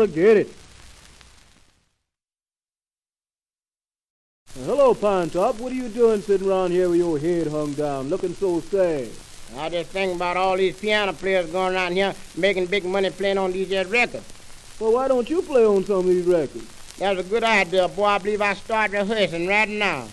ought to get it. Hello, Pine Top. What are you doing sitting around here with your head hung down, looking so sad? I just think about all these piano players going around here making big money playing on these here records. Well, why don't you play on some of these records? That's a good idea, boy. I believe I start rehearsing right now.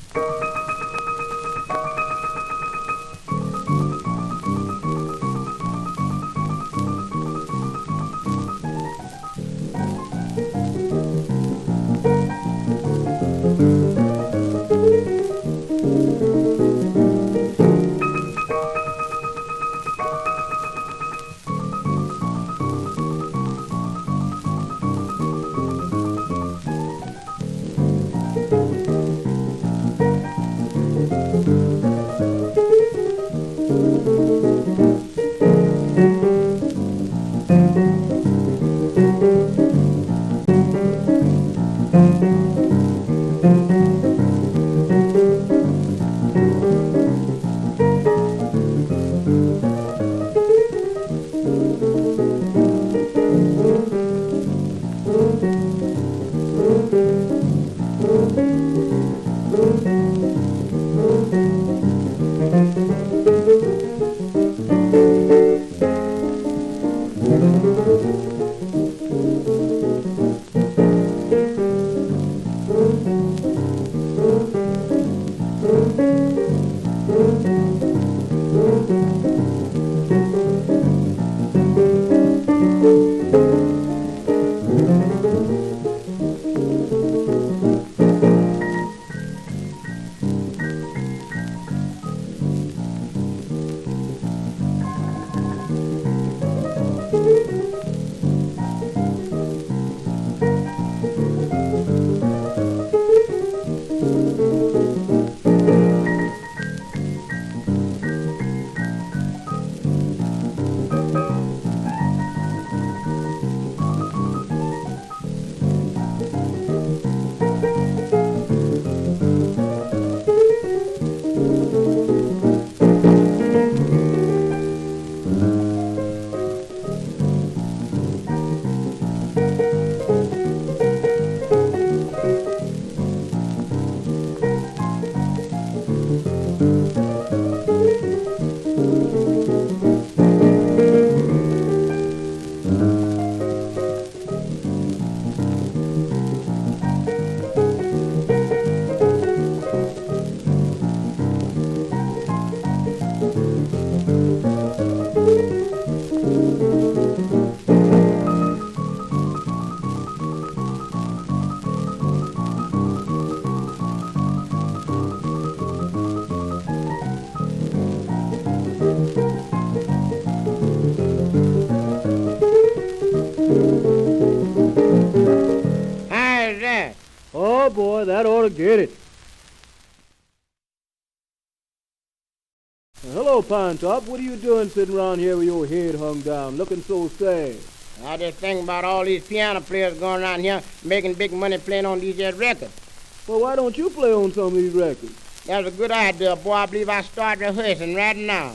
How's that? Oh, boy, that ought to get it. Hello, Pine Top. What are you doing sitting around here with your head hung down, looking so sad? I just think about all these piano players going around here making big money playing on these here records. Well, why don't you play on some of these records? That's a good idea, boy. I believe I start rehearsing right now.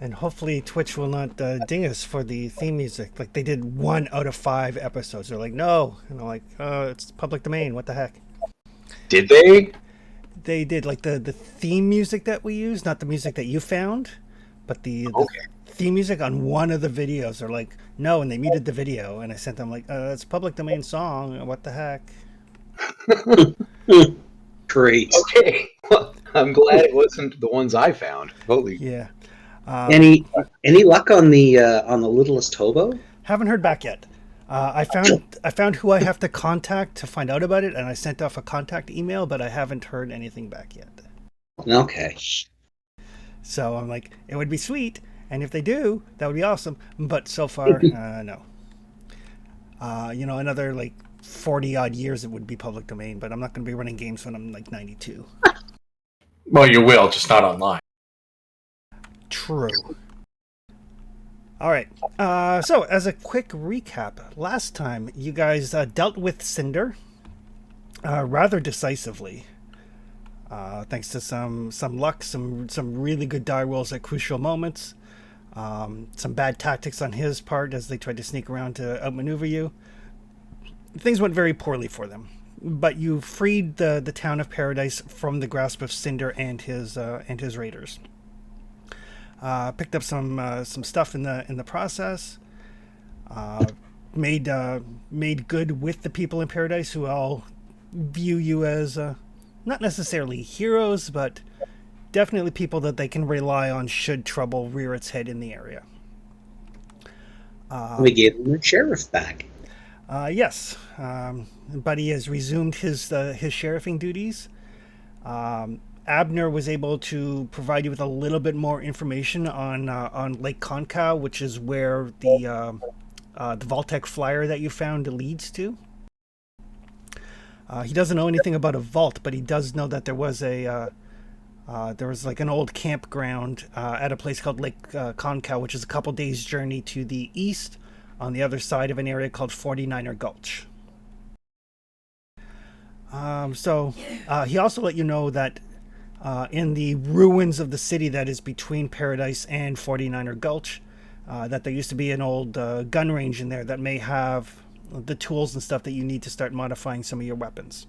And hopefully Twitch will not ding us for the theme music. Like they did 1 out of 5 episodes. They're like, no. And I'm like, it's public domain. What the heck? Did they? They did like the theme music that we use, not the music that you found, but the theme music on one of the videos. They're like, no, and they muted the video. And I sent them like, it's a public domain song. What the heck? Great. Okay. Well, I'm glad it wasn't the ones I found. Holy. Yeah. Any luck on the Littlest Hobo? Haven't heard back yet. I found who I have to contact to find out about it, and I sent off a contact email, but I haven't heard anything back yet. Okay. So I'm like, it would be sweet, and if they do, that would be awesome. But so far, no. Another like 40 odd years it would be public domain, but I'm not going to be running games when I'm like 92. Well, you will, just not online. True. All right. So, as a quick recap, last time you guys dealt with Cinder rather decisively, thanks to some luck, some really good die rolls at crucial moments, some bad tactics on his part as they tried to sneak around to outmaneuver you. Things went very poorly for them, but you freed the town of Paradise from the grasp of Cinder and his raiders. Picked up some stuff in the process. Made good with the people in Paradise, who all view you as not necessarily heroes, but definitely people that they can rely on should trouble rear its head in the area. We gave him the sheriff back. Yes, Buddy has resumed his sheriffing duties. Abner was able to provide you with a little bit more information on Lake Concow, which is where the Vault-Tec flyer that you found leads to. He doesn't know anything about a vault, but he does know that there was like an old campground at a place called Lake Concow, which is a couple days' journey to the east, on the other side of an area called 49er Gulch. He also let you know that in the ruins of the city that is between Paradise and 49er Gulch, that there used to be an old gun range in there that may have the tools and stuff that you need to start modifying some of your weapons.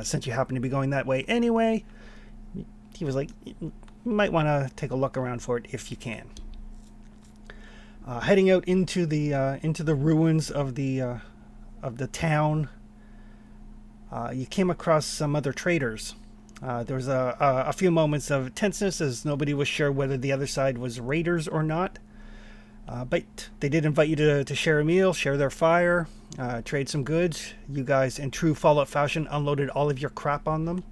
Since you happen to be going that way anyway, he was like, you might want to take a look around for it if you can. Heading out into the ruins of the town, you came across some other traders. There was a few moments of tenseness as nobody was sure whether the other side was raiders or not. But they did invite you to share a meal, share their fire, trade some goods. You guys, in true Fallout fashion, unloaded all of your crap on them.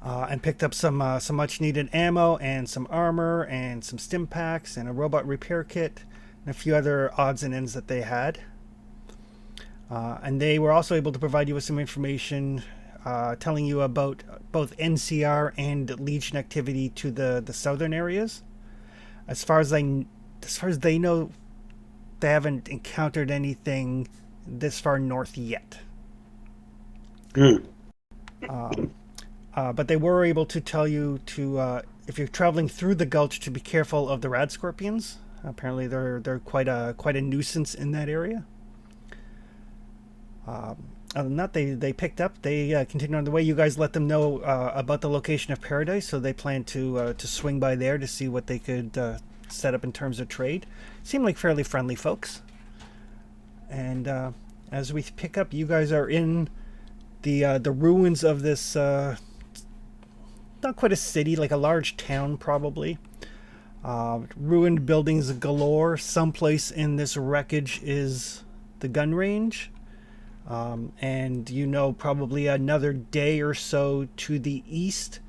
And picked up some much needed ammo and some armor and some stim packs and a robot repair kit and a few other odds and ends that they had. And they were also able to provide you with some information telling you about both NCR and Legion activity to the southern areas. As far as they know, they haven't encountered anything this far north yet. But they were able to tell you to, if you're traveling through the gulch, to be careful of the rad scorpions. Apparently, they're quite a nuisance in that area. Other than that, they picked up. They continued on the way. You guys let them know about the location of Paradise, so they plan to swing by there to see what they could set up in terms of trade. Seem like fairly friendly folks. And as we pick up, you guys are in the ruins of this not quite a city, like a large town probably. Ruined buildings galore. Someplace in this wreckage is the gun range. And probably another day or so to the east.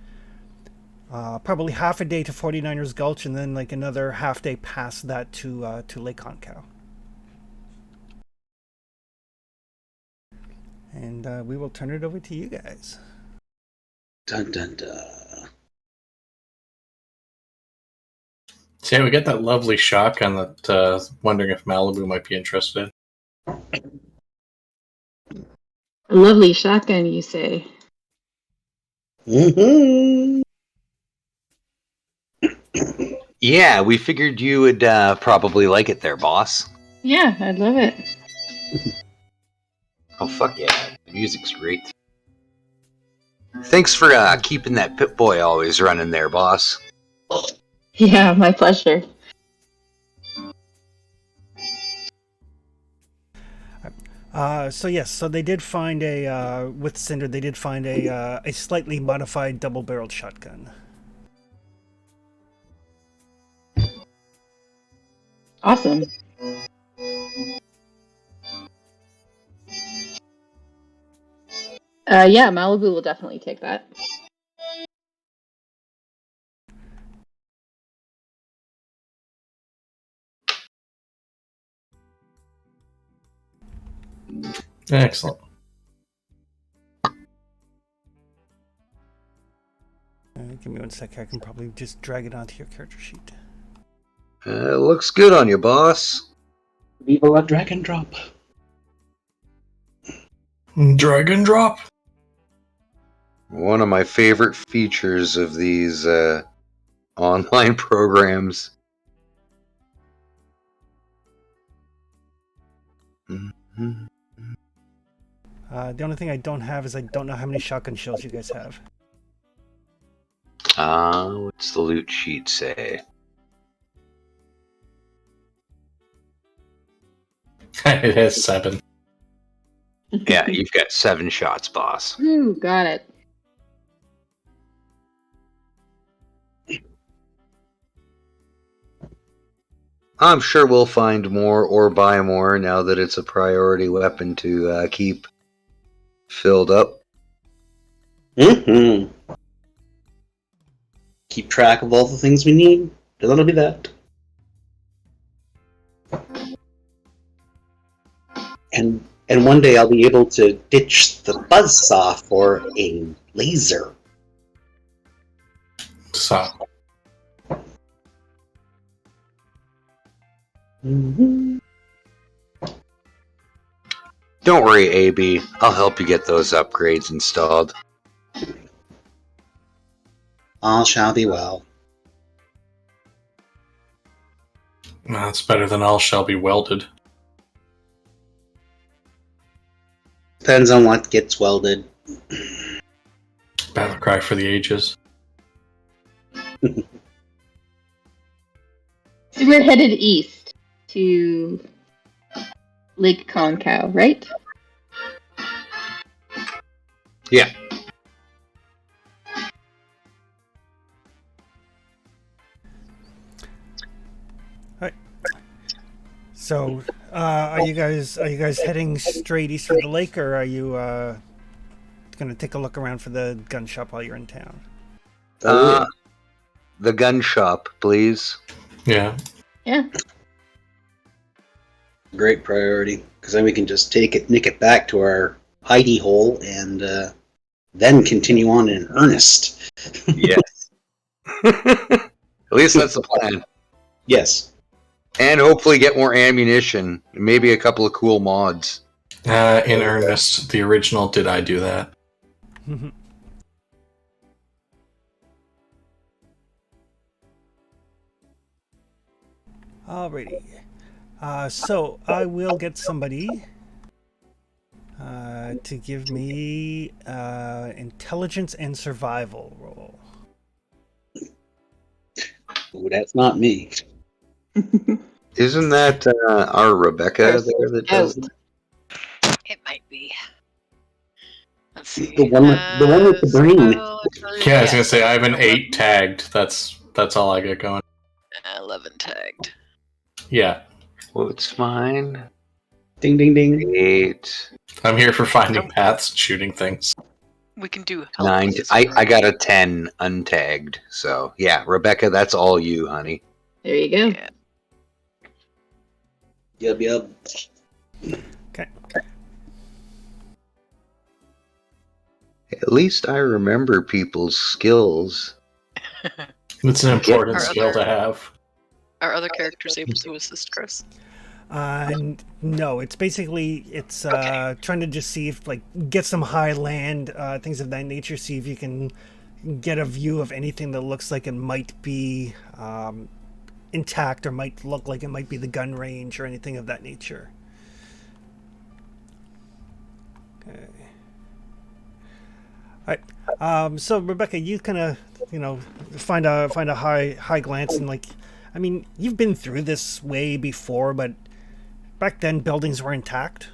Probably half a day to 49ers Gulch, and then like another half day past that to Lake Concow. And we will turn it over to you guys. Dun dun dun. So yeah, we get that lovely shotgun that wondering if Malibu might be interested. A lovely shotgun, you say? Mm-hmm. Yeah, we figured you would probably like it there, boss. Yeah, I'd love it. Oh, fuck yeah. The music's great. Thanks for keeping that Pip-Boy always running there, boss. Yeah, my pleasure. So yes, so they did find with Cinder, they did find a slightly modified double-barreled shotgun. Awesome. Yeah, Malibu will definitely take that. Excellent. Give me 1 sec. I can probably just drag it onto your character sheet. Looks good on you, boss. Viva la drag and drop. Drag and drop. One of my favorite features of these online programs. Mhm. The only thing I don't have is I don't know how many shotgun shells you guys have. What's the loot sheet say? It has 7. Yeah, you've got 7 shots, boss. Ooh, got it. I'm sure we'll find more or buy more now that it's a priority weapon to keep filled up. Mm-hmm. Keep track of all the things we need. That'll be that. And one day I'll be able to ditch the buzzsaw for a laser. So, Mm-hmm. Don't worry, AB. I'll help you get those upgrades installed. All shall be well. that's better than all shall be welded. Depends on what gets welded. Battle cry for the ages. So we're headed east to Lake Concow, right? Yeah. So, are you guys heading straight east of the lake, or are you going to take a look around for the gun shop while you're in town? The gun shop, please. Yeah. Yeah. Great priority, because then we can just nick it back to our hidey hole, and then continue on in earnest. Yes. At least that's the plan. Yes. And hopefully get more ammunition. Maybe a couple of cool mods. In earnest, the original Did I Do That? Alrighty. So I will get somebody to give me intelligence and survival roll. Ooh, that's not me. Isn't that our Rebecca there that does that? It might be. Let's see. The one with the brain. Yeah, I was gonna say I have an 8 tagged. That's all I got going. 11 tagged. Yeah, What's mine? Ding, ding, ding. 8, I'm here for finding paths, shooting things. We can do help 9. with this I already. got a 10 untagged. So yeah, Rebecca, that's all you, honey. There you go. Yeah. Yub. Okay. At least I remember people's skills. It's an important Our skill other- to have. Are other characters able to assist Chris? No, it's basically Okay. trying to just see if get some high land, things of that nature. See if you can get a view of anything that looks like it might be intact, or might look like it might be the gun range or anything of that nature. Okay. All right. So Rebecca, you kind of find a high glance and like, I mean, you've been through this way before, but back then buildings were intact.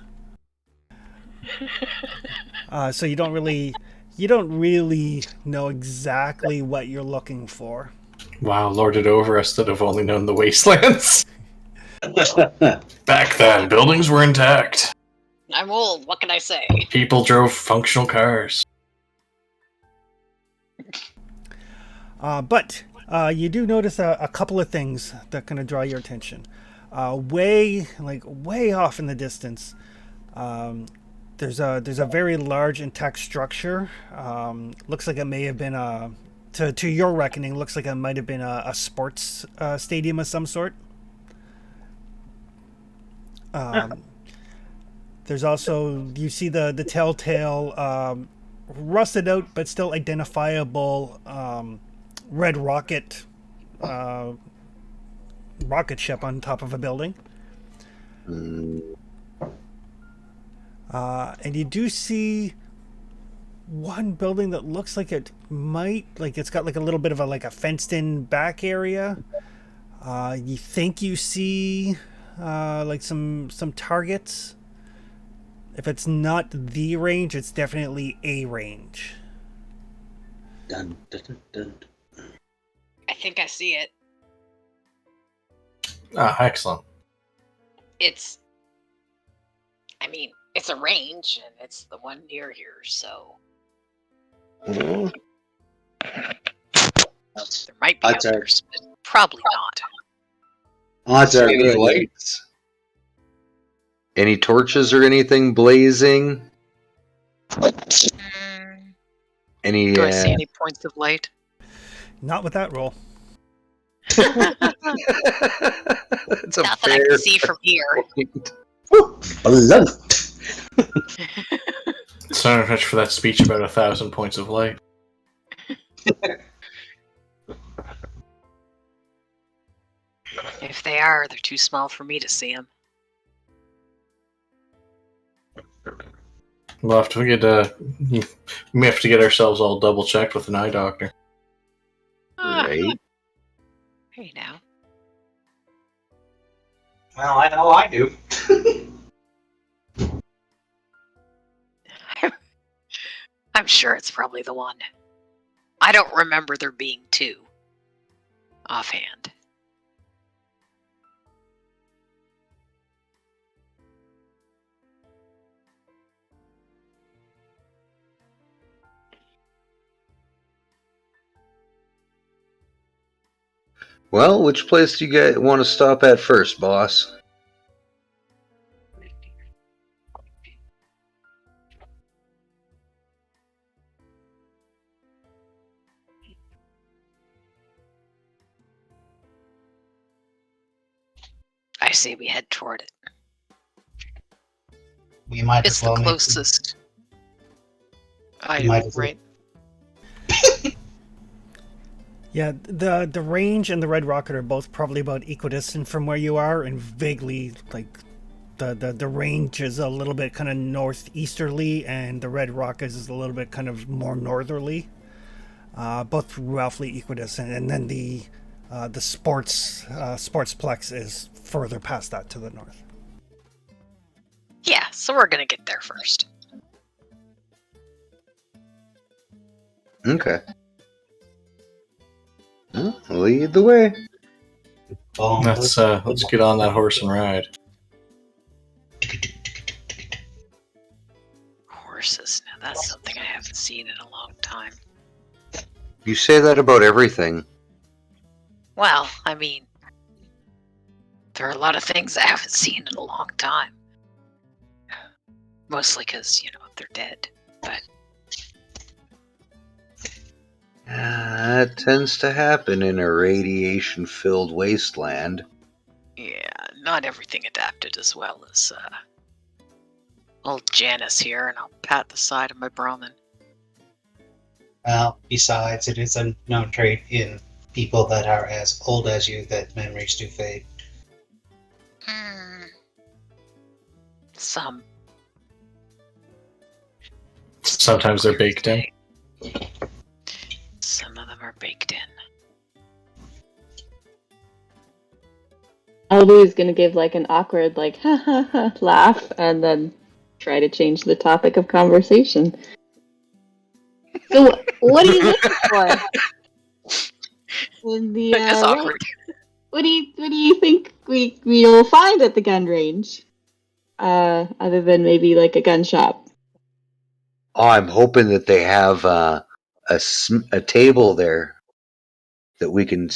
So you don't really know exactly what you're looking for. Wow, lorded over us that have only known the wastelands. Back then, buildings were intact. I'm old. What can I say? People drove functional cars. But you do notice a couple of things that kind of draw your attention. Way off in the distance, there's a very large intact structure. Looks like it may have been to your reckoning, looks like it might have been a sports stadium of some sort. There's also, you see the telltale rusted out but still identifiable red rocket ship on top of a building. And you do see one building that looks like it might, like it's got like a little bit of a fenced in back area. You think you see like some targets. If it's not the range, it's definitely a range. Dun, dun, dun, dun. I think I see it. Ah, excellent. It's a range, and it's the one near here, so there might be Odds are- others, but probably not. Odds are Any good. lights? Any torches or anything blazing? Any? Do I see any points of light? Not with that roll. It's a Nothing I fair can see from here. point. Blunt. It's not much for that speech about 1,000 points of light. If they are, they're too small for me to see them. We'll have to get we may have to get ourselves all double checked with an eye doctor. Right. Hey now. Well, I know I do. I'm sure it's probably the one. I don't remember there being two. Offhand. Well, which place do you guys want to stop at first, boss? I say we head toward it. We might It's as the well. closest. Might as well. Right. Yeah, the range and the red rocket are both probably about equidistant from where you are, and vaguely like the range is a little bit kind of northeasterly, and the red rocket is a little bit kind of more northerly. Both roughly equidistant, and then the sportsplex is further past that to the north. Yeah, so we're gonna get there first. Okay. Well, lead the way. Let's get on that horse and ride. Horses. Now that's something I haven't seen in a long time. You say that about everything. Well, I mean, there are a lot of things I haven't seen in a long time. Mostly because, they're dead. But That tends to happen in a radiation-filled wasteland. yeah, not everything adapted as well as old Janice here, and I'll pat the side of my Brahmin. Well, besides, it is a known trait in people that are as old as you that memories do fade. Some. Sometimes they're baked in. Some of them are baked in. Malibu is gonna give like an awkward like ha ha ha laugh and then try to change the topic of conversation. So what are you looking for? In the, That's right? awkward. What do you think we'll find at the gun range? Other than maybe like a gun shop. Oh, I'm hoping that they have a table there that we can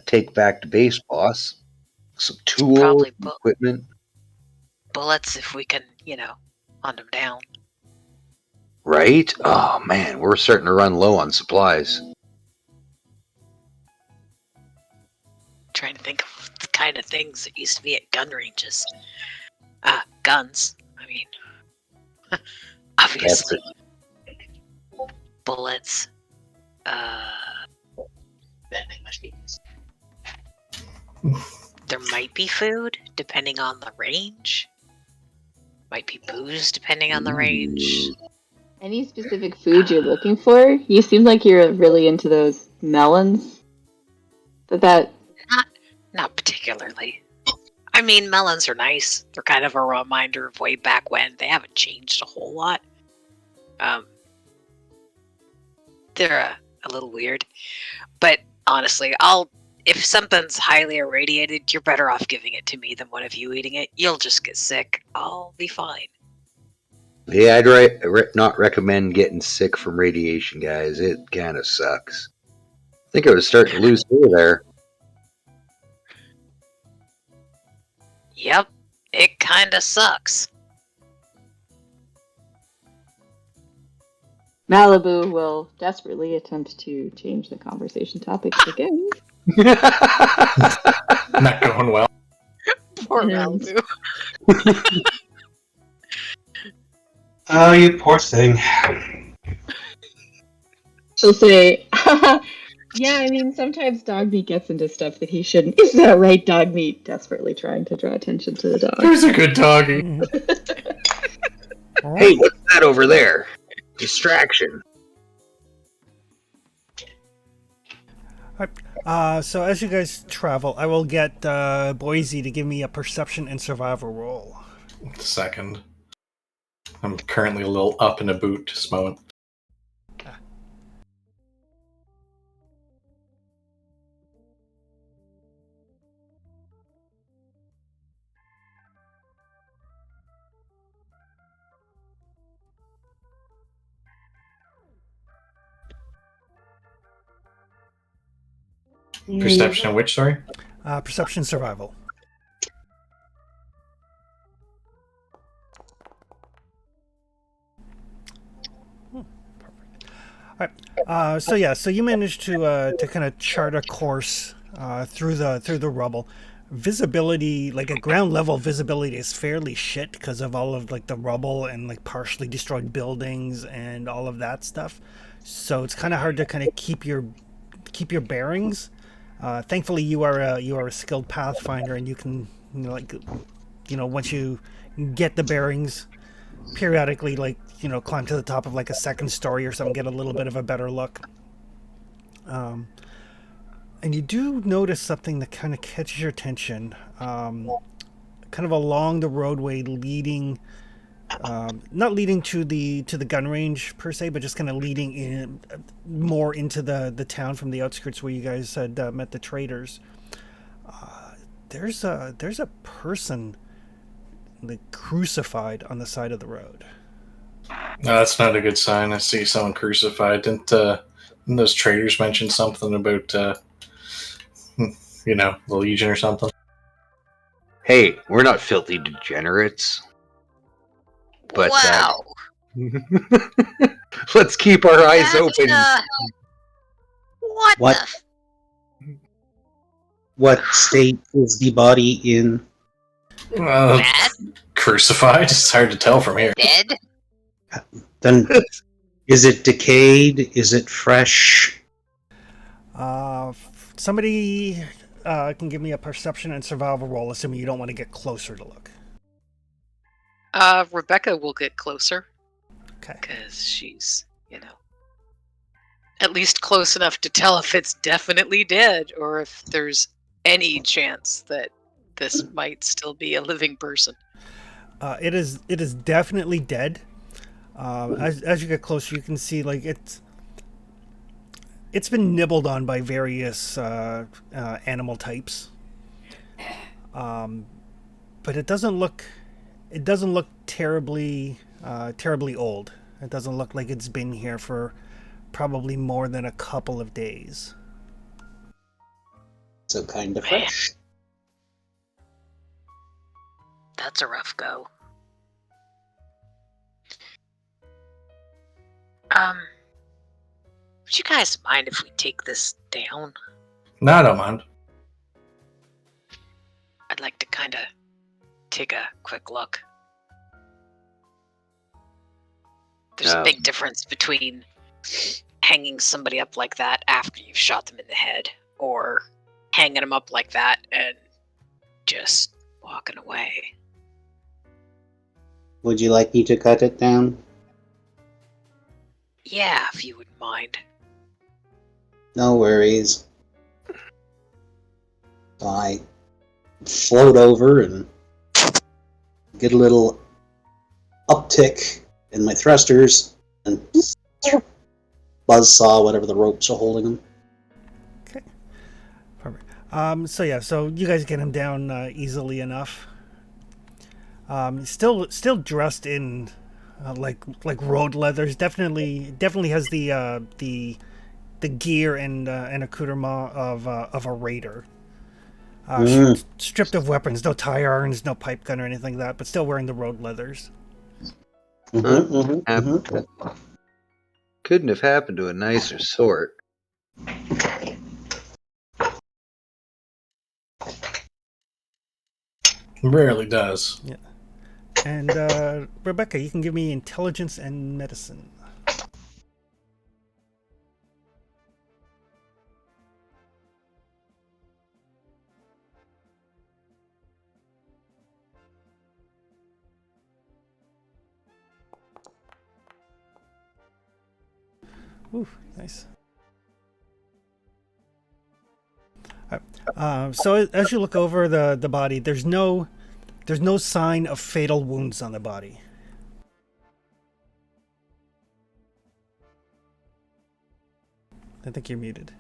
take back to base, boss. Some tools, Probably equipment. bullets if we can, hunt them down. Right? Oh man, we're starting to run low on supplies. Trying to think of the kind of things that used to be at gun ranges. Guns. I mean, obviously. Bullets. Vending machines. There might be food, depending on the range. Might be booze, depending on the range. Any specific food you're looking for? You seem like you're really into those melons. Not particularly. I mean, melons are nice. They're kind of a reminder of way back when. They haven't changed a whole lot. They're a little weird. But honestly, if something's highly irradiated, you're better off giving it to me than one of you eating it. You'll just get sick. I'll be fine. Yeah, I'd not recommend getting sick from radiation, guys. It kind of sucks. I think I was starting to lose hair there. Yep, it kinda sucks. Malibu will desperately attempt to change the conversation topic again. Not going well. Poor And- Malibu. Oh, you poor thing. She'll say, yeah, I mean, sometimes dog meat gets into stuff that he shouldn't. Is that right, dog meat? Desperately trying to draw attention to the dog. There's a good doggy. All Hey, right. what's that over there? Distraction. So as you guys travel, I will get Boise to give me a perception and survival roll. Second. I'm currently a little up in a boot this moment. Perception of which, sorry? Perception survival. So you managed to kind of chart a course through the rubble. Visibility, like at ground level, visibility is fairly shit because of all of like the rubble and like partially destroyed buildings and all of that stuff. So it's kind of hard to kind of keep your bearings. Thankfully, you are a skilled pathfinder, and you can once you get the bearings, periodically climb to the top of like a second story or something, get a little bit of a better look. And you do notice something that kind of catches your attention, kind of along the roadway leading, not leading to the gun range per se, but just kind of leading in more into the town from the outskirts where you guys had met the traders. There's a person like crucified on the side of the road. No, that's not a good sign. I see someone crucified. Didn't those traders mention something about, the Legion or something? Hey, we're not filthy degenerates. But wow. let's keep our eyes open. What? What state is the body in? Bad? Crucified? It's hard to tell from here. Dead? Then, is it decayed? Is it fresh? Somebody can give me a perception and survival roll, assuming you don't want to get closer to look. Rebecca will get closer. Okay. Because she's, At least close enough to tell if it's definitely dead or if there's any chance that this might still be a living person. It is definitely dead. As you get closer, you can see like it's been nibbled on by various animal types. But it doesn't look terribly old. It doesn't look like it's been here for probably more than a couple of days. So kind of fresh. That's a rough go. Would you guys mind if we take this down? No, I don't mind. I'd like to kind of take a quick look. There's a big difference between hanging somebody up like that after you've shot them in the head, or hanging them up like that and just walking away. Would you like me to cut it down? Yeah, if you wouldn't mind. No worries. So I float over and get a little uptick in my thrusters and buzzsaw whatever the ropes are holding them. Okay. Perfect. So you guys get him down easily enough. Still dressed in like road leathers. Definitely has the gear and accoutrement of a raider. Stripped of weapons, no tie irons, no pipe gun or anything like that, but still wearing the road leathers. Couldn't have happened to a nicer sort. Rarely does. Yeah. And Rebecca, you can give me intelligence and medicine. Ooh, nice. So as you look over the body, there's no sign of fatal wounds on the body. I think you're muted.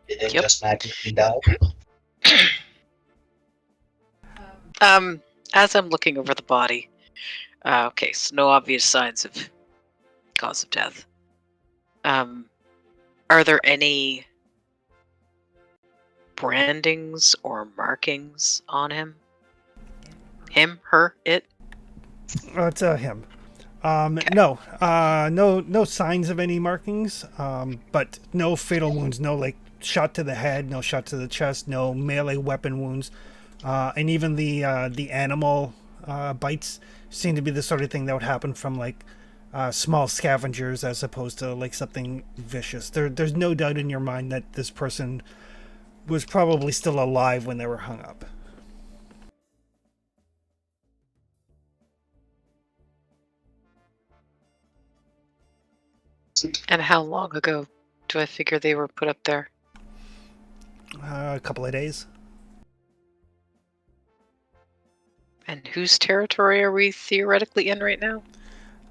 Did it Yep. just magically die? As I'm looking over the body, okay, so no obvious signs of cause of death. Are there any brandings or markings on him? Him, her, it? It's him. No signs of any markings. But no fatal wounds. No like shot to the head. No shot to the chest. No melee weapon wounds. And even the animal bites seem to be the sort of thing that would happen from like small scavengers as opposed to like something vicious. There's no doubt in your mind that this person was probably still alive when they were hung up. And how long ago do I figure they were put up there? A couple of days. And whose territory are we theoretically in right now?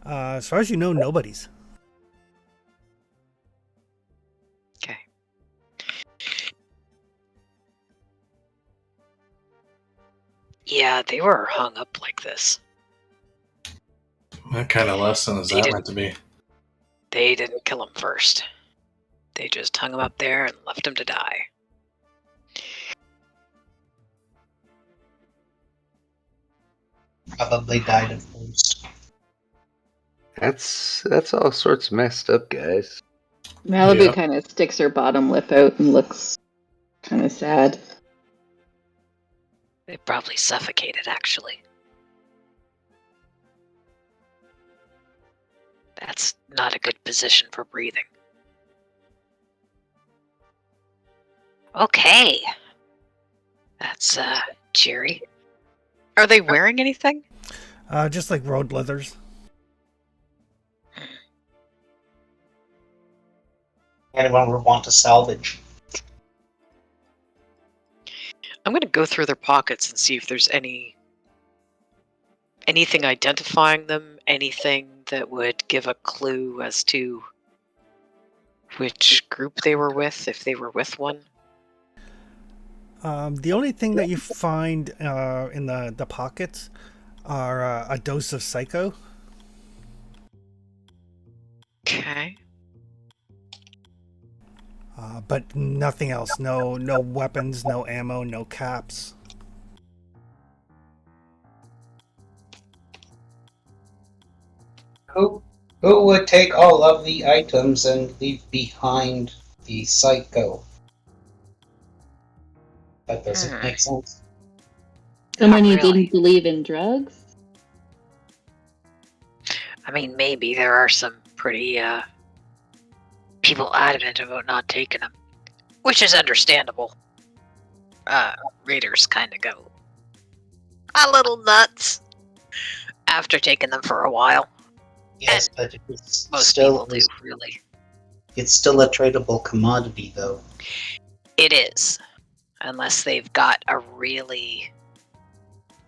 As far as you know, nobody's. Okay. Yeah, they were hung up like this. What kind of lesson is They that didn't- meant to be? They didn't kill him first. They just hung him up there and left him to die. Probably died of thirst. That's all sorts messed up, guys. Malibu Yeah. kind of sticks her bottom lip out and looks kind of sad. They probably suffocated, actually. That's not a good position for breathing. Okay. That's, cheery. Are they wearing anything? Just like road leathers. anyone would want to salvage. I'm going to go through their pockets and see if there's anything identifying them, anything that would give a clue as to which group they were with, if they were with one. The only thing that you find in the pockets are a dose of psycho. Okay. But nothing else. No weapons, no ammo, no caps. Who would take all of the items and leave behind the psycho? That doesn't make sense. Someone you really. didn't believe in drugs? I mean, maybe there are some pretty people adamant about not taking them, which is understandable. Raiders kind of go a little nuts after taking them for a while. Yes, but it's Most still people do, really. it's still a tradable commodity, though. It is, unless they've got a really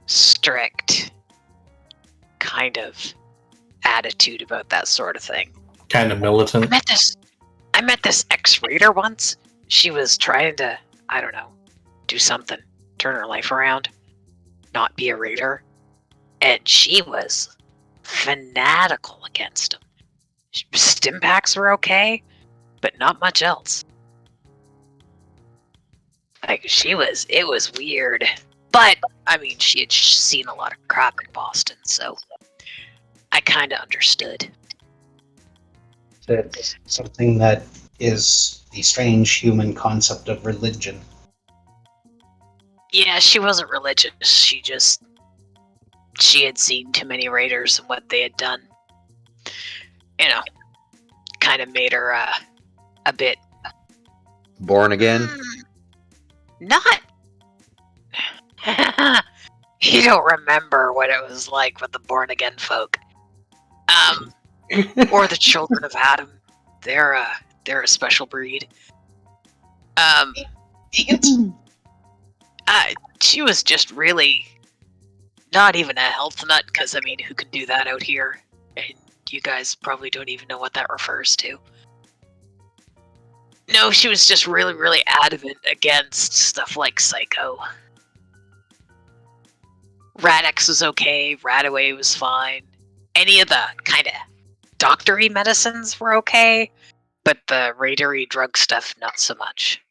strict kind of attitude about that sort of thing. Kind of militant. I met this ex-raider once. She was trying to, I don't know, do something, turn her life around, not be a raider, and she was fanatical against them. Stim packs were okay, but not much else. Like, it was weird. But, I mean, she had seen a lot of crap in Boston, so I kind of understood. It's something that is the strange human concept of religion. Yeah, she wasn't religious. She had seen too many raiders and what they had done. You know, kind of made her a bit Born again? not. You don't remember what it was like with the born again folk, or the children of Adam. They're a special breed. She was just really not even a health nut, because I mean, who can do that out here? And you guys probably don't even know what that refers to. No, she was just really, really adamant against stuff like Psycho. Radex was okay, Radaway was fine. Any of the kind of doctory medicines were okay, but the raidery drug stuff, not so much.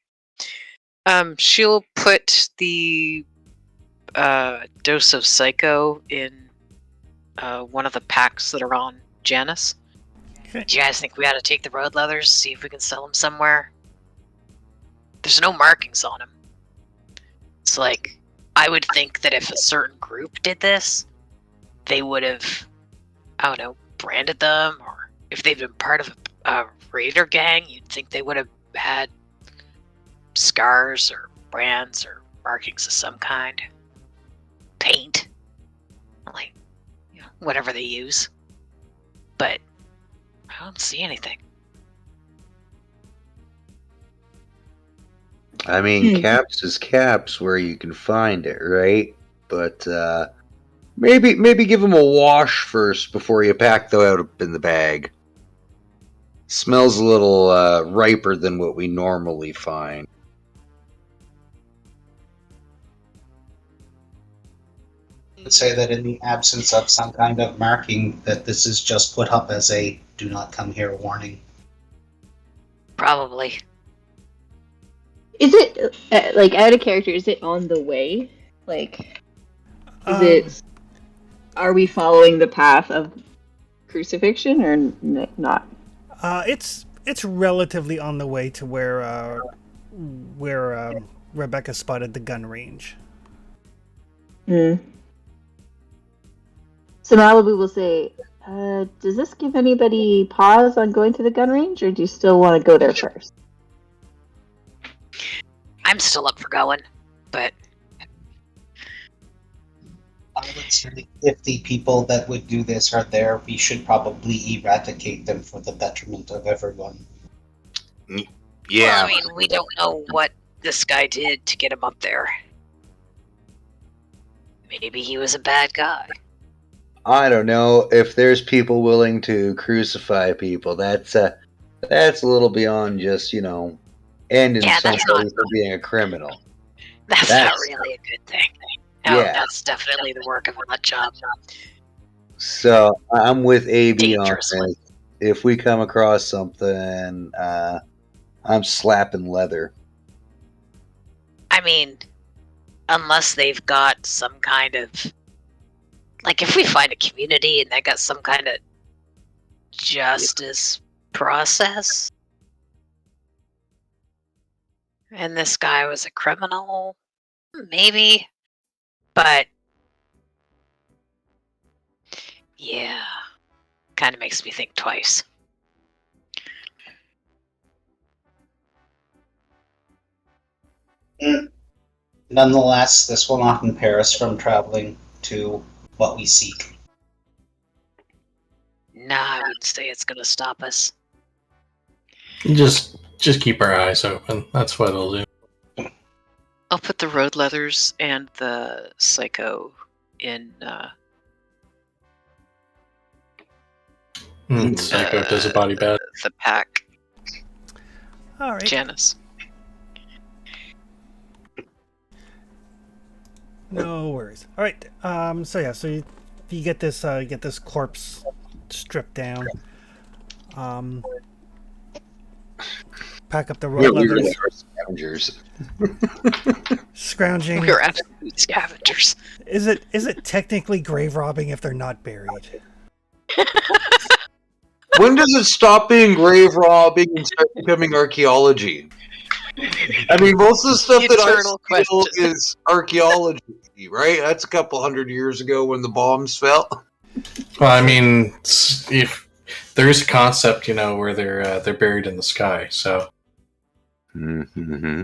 She'll put the dose of Psycho in one of the packs that are on Janice. Okay. Do you guys think we ought to take the road leathers, see if we can sell them somewhere? There's no markings on them. It's like, I would think that if a certain group did this, they would have, I don't know, branded them, or if they've been part of a raider gang, you'd think they would have had scars or brands or markings of some kind. Paint. Like, you know, whatever they use. But I don't see anything. I mean, caps is caps where you can find it, right? But maybe give them a wash first before you pack them out in the bag. Smells a little riper than what we normally find. I would say that in the absence of some kind of marking, that this is just put up as a "do not come here" warning. Probably. Is it, like, out of character, is it on the way? Like, are we following the path of crucifixion, or not? It's relatively on the way to where Rebecca spotted the gun range. So Malibu will say, does this give anybody pause on going to the gun range, or do you still want to go there first? I'm still up for going, but I would say if the people that would do this are there, we should probably eradicate them for the betterment of everyone. Yeah. Well, I mean, we don't know what this guy did to get him up there. Maybe he was a bad guy. I don't know if there's people willing to crucify people. That's a little beyond just ending Yeah, that's somebody not- for being a criminal. That's not really a good thing. No, Yeah. that's definitely the work of a nut job. So I'm with AB on Dangerous one. this. If we come across something, I'm slapping leather. I mean, unless they've got some kind of, like, if we find a community and they got some kind of justice process, and this guy was a criminal, maybe, but yeah, kind of makes me think twice. Nonetheless, this will not impair us from traveling to what we seek. Nah, I wouldn't say it's gonna stop us. Just keep our eyes open. That's what it'll do. I'll put the road leathers and the psycho in. Psycho does a body bad. The pack. All right. Janice. No worries. All right. So you get this corpse stripped down. Pack up the road We leathers. are scavengers. Scrounging. We're absolute scavengers. Is it technically grave robbing if they're not buried? When does it stop being grave robbing and start becoming archaeology? I mean, most of the stuff that Eternal I feel question. is archaeology, right? That's a couple hundred years ago when the bombs fell. Well, I mean, if there is a concept, where they're buried in the sky, so Mm-hmm.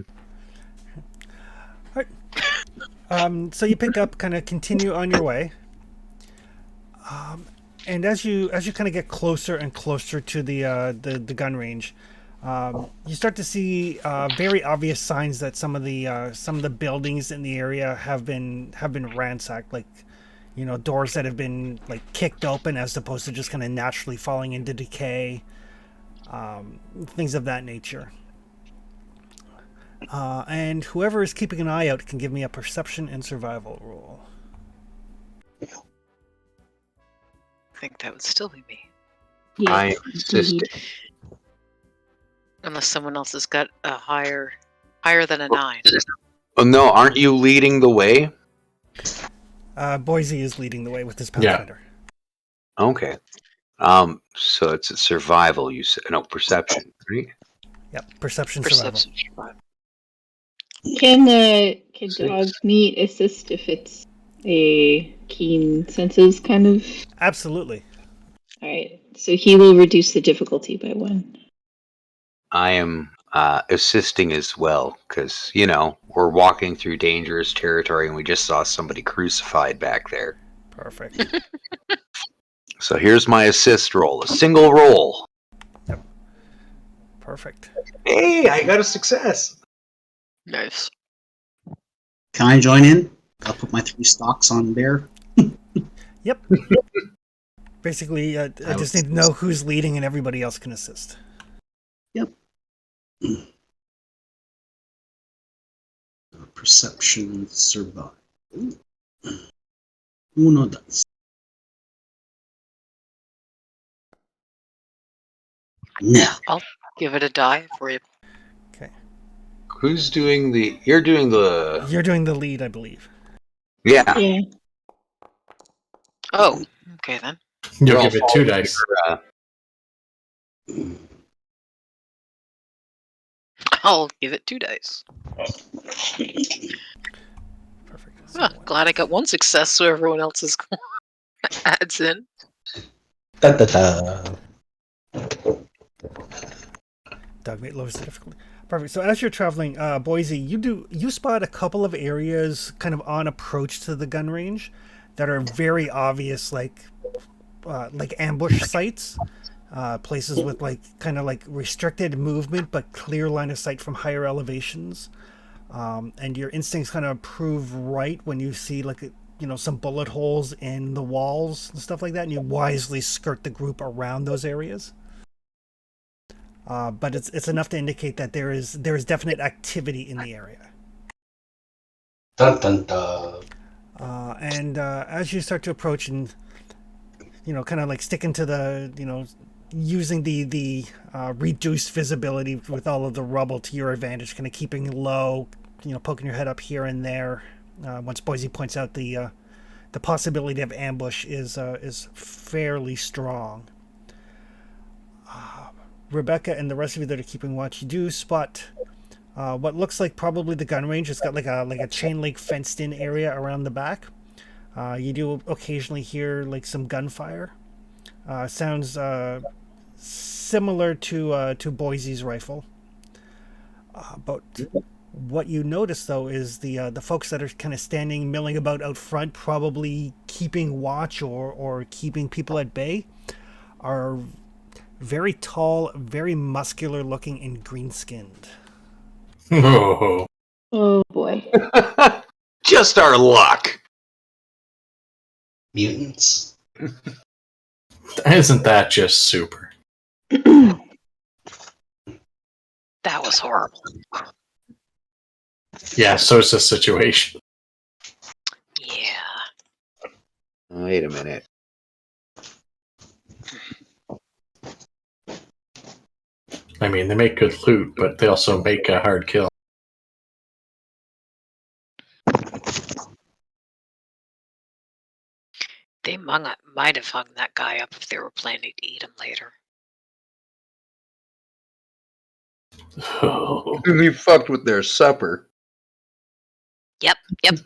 So you pick up, kind of continue on your way, and as you kind of get closer and closer to the gun range, you start to see very obvious signs that some of the buildings in the area have been ransacked, like doors that have been like kicked open as opposed to just kind of naturally falling into decay, things of that nature. And whoever is keeping an eye out can give me a perception and survival roll. I think that would still be me. I Yes, insist. indeed. Unless someone else has got a higher than a 9. Oh no, aren't you leading the way? Boise is leading the way with his Yeah. Pathfinder. Okay. So it's a survival. You said no perception, right? Yep, perception, survival. Perception. Can dog meat assist if it's a keen senses kind of? Absolutely. All right, so he will reduce the difficulty by 1. I am assisting as well because we're walking through dangerous territory and we just saw somebody crucified back there. Perfect. So here's my assist roll, a single roll. Perfect. Hey, I got a success. Nice. Can I join in? I'll put my 3 stocks on Bear. Yep. Basically, I just need to know who's leading and everybody else can assist. Perception, survival. Uno dice. No. Give it a die for you. Okay. Who's doing the? You're doing the. You're doing the lead, I believe. Yeah. Yeah. Oh, okay then. you'll We're give it all 2 following dice. your, I'll give it 2 dice. Perfect. Huh, glad I got 1 success, so everyone else is adds in. Da, da, da. Dogmate lowers the difficulty. Perfect. So as you're traveling, Boise, you spot a couple of areas kind of on approach to the gun range that are very obvious, like ambush sites. places with like kind of like restricted movement but clear line of sight from higher elevations. And your instincts kind of prove right when you see like some bullet holes in the walls and stuff like that, and you wisely skirt the group around those areas. But it's enough to indicate that there is definite activity in the area. Dun dun dun. And as you start to approach and kind of like sticking to the using the reduced visibility with all of the rubble to your advantage, kind of keeping low, poking your head up here and there. Once Boise points out the possibility of ambush is fairly strong. Rebecca and the rest of you that are keeping watch, you do spot what looks like probably the gun range. It's got like a chain link fenced in area around the back. You do occasionally hear like some gunfire. Sounds similar to Boise's rifle. But what you notice though is the folks that are kind of standing, milling about out front, probably keeping watch or keeping people at bay, are very tall, very muscular looking, and green skinned. Oh. Oh boy. Just our luck. Mutants. Isn't that just super? That was horrible. Yeah, so it's a situation. Yeah. Wait a minute. I mean, they make good loot, but they also make a hard kill. They might have hung that guy up if they were planning to eat him later. Oh. We fucked with their supper. Yep,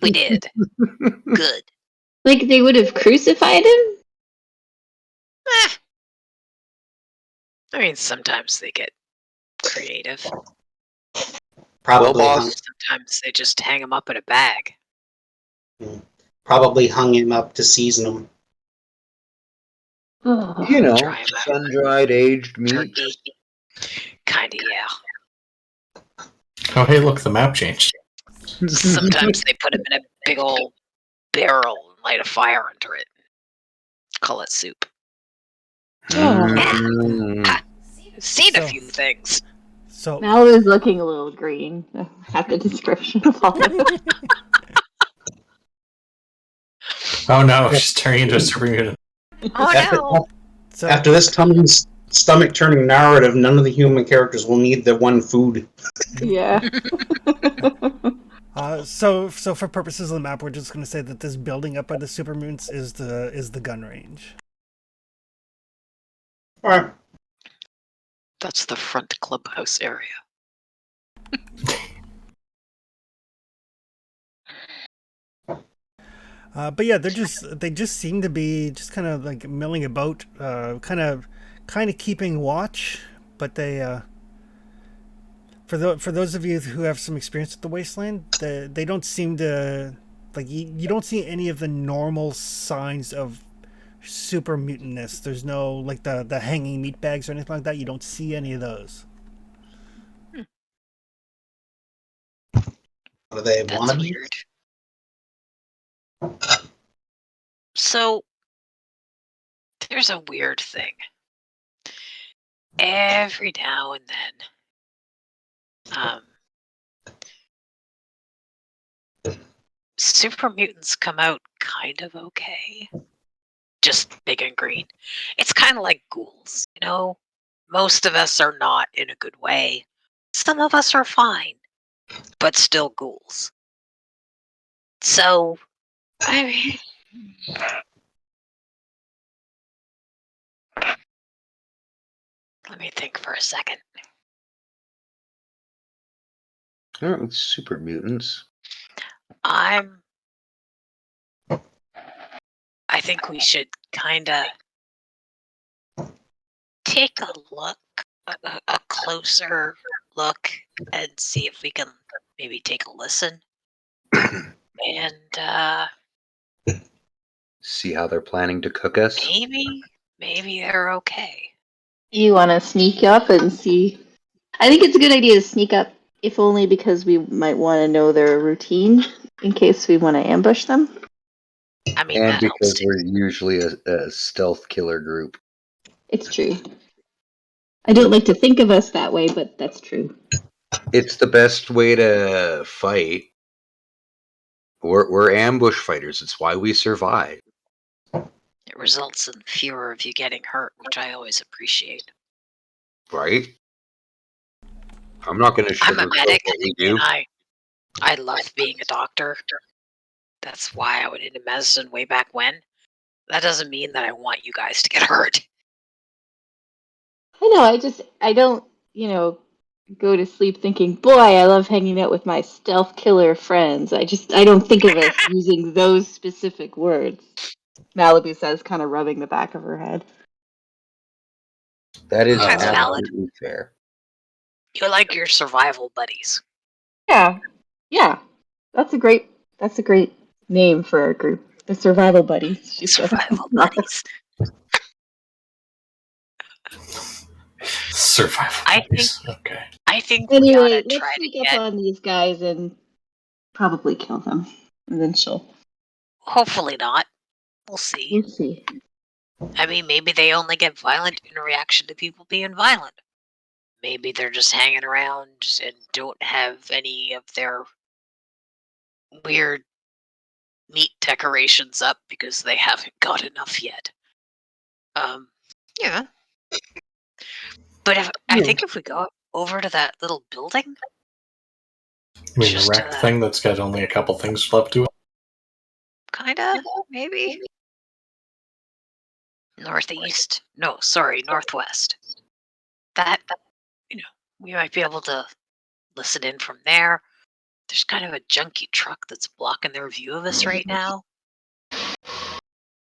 we did. Good. Like they would have crucified him? I mean, sometimes they get creative. Probably Well, hung, boss. Sometimes they just hang him up in a bag. probably hung him up to season him. Oh. You know, Try 'em out. sun-dried aged meat. Turkey. Kinda, yeah. Oh, hey, look, the map changed. Sometimes they put him in a big old barrel and light a fire under it. Call it soup. Mm. I've seen a So- few things. So Mal is looking a little green at the description of all of it. Oh no, she's turning into a super mutant. Oh After, no! so after this Tom's stomach-turning narrative, none of the human characters will need the one food. Yeah. so for purposes of the map, we're just going to say that this building up by the super mutants is the gun range. All right. That's the front clubhouse area. But yeah, they just seem to be just kind of like milling about, kind of keeping watch. But they, for those of you who have some experience at the Wasteland, they don't seem to like you don't see any of the normal signs of super mutantness. There's no like the hanging meat bags or anything like that. You don't see any of those. What do they That's want to be? weird. So, there's a weird thing. Every now and then, super mutants come out kind of okay. Just big and green. It's kind of like ghouls, you know? Most of us are not in a good way. Some of us are fine, but still ghouls. So, I mean... Let me think for a second. Oh, super mutants. I think we should kind of take a look, a closer look, and see if we can maybe take a listen. And See how they're planning to cook us? maybe they're okay. You want to sneak up and see? I think it's a good idea to sneak up, if only because we might want to know their routine in case we want to ambush them. I mean, And that helps because too. we're usually a stealth killer group. It's true. I don't like to think of us that way, but that's true. It's the best way to fight. We're ambush fighters. It's why we survive. It results in fewer of you getting hurt, which I always appreciate. Right? I'm not going to I'm a sugarcoat medic, what we do. and I love being a doctor. That's why I went into medicine way back when. That doesn't mean that I want you guys to get hurt. I know, I don't, go to sleep thinking, boy, I love hanging out with my stealth killer friends. I don't think of us using those specific words. Malibu says, kind of rubbing the back of her head. That is That's valid. absolutely fair. You like your survival buddies. Yeah. That's a great name for our group. The Survival Buddies. She said. Survival buddies. Survival. Okay. I think we Anyway, gotta let's try to sneak up get. on these guys and probably kill them. And then Hopefully not. We'll see. we'll see. I mean, maybe they only get violent in reaction to people being violent. Maybe they're just hanging around and don't have any of their weird meat decorations up because they haven't got enough yet. Yeah. But I think if we go over to that little building, You mean Just, the wreck thing that's got only a couple things left to it? kinda, maybe. Northeast. No, sorry, northwest. That, we might be able to listen in from there. There's kind of a junky truck that's blocking their view of us right now.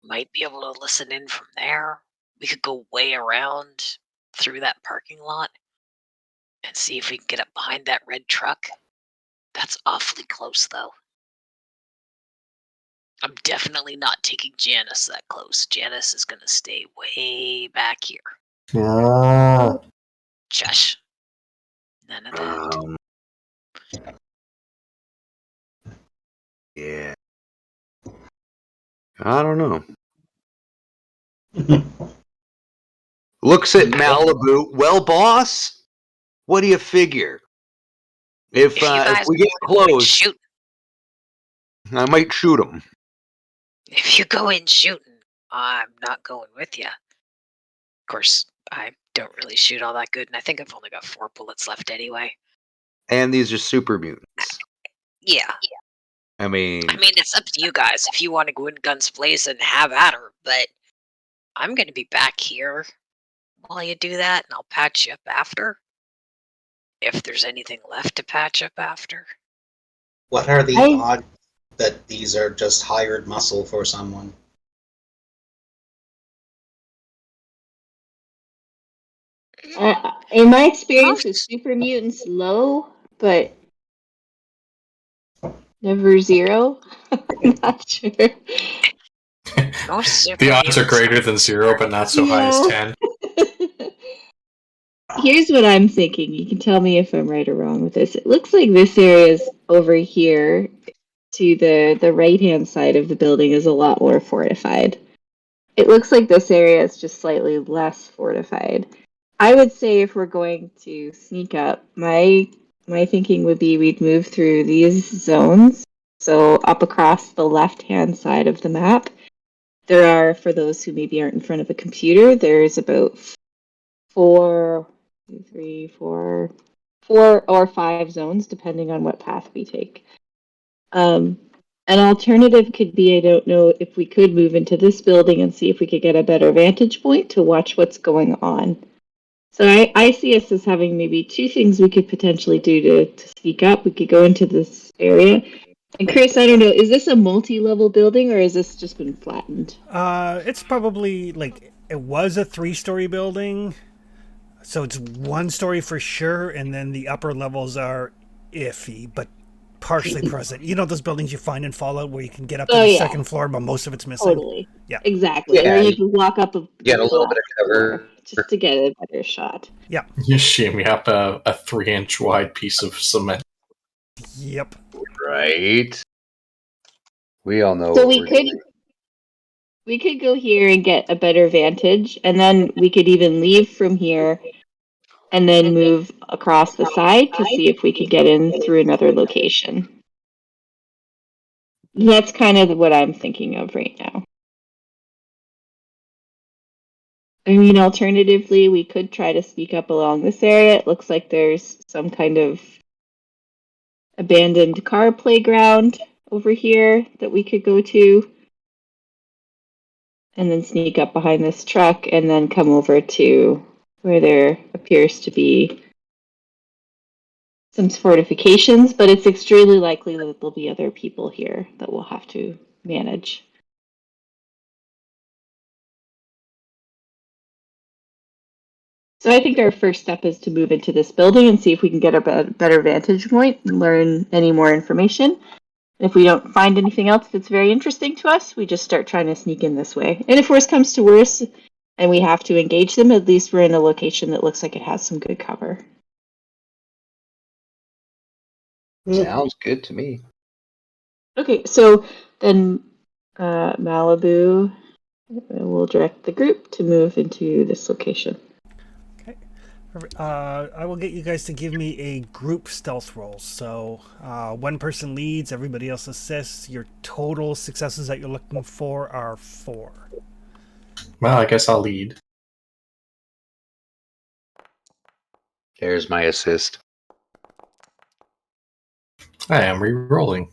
Might be able to listen in from there. We could go way around through that parking lot and see if we can get up behind that red truck. That's awfully close, though. I'm definitely not taking Janice that close. Janice is gonna stay way back here. Shush. None of that. Yeah. I don't know. Looks at Malibu. Well, boss, what do you figure? If you guys we get close, shoot. I might shoot him. If you go in shooting, I'm not going with you. Of course, I don't really shoot all that good, and I think I've only got 4 bullets left anyway. And these are super mutants. Yeah. I mean, it's up to you guys if you want to go in guns blazing, have at her, but I'm going to be back here while you do that, and I'll patch you up after. If there's anything left to patch up after. What are the odds that these are just hired muscle for someone? In my experience with super mutants, low, but never zero. I'm not sure. The odds are greater than 0, but not so high as 10. Here's what I'm thinking. You can tell me if I'm right or wrong with this. It looks like this area is over here to the right-hand side of the building is a lot more fortified. It looks like this area is just slightly less fortified. I would say if we're going to sneak up, my thinking would be we'd move through these zones. So up across the left-hand side of the map, there are, for those who maybe aren't in front of a computer, there's about 4 or 5 zones, depending on what path we take. An alternative could be, I don't know if we could move into this building and see if we could get a better vantage point to watch what's going on. So I see us as having maybe 2 things we could potentially do to sneak up. We could go into this area. And Chris, I don't know, is this a multi-level building or has this just been flattened? It's probably it was a 3-story building. So it's 1 story for sure, and then the upper levels are iffy, but partially present. You know those buildings you find in Fallout where you can get up to Oh, the yeah. second floor, but most of it's missing. Totally. Yeah. Exactly. Yeah, Or you can walk up a get a little bit of floor cover. just to get a better shot. You shimmy up a 3-inch wide piece of cement. Yep. Right. We all know So what we we're could doing. we could go here and get a better vantage, and then we could even leave from here and then move across the side to see if we could get in through another location. That's kind of what I'm thinking of right now. I mean, alternatively, we could try to sneak up along this area. It looks like there's some kind of abandoned car playground over here that we could go to. And then sneak up behind this truck and then come over to where there appears to be some fortifications, but it's extremely likely that there'll be other people here that we'll have to manage. So I think our first step is to move into this building and see if we can get a better vantage point and learn any more information. If we don't find anything else that's very interesting to us, we just start trying to sneak in this way. And if worse comes to worse and we have to engage them, at least we're in a location that looks like it has some good cover. Sounds good to me. Okay, so then Malibu will direct the group to move into this location. I will get you guys to give me a group stealth roll. So one person leads, everybody else assists. Your total successes that you're looking for are 4. Well, I guess I'll lead. There's my assist. I am re-rolling.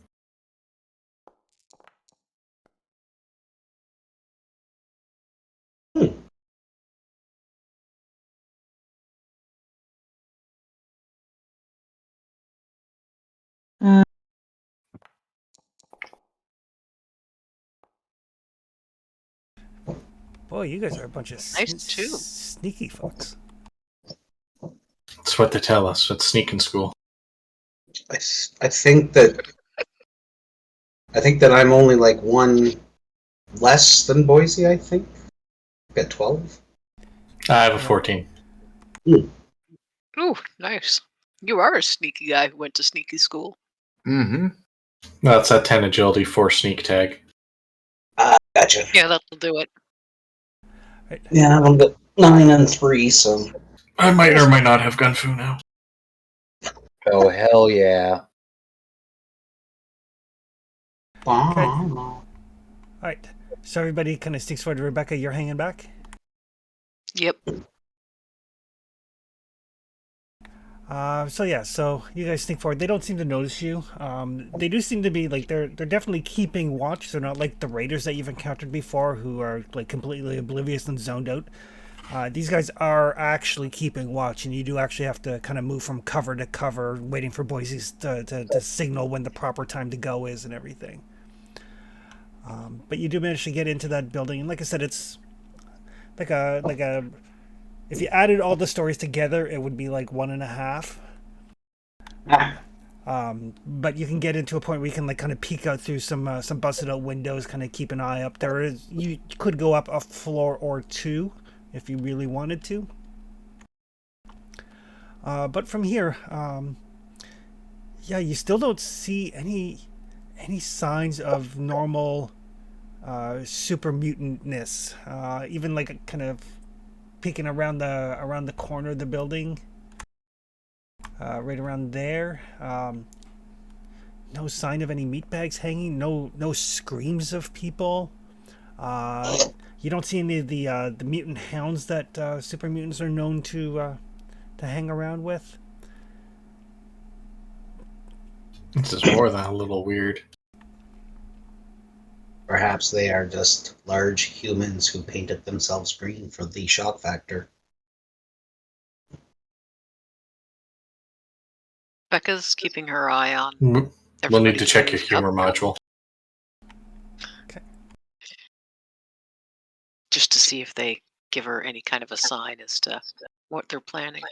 Boy, you guys are a bunch of Nice, too. sneaky folks. That's what they tell us at sneaking school. I think that I'm only like one less than Boise. I think at 12. I have a 14. Ooh, nice. You are a sneaky guy who went to sneaky school. Mm-hmm. That's a 10 agility, 4 sneak tag. Gotcha. Yeah, that'll do it. Right. Yeah, I'm at 9 and 3, so I might or might not have gun fu now. Oh, hell yeah. Okay. All right. So everybody kind of sneaks forward. Rebecca, you're hanging back? Yep. So you guys sneak forward. They don't seem to notice you. They do seem to be like they're definitely keeping watch. They're not like the raiders that you've encountered before, who are like completely oblivious and zoned out. These guys are actually keeping watch, and you do actually have to kind of move from cover to cover, waiting for Boise's to signal when the proper time to go is and everything. But you do manage to get into that building, and like I said, it's like a. If you added all the stories together, it would be like 1.5. But you can get into a point where you can like kind of peek out through some busted out windows, kind of keep an eye up. You could go up a floor or 2 if you really wanted to. But from here, you still don't see any signs of normal super mutantness. Even like kind of peeking around the corner of the building, right around there. No sign of any meat bags hanging. No screams of people. You don't see any of the mutant hounds that super mutants are known to hang around with. This is more than a little weird. perhaps they are just large humans who painted themselves green for the shock factor. Becca's keeping her eye on. We'll need to check your everybody humor who's up, module. Okay. just to see if they give her any kind of a sign as to what they're planning.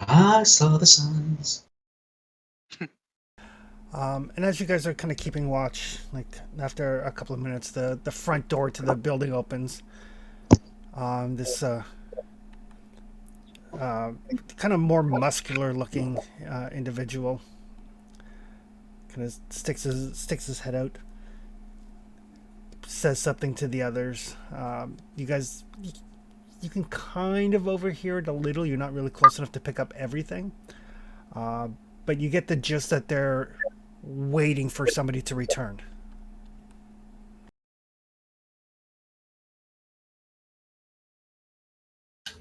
I saw the signs. And as you guys are kind of keeping watch, like after a couple of minutes, the front door to the building opens. This kind of more muscular looking individual kind of sticks his head out, says something to the others. You guys, you can kind of overhear it a little. You're not really close enough to pick up everything, but you get the gist that they're waiting for somebody to return.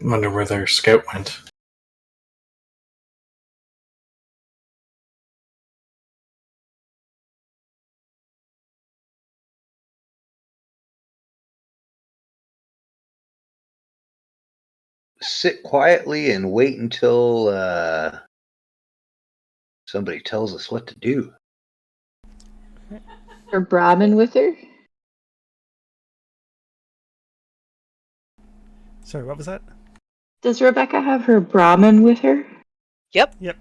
Wonder where their scout went. Sit quietly and wait until somebody tells us what to do. Her Brahmin with her? Sorry, what was that? Does Rebecca have her Brahmin with her? Yep. Yep.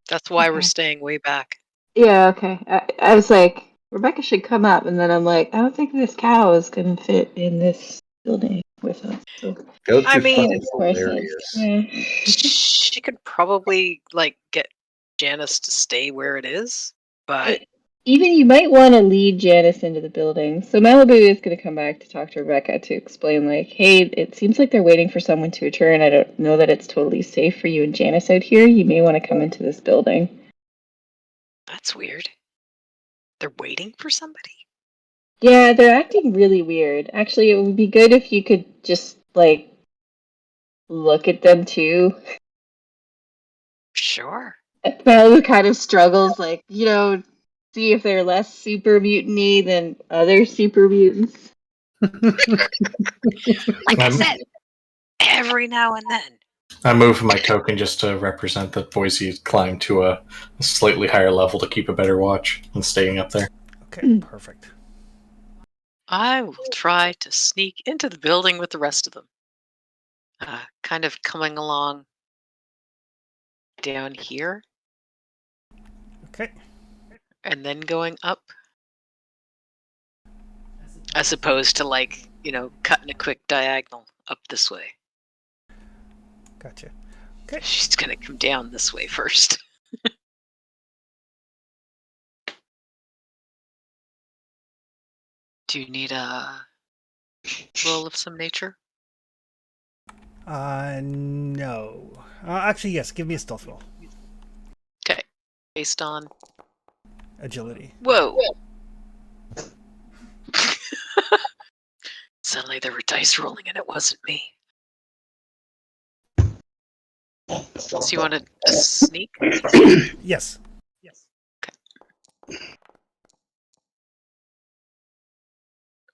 That's why we're Okay. staying way back. Yeah, okay. I was like, Rebecca should come up, and then I'm like, I don't think this cow is going to fit in this building with us. So, Goats I are mean- fucking of course, hilarious. yeah. She could probably like get Janice to stay where it is, but Even you might want to lead Janice into the building. So Malibu is going to come back to talk to Rebecca to explain, like, hey, it seems like they're waiting for someone to return. I don't know that it's totally safe for you and Janice out here. You may want to come into this building. that's weird. They're waiting for somebody. Yeah, they're acting really weird. Actually, it would be good if you could just, like, look at them too. Sure. Malibu kind of struggles, like, see if they're less super mutiny than other super mutants. Like I said, every now and then. I move my token just to represent that Boise climbed to a slightly higher level to keep a better watch and staying up there. Okay, perfect. I will try to sneak into the building with the rest of them. Kind of coming along down here Okay. and then going up. As opposed to, like, cutting a quick diagonal up this way. Gotcha. She's gonna come down this way first. Do you need a roll of some nature? No. Actually, yes. Give me a stealth roll. Okay. Based on... Agility. Whoa! Suddenly there were dice rolling and it wasn't me. So you wanted a sneak? Yes.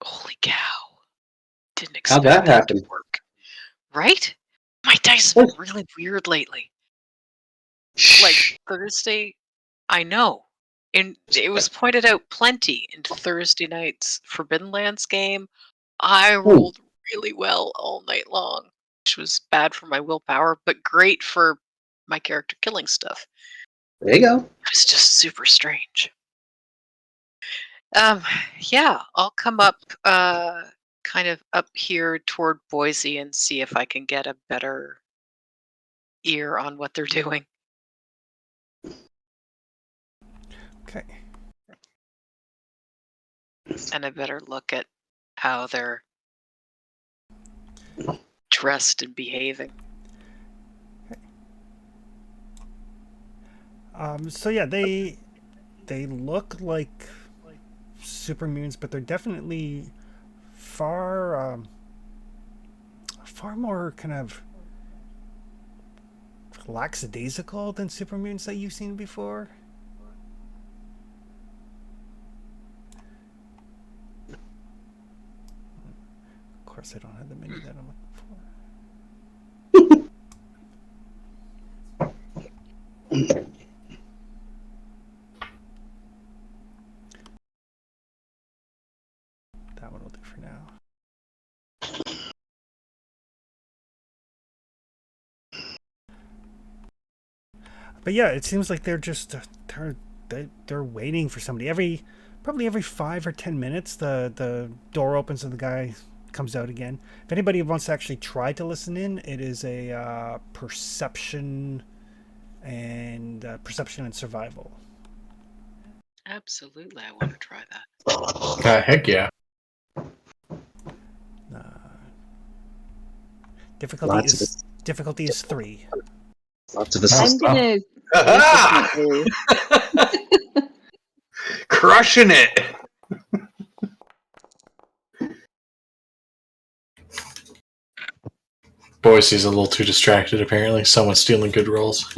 Holy cow. Didn't How'd expect that happen? to work. Right? My dice have been really weird lately. Like, Thursday, I know. And it was pointed out plenty in Thursday night's Forbidden Lands game. I rolled really well all night long, which was bad for my willpower, but great for my character killing stuff. There you go. It was just super strange. Yeah, I'll come up kind of up here toward Boise and see if I can get a better ear on what they're doing. Okay. And a better look at how they're dressed and behaving. So yeah, they look like super mutants, but they're definitely far more kind of lackadaisical than super mutants that you've seen before. Of course, I don't have the menu that I'm looking for. That one will do for now. But yeah, it seems like they're just they're waiting for somebody. Probably every 5 or 10 minutes, the door opens and the guy comes out again. If anybody wants to actually try to listen in, it is a perception and survival. Absolutely, I want to try that. Heck yeah. Difficulty is 3. Lots of I'm assist. gonna. Aha! Crushing it. Boise's a little too distracted, apparently. Someone's stealing good rolls.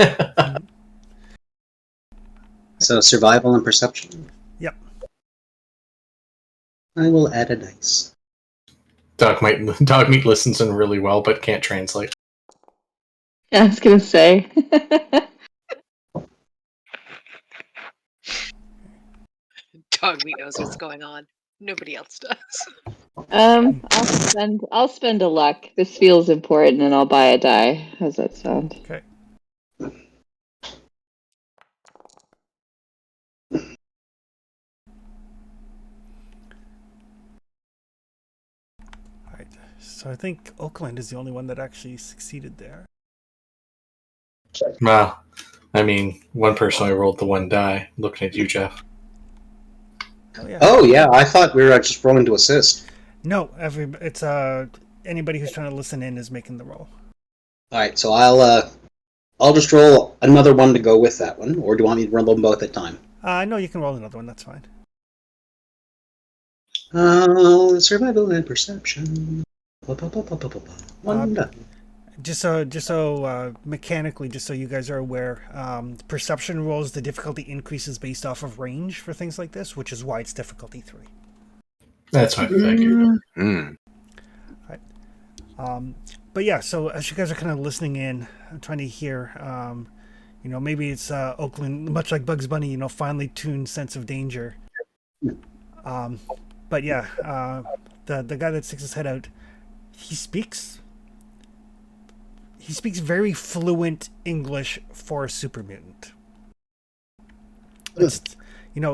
So survival and perception. Yep. I will add a dice. Dogmeat listens in really well, but can't translate. I was gonna say. Dogmeat knows what's going on. Nobody else does. I'll spend a luck. This feels important, and I'll buy a die. How's that sound? Okay. Alright, so I think Oakland is the only one that actually succeeded there. Well, I mean, one person only rolled the 1 die. Looking at you, Jeff. Oh yeah, I thought we were just rolling to assist. No, it's anybody who's trying to listen in is making the roll. All right, so I'll just roll another one to go with that one, or do you want me to roll them both at a time? No, you can roll another one. That's fine. Survival and perception. One done. Just so mechanically, just so you guys are aware, perception rolls, the difficulty increases based off of range for things like this, which is why it's difficulty 3. That's what I figured. Right. But yeah, so as you guys are kind of listening in, I'm trying to hear, maybe it's Oakland, much like Bugs Bunny, finely tuned sense of danger. But yeah, the guy that sticks his head out, he speaks very fluent English for a super mutant. It's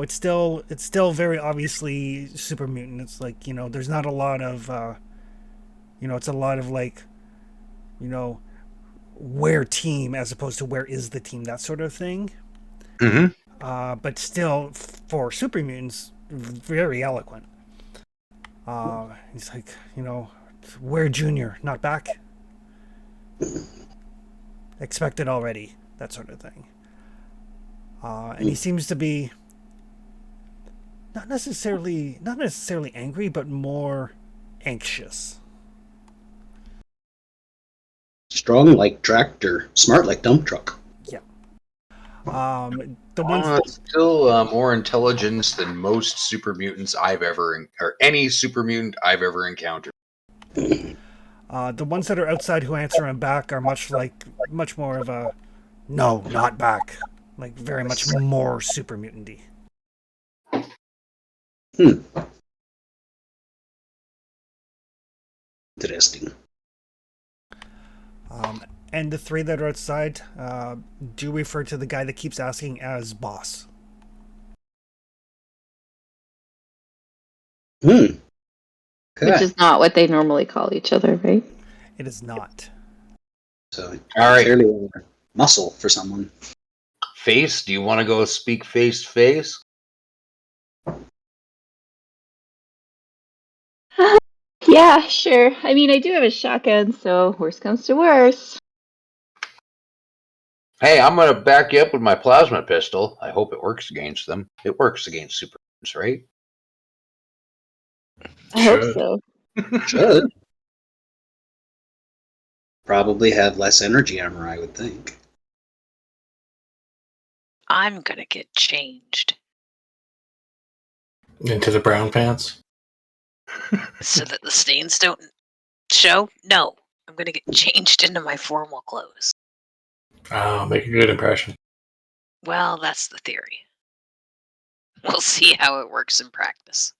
still very obviously super mutant. It's like, there's not a lot of it's a lot of like, where team as opposed to where is the team, that sort of thing. Mm-hmm. But still, for super mutants, very eloquent. He's like, where Junior, not back. Expected already, that sort of thing. And he seems to be not necessarily angry, but more anxious. Strong like tractor, smart like dump truck. Yeah. The ones Still more intelligence than most super mutants or any super mutant I've ever encountered. The ones that are outside who answer him back are much more of a no, not back, like very much more super mutant-y. Interesting. And the 3 that are outside do refer to the guy that keeps asking as boss. Okay. Which is not what they normally call each other, right? It is not. So, All right. clearly a muscle for someone. Face, do you want to go speak face to face? Yeah, sure. I mean, I do have a shotgun, so worst comes to worst. Hey, I'm going to back you up with my plasma pistol. I hope it works against them. It works against super mutants, right? I hope so. Should. Probably have less energy armor, I would think. I'm gonna get changed Into the brown pants? so that the stains don't show. No, I'm gonna get changed into my formal clothes. Oh, make a good impression. Well, that's the theory. We'll see how it works in practice.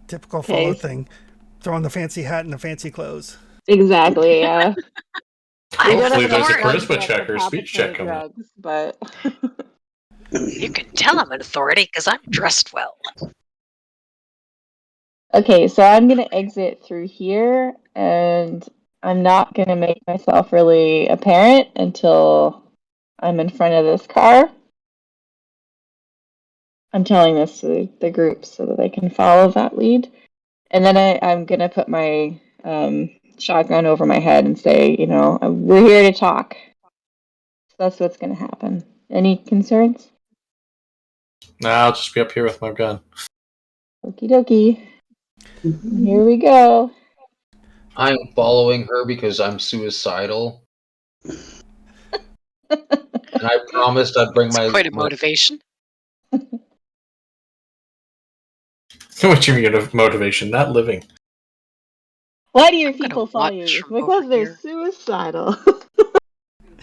Typical Okay. Fallout thing. Throw on the fancy hat and the fancy clothes. Exactly, yeah. I Hopefully would there's a authority. charisma check or a speech check coming up. drugs, but You can tell I'm an authority because I'm dressed well. okay, so I'm gonna exit through here, and I'm not gonna make myself really apparent until I'm in front of this car. I'm telling this to the group so that they can follow that lead. And then I'm gonna put my shotgun over my head and say, you know, we're here to talk. So that's what's gonna happen. Any concerns? Nah, I'll just be up here with my gun. Okie dokie. Here we go. I'm following her because I'm suicidal. And I promised I'd bring It's my... quite a motivation. What you mean of motivation? Not living. Why do your I'm gonna people follow watch you? from Because over they're here. suicidal.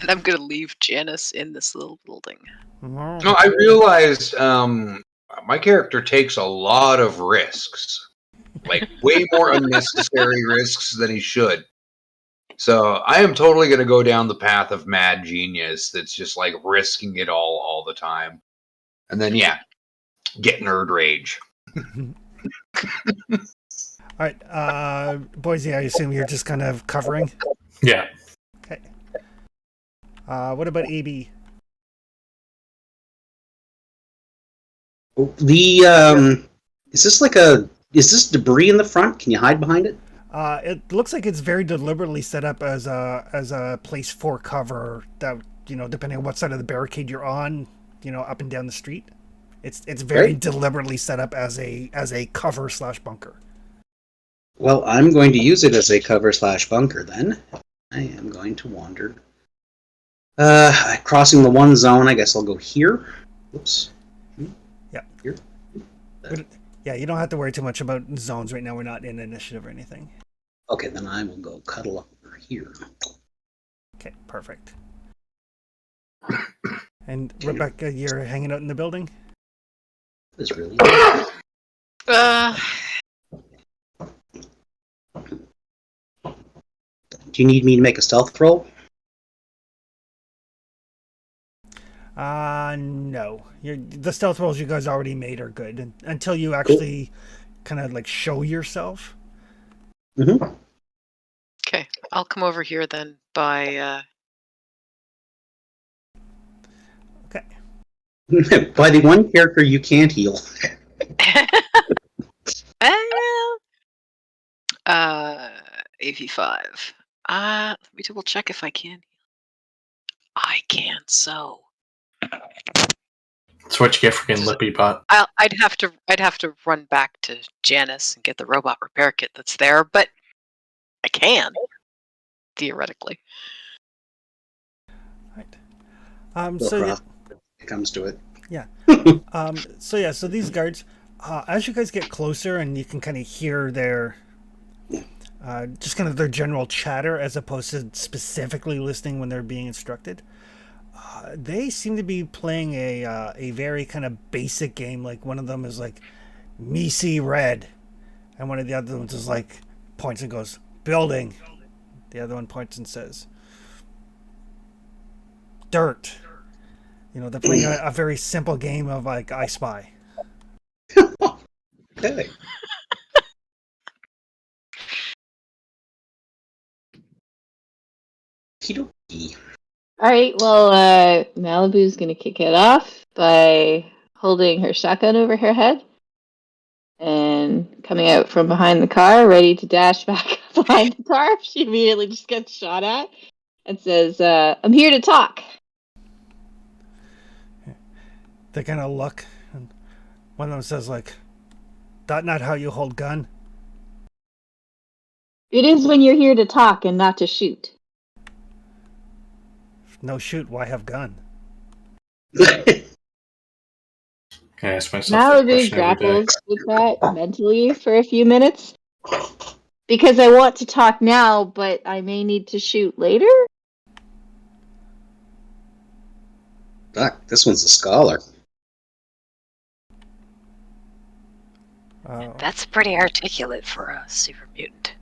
And I'm gonna leave Janice in this little building. No. No, I realized my character takes a lot of risks. Like, way more unnecessary risks than he should. So I am totally going to go down the path of mad genius that's just like risking it all the time. And then, yeah, get nerd rage. All right, Boise, I assume you're just kind of covering. Yeah. Okay. What about AB? Is this debris in the front? Can you hide behind it? It looks like it's very deliberately set up as a place for cover. That, you know, depending on what side of the barricade you're on, you know, up and down the street, it's very Right. deliberately set up as a cover / bunker. Well, I'm going to use it as a cover / bunker then. I am going to wander. Crossing the one zone, I guess I'll go here. Oops. Yeah. Here. Yeah, you don't have to worry too much about zones right now. We're not in initiative or anything. Okay, then I will go cuddle up over here. Okay, perfect. And Rebecca, you're hanging out in the building? This really. Do you need me to make a stealth roll? No. The stealth rolls you guys already made are good until you actually kind of like show yourself. Mm-hmm. Okay, I'll come over here then by Okay. By the one character you can't heal. AV5. Let me double check if I can. I can, so That's what you get for getting lippy pot. I'd have to run back to Janice and get the robot repair kit that's there, but I can theoretically. Right. So it comes to it. Yeah. So these guards, as you guys get closer and you can kind of hear their, just kind of their general chatter as opposed to specifically listening when they're being instructed. They seem to be playing a very kind of basic game. Like one of them is like, "Me see red," and one of the other ones is like points and goes, "Building." The other one points and says, "Dirt." You know, they're playing a very simple game of like I Spy. Okay. Okey-dokey. All right, well, Malibu's gonna kick it off by holding her shotgun over her head and coming out from behind the car, ready to dash back behind the car. She immediately just gets shot at and says, "I'm here to talk." They kind of look, and one of them says like, "That not how you hold gun." It is when you're here to talk and not to shoot. No shoot, why have gun? I ask myself that Malibu question every day. grapples with that mentally for a few minutes. Because I want to talk now, but I may need to shoot later? Doc, this one's a scholar. That's pretty articulate for a super mutant.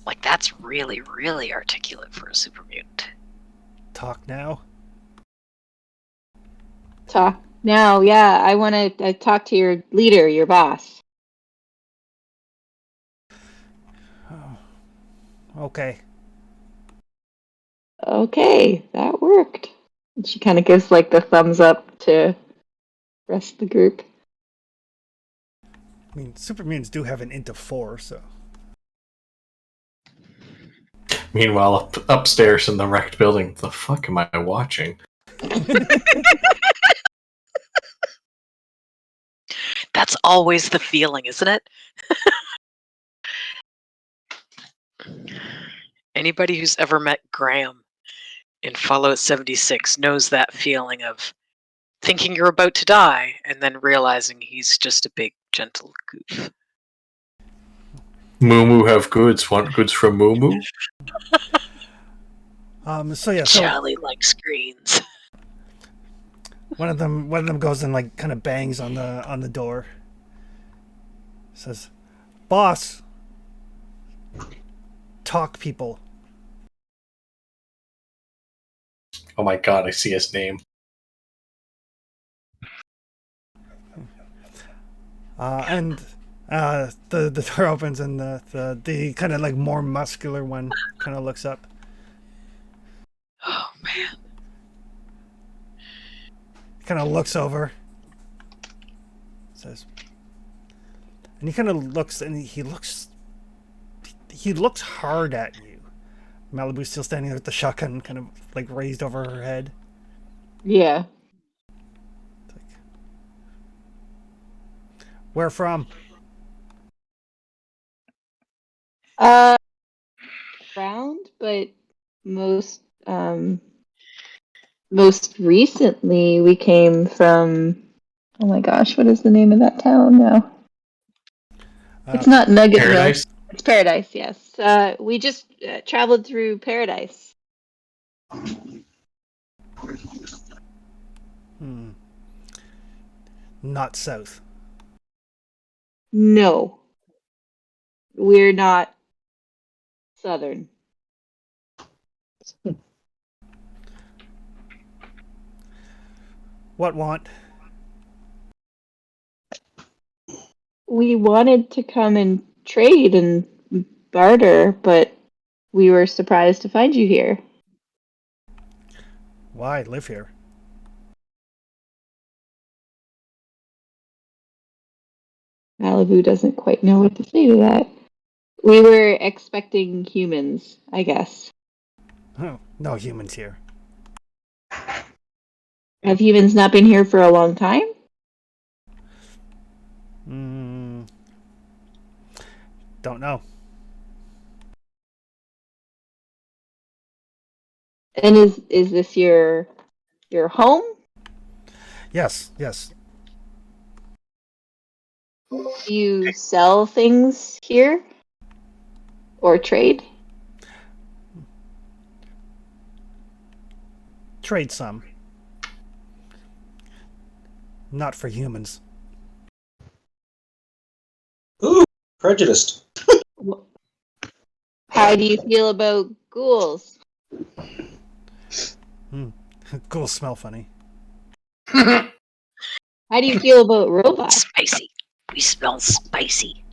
Like, that's really, really articulate for a super mutant. Talk now. Talk now. Yeah, I want to talk to your leader, your boss. Oh. Okay. Okay, that worked. And she kind of gives like the thumbs up to the rest of the group. I mean, super mutants do have an int of 4, so. Meanwhile, upstairs in the wrecked building, the fuck am I watching? That's always the feeling, isn't it? Anybody who's ever met Graham in Fallout 76 knows that feeling of thinking you're about to die and then realizing he's just a big, gentle goof. Moo Moo have goods. Want goods from Moo Moo? So yeah, so Charlie likes greens. one of them goes and like kind of bangs on the door. Says, "Boss, talk people." Oh my god, I see his name. And the door opens and the kind of like more muscular one kind of looks up. Oh man. Kind of looks over. Says, and he kind of looks and he looks hard at you. Malibu's still standing there with the shotgun kind of like raised over her head. Yeah. It's like, where from? Around, but most recently we came from, oh my gosh, what is the name of that town now? It's not Nugget Paradise? Hill. It's Paradise, yes. We just traveled through Paradise. Not south. No. We're not southern. What want? We wanted to come and trade and barter, but we were surprised to find you here. Why live here? Malibu doesn't quite know what to say to that. We were expecting humans, I guess. Oh, no humans here. Have humans not been here for a long time? Don't know. And is this your home? Yes. Do you sell things here? Or trade? Trade some. Not for humans. Ooh, prejudiced. How do you feel about ghouls? Ghouls smell funny. How do you feel about robots? Spicy. We smell spicy.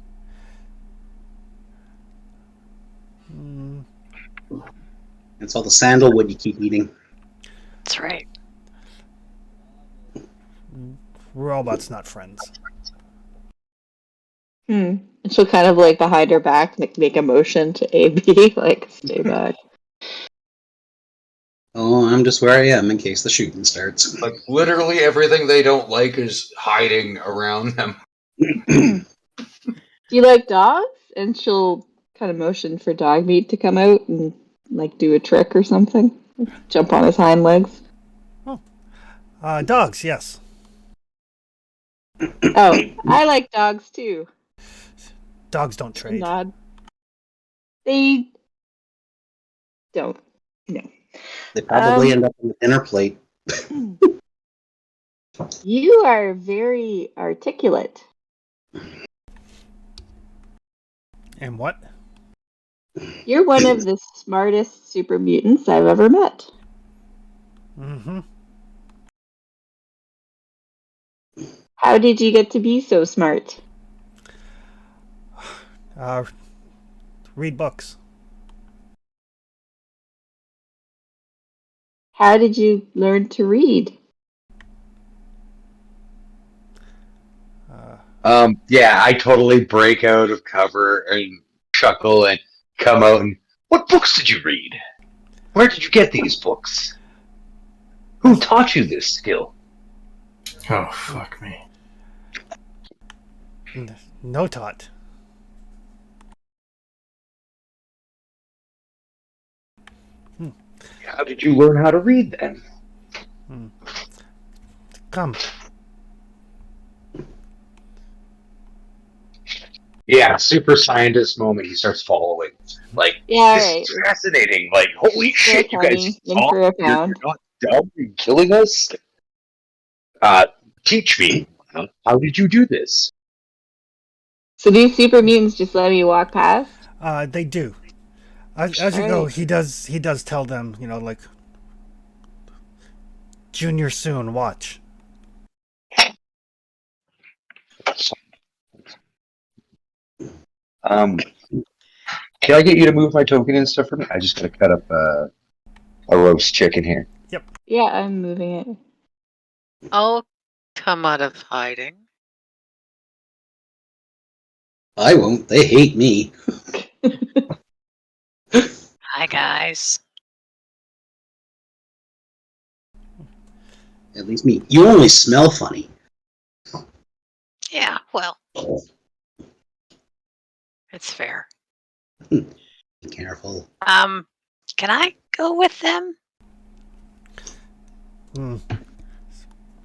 It's all the sandalwood you keep eating. That's right. Robots, not friends. And she'll kind of like behind her back make a motion to AB, like stay back. Oh, I'm just where I am in case the shooting starts. Like, literally everything they don't like is hiding around them. Do you like dogs? And she'll kind of motion for dog meat to come out and like do a trick or something. Jump on his hind legs. Dogs, yes. Oh, I like dogs too. Dogs don't trade. Nod. They don't. No. They probably end up on the dinner plate. You are very articulate. And what? You're one of the smartest super mutants I've ever met. Mm-hmm. How did you get to be so smart? Read books. How did you learn to read? Yeah, I totally break out of cover and chuckle and come out and, what books did you read? Where did you get these books? Who taught you this skill? Oh, fuck me. No taught. How did you learn how to read then? Come. Yeah, super scientist moment. He starts following. Like, Yeah, this alright. is fascinating. Like, holy shit, you guys in talk. for a You're pound. not dumb and killing us. Teach me. How did you do this? So these super mutants just let me walk past? They do. As you go, he does tell them, like, Junior soon, watch. Can I get you to move my token and stuff for me? I just gotta cut up a roast chicken here. Yeah, I'm moving it. I'll come out of hiding. I won't. They hate me. Hi, guys. At least me. You only smell funny. Yeah, well, it's fair. Be careful. Can I go with them?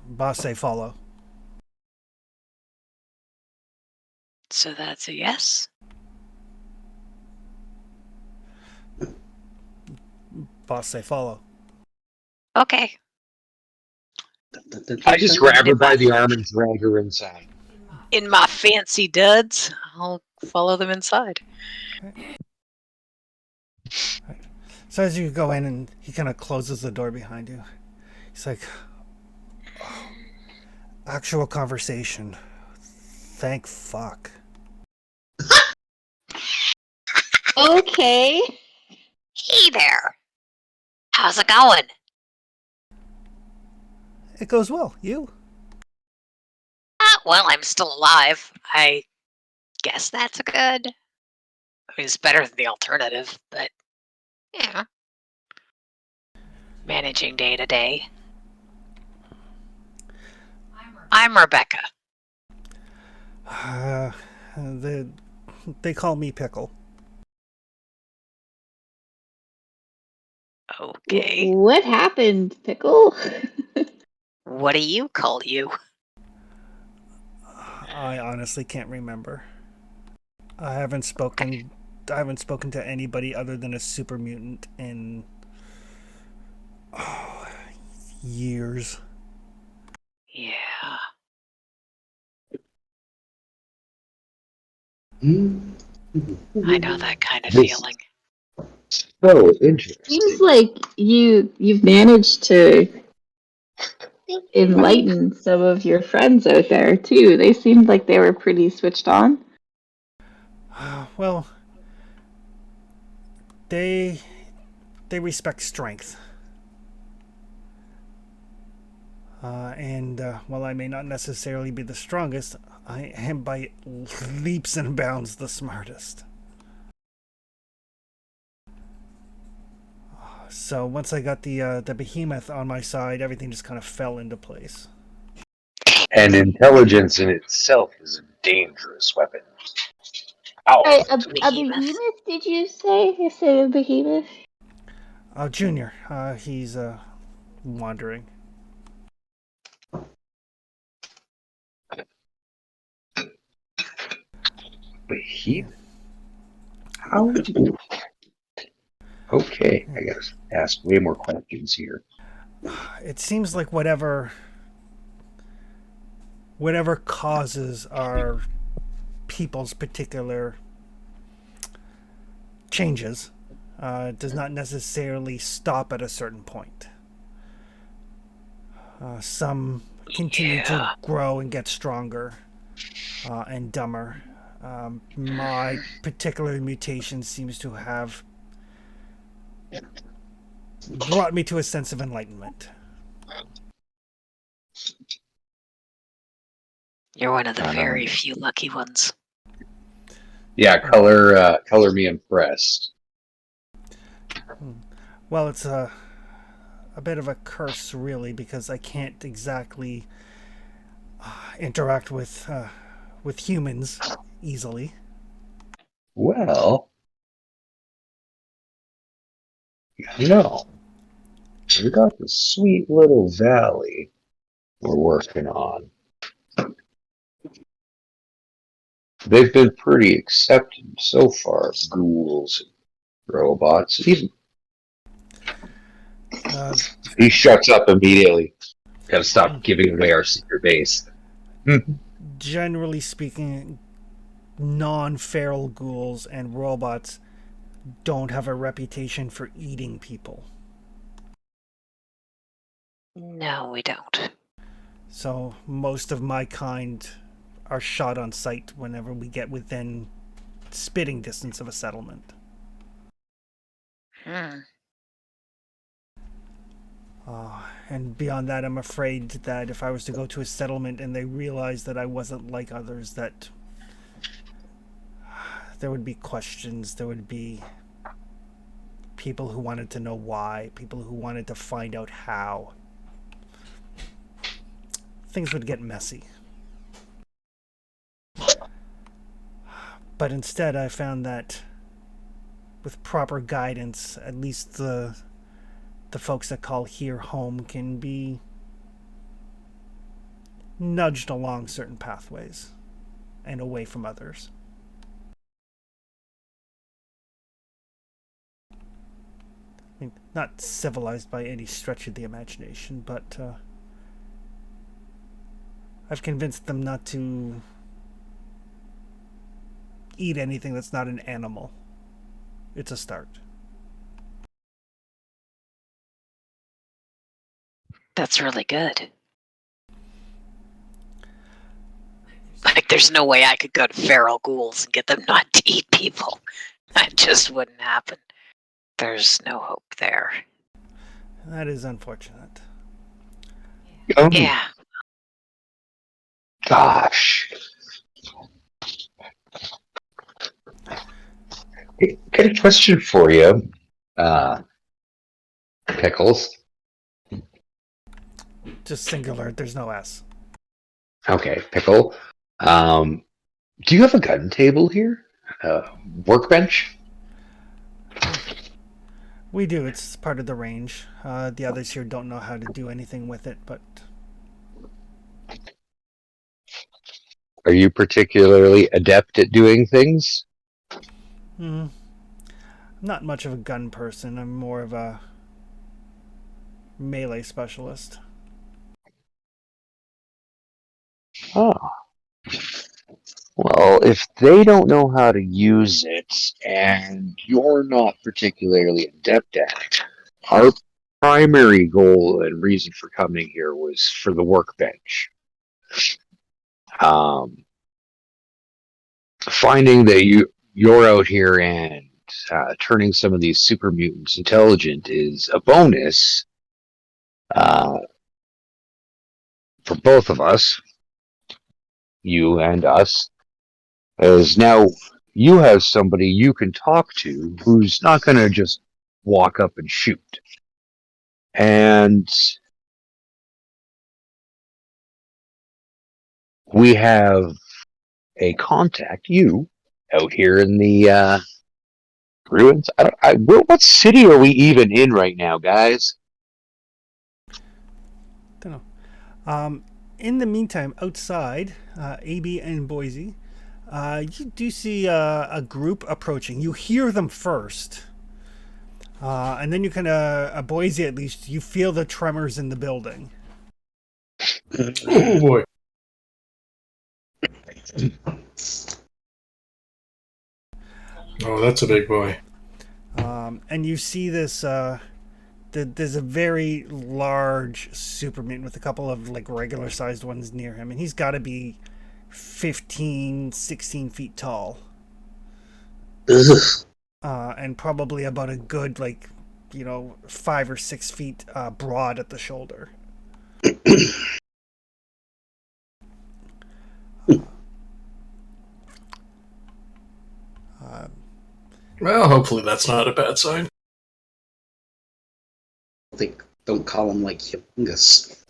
Boss say follow. So that's a yes. Boss say follow. Okay. I just grab her by the arm and drag her inside. In my fancy duds, I'll follow them inside. So as you go in, and he kind of closes the door behind you. He's like, oh, actual conversation. Thank fuck. Okay. Hey there. How's it going? It goes well. You? Well, I'm still alive. I guess that's good. I mean, it's better than the alternative, but yeah. Managing day to day. I'm Rebecca. They call me Pickle. Okay. What happened, Pickle? What do you call you? I honestly can't remember. I haven't spoken to anybody other than a super mutant in years. Yeah. I know that kind of feeling. So interesting. Seems like you've managed to enlighten some of your friends out there too. They seemed like they were pretty switched on. Well, they respect strength. And while I may not necessarily be the strongest, I am by leaps and bounds the smartest. So once I got the behemoth on my side, everything just kind of fell into place. And intelligence in itself is a dangerous weapon. Ow. Hey, a behemoth, did you say? You say a behemoth? Junior, he's wandering. Behemoth? How would you... Okay, I gotta ask way more questions here. It seems like whatever causes our people's particular changes. It does not necessarily stop at a certain point. Some continue to grow and get stronger and dumber. My particular mutation seems to have brought me to a sense of enlightenment. You're one of the very few lucky ones. Yeah, color me impressed. Well, it's a bit of a curse, really, because I can't exactly interact with humans easily. Well, you know, we got this sweet little valley we're working on. They've been pretty accepted so far, ghouls and robots. Even he shuts up immediately. Gotta stop giving away our secret base. Generally speaking, non-feral ghouls and robots don't have a reputation for eating people. No, we don't. So most of my kind are shot on sight whenever we get within spitting distance of a settlement. And beyond that, I'm afraid that if I was to go to a settlement and they realized that I wasn't like others, that there would be questions, there would be people who wanted to know why, people who wanted to find out how. Things would get messy. But instead, I found that with proper guidance, at least the folks that call here home can be nudged along certain pathways and away from others. I mean, not civilized by any stretch of the imagination, but I've convinced them not to eat anything that's not an animal. It's a start. That's really good. Like, there's no way I could go to feral ghouls and get them not to eat people. That just wouldn't happen. There's no hope there. That is unfortunate. Yeah. Gosh. Hey, got a question for you, Pickles. Just singular, there's no S. Okay, Pickle. Do you have a gun table here? Workbench? We do, it's part of the range. The others here don't know how to do anything with it, but... Are you particularly adept at doing things? I'm not much of a gun person. I'm more of a melee specialist. Oh. Well, if they don't know how to use it, and you're not particularly adept at it, our primary goal and reason for coming here was for the workbench. Finding that you're out here and turning some of these super mutants intelligent is a bonus for both of us, you and us, as now you have somebody you can talk to who's not going to just walk up and shoot. And we have a contact, you, out here in the ruins. What city are we even in right now, guys? Don't know. In the meantime, outside, AB and Boise, you do see a group approaching. You hear them first. And then you kind of, Boise at least, you feel the tremors in the building. Oh boy. Oh, that's a big boy. And you see this. There's a very large super mutant with a couple of like regular sized ones near him, and he's got to be 15, 16 feet tall. Ugh. And probably about a good 5 or 6 feet broad at the shoulder. Well, hopefully that's not a bad sign. Don't call him like Humongous.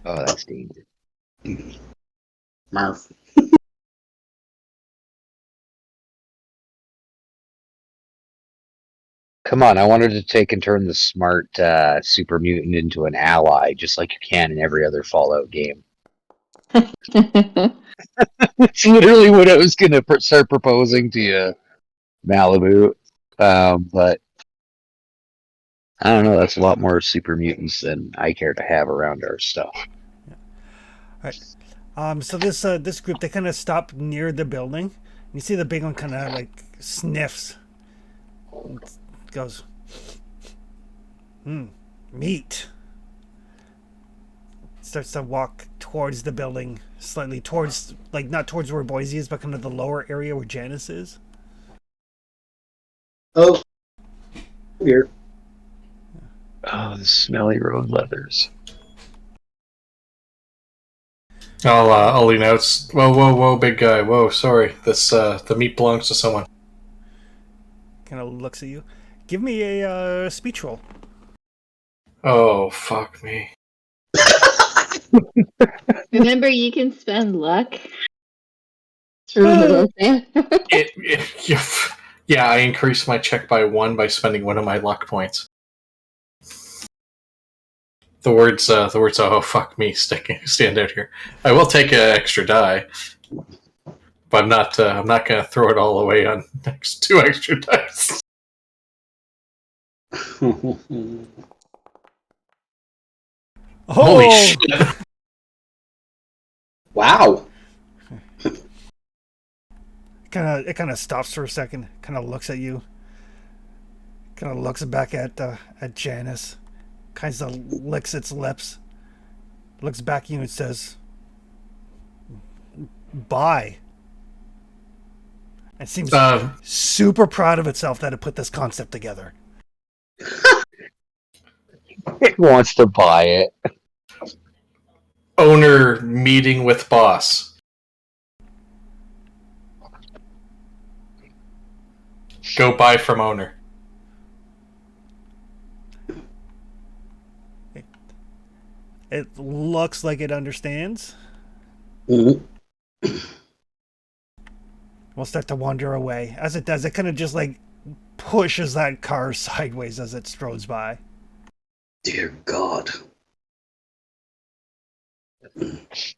Oh, that's dangerous. Marv. Come on, I wanted to take and turn the smart super mutant into an ally, just like you can in every other Fallout game. It's literally what I was going to start proposing to you, Malibu. But I don't know, that's a lot more super mutants than I care to have around our stuff. All right. So this group, they kind of stop near the building. You see the big one kind of sniffs. Goes, meat. Starts to walk towards the building, slightly towards, not towards where Boise is, but kind of the lower area where Janice is. Oh, here. Oh, the smelly road leathers. I'll lean out. Whoa, big guy. Whoa, sorry. This the meat belongs to someone. Kind of looks at you. Give me a speech roll. Oh, fuck me. Remember, you can spend luck. Yeah, I increased my check by 1 by spending 1 of my luck points. The words "oh fuck me" stand out here. I will take an extra die, but I'm not going to throw it all away on next 2 extra dice. Holy shit! Wow. It kind of stops for a second. Kind of looks at you. Kind of looks back at Janice. Kind of licks its lips. Looks back at you and says, "Bye." It seems super proud of itself that it put this concept together. It wants to buy it. Owner meeting with boss. Go buy from owner. It looks like it understands. Mm-hmm. We'll start to wander away. As it does, it kind of just pushes that car sideways as it strolls by. Dear God.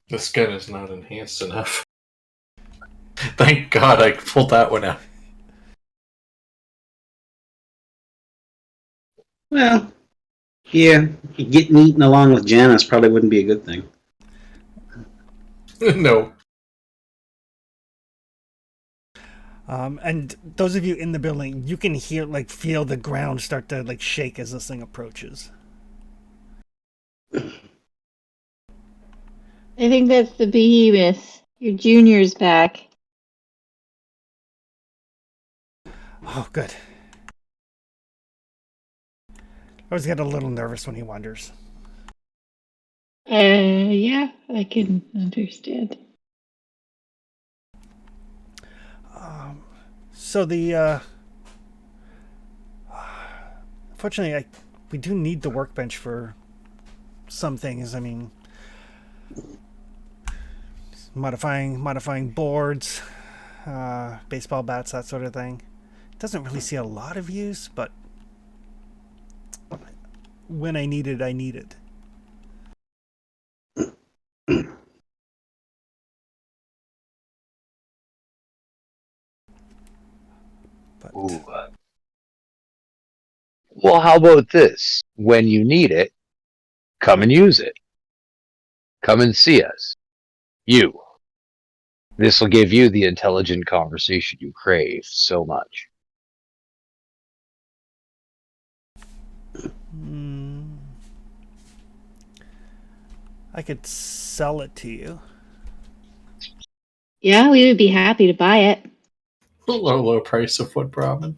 This gun is not enhanced enough. Thank God I pulled that one out. Well, yeah, getting eaten along with Janice probably wouldn't be a good thing. No. And those of you in the building, you can feel the ground start to shake as this thing approaches. I think that's the behemoth. Your junior's back. Oh, good. I always get a little nervous when he wanders. Yeah, I can understand. So fortunately, we do need the workbench for some things. I mean, modifying boards, baseball bats, that sort of thing. Doesn't really see a lot of use, but when I need it, I need it. But, Ooh. Well, how about this? When you need it, come and use it. Come and see us. You, This will give you the intelligent conversation you crave so much. I could sell it to you. Yeah, we would be happy to buy it. Low price of wood ramen.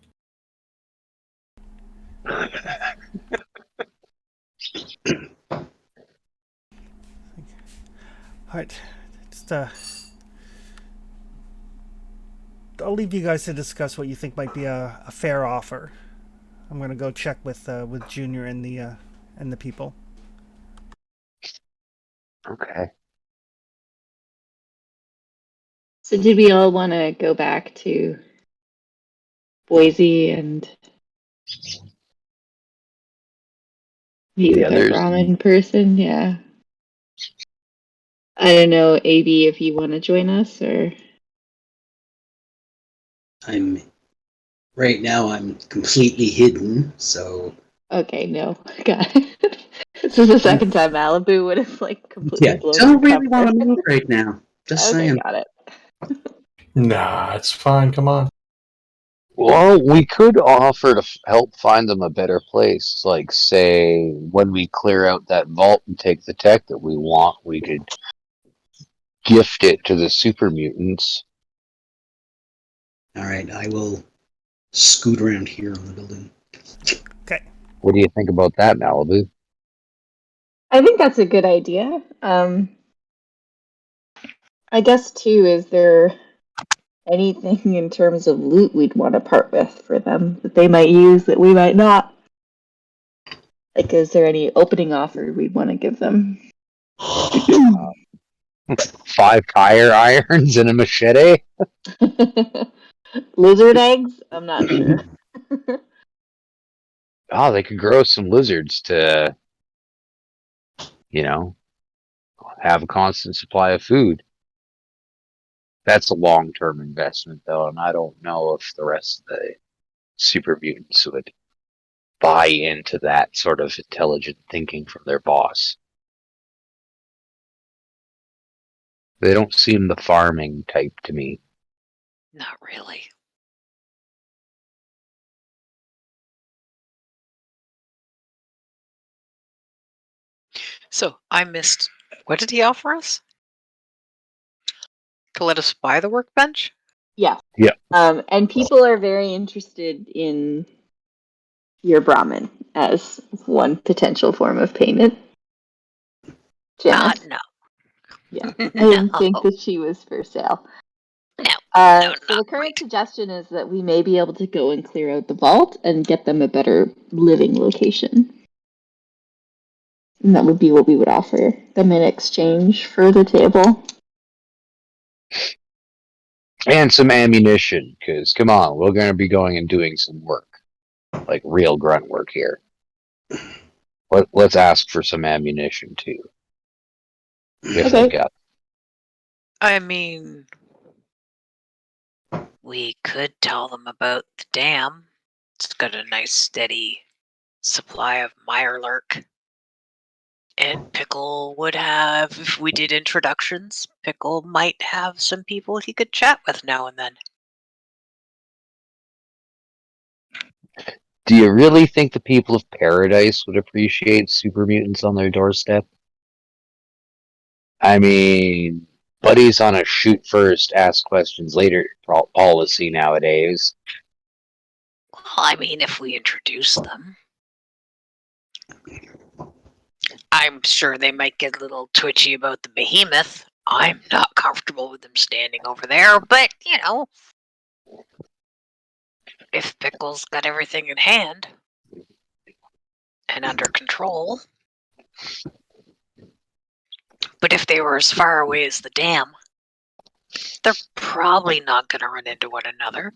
All right, just I'll leave you guys to discuss what you think might be a fair offer. I'm gonna go check with Junior and the people. Okay. So did we all want to go back to Boise and meet with our ramen person? Yeah. I don't know, AB, if you want to join us or. Right now I'm completely hidden, so. Okay, no, got it. This is the second time Malibu would have completely blown. Don't really want to move right now. Just saying. Got it. Nah, it's fine. Come on. Well, we could offer to help find them a better place. Like, say, when we clear out that vault and take the tech that we want, we could gift it to the super mutants. All right, I will scoot around here on the building. Okay. What do you think about that, Malibu? I think that's a good idea. I guess too, is there anything in terms of loot we'd want to part with for them that they might use that we might not? Is there any opening offer we'd want to give them? 5 tire irons and a machete? Lizard eggs? I'm not sure. Oh, they could grow some lizards to, have a constant supply of food. That's a long-term investment, though, and I don't know if the rest of the super mutants would buy into that sort of intelligent thinking from their boss. They don't seem the farming type to me. Not really. So I missed. What did he offer us? To let us buy the workbench? Yeah. Yeah. And people are very interested in your Brahmin as one potential form of payment. Janice? No. Yeah. I didn't think that she was for sale. No. So the current suggestion is that we may be able to go and clear out the vault and get them a better living location. And that would be what we would offer them in exchange for the table. And some ammunition, because, come on, we're going to be going and doing some work. Like real grunt work here. Let's ask for some ammunition, too. If they've got. I mean, we could tell them about the dam. It's got a nice steady supply of Mirelurk. And Pickle would have, if we did introductions, Pickle might have some people he could chat with now and then. Do you really think the people of Paradise would appreciate super mutants on their doorstep? I mean, buddies on a shoot first, ask questions later policy nowadays. Well, I mean, if we introduce them. I'm sure they might get a little twitchy about the behemoth. I'm not comfortable with them standing over there, but, if Pickle's got everything in hand and under control. But if they were as far away as the dam, they're probably not going to run into one another.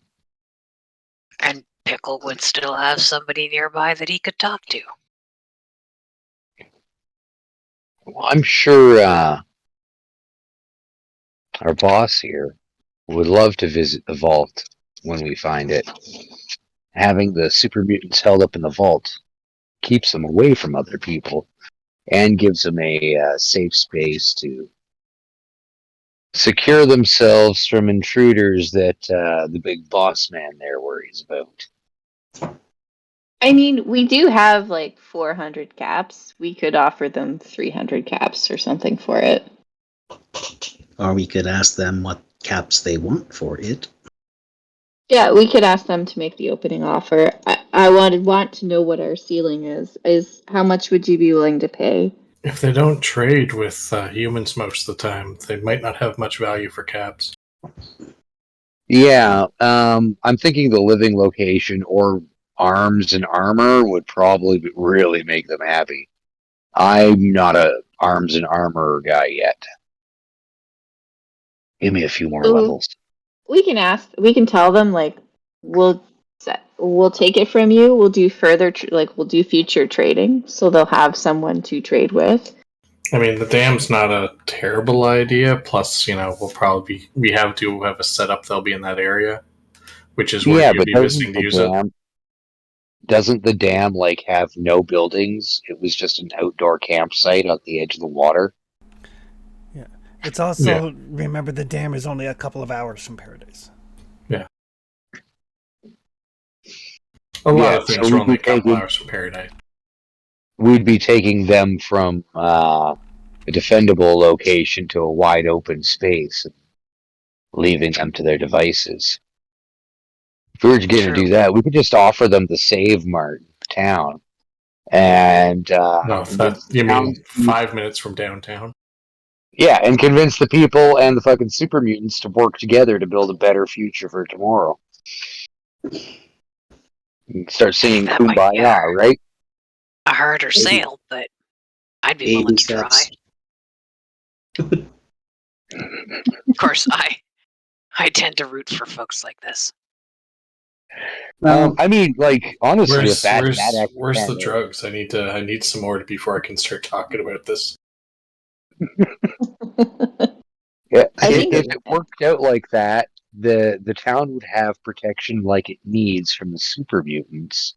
And Pickle would still have somebody nearby that he could talk to. Well, I'm sure our boss here would love to visit the vault when we find it. Having the super mutants held up in the vault keeps them away from other people and gives them a safe space to secure themselves from intruders that the big boss man there worries about. I mean, we do have like 400 caps. We could offer them 300 caps or something for it. Or we could ask them what caps they want for it. Yeah, we could ask them to make the opening offer. I want to know what our ceiling is. Is how much would you be willing to pay? If they don't trade with humans most of the time, they might not have much value for caps. Yeah, I'm thinking the living location or arms and armor would probably really make them happy. I'm not a arms and armor guy yet. Give me a few more levels. We can ask. We can tell them like we'll take it from you. We'll do further we'll do future trading, so they'll have someone to trade with. I mean, the dam's not a terrible idea. Plus, we have to have a setup. They'll be in that area, which is where you'd be visiting to use it. Doesn't the dam have no buildings? It was just an outdoor campsite on the edge of the water. Yeah, it's also remember the dam is only a couple of hours from Paradise. Yeah, a lot of things are only a couple hours from Paradise. We'd be taking them from a defendable location to a wide open space, and leaving them to their devices. If we were going to do that, we could just offer them the Save Mart town. And you mean 5 minutes from downtown? Yeah, and convince the people and the fucking super mutants to work together to build a better future for tomorrow. Start singing That Kumbaya, right? A harder sale, but I'd be willing to try. Of course, I tend to root for folks like this. I mean, honestly, where's the drugs? I need some more before I can start talking about this. Yeah, if it worked out like that, the town would have protection like it needs from the super mutants,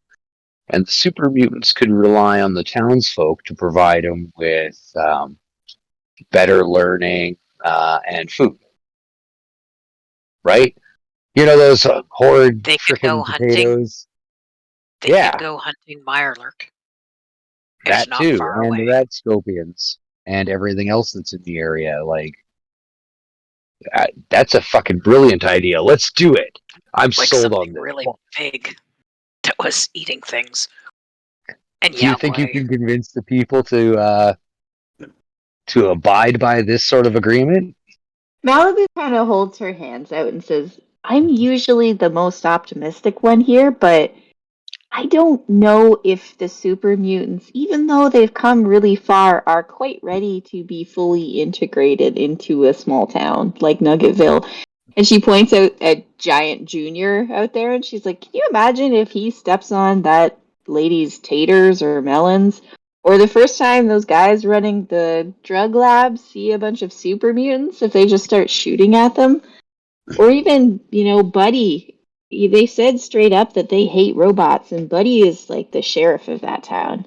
and the super mutants could rely on the townsfolk to provide them with better learning and food. Right? You know those horrid freaking potatoes? They could go hunting Mirelurk. That too, and the rat scorpions and everything else that's in the area. That's a fucking brilliant idea. Let's do it. I'm sold on this. Really big that was eating things. And do you think you can convince the people to abide by this sort of agreement? Malibu kind of holds her hands out and says, I'm usually the most optimistic one here, but I don't know if the super mutants, even though they've come really far, are quite ready to be fully integrated into a small town like Nuggetville. And she points out at Giant Junior out there, and she's like, can you imagine if he steps on that lady's taters or melons? Or the first time those guys running the drug lab see a bunch of super mutants, if they just start shooting at them? Or even, Buddy. They said straight up that they hate robots, and Buddy is like the sheriff of that town.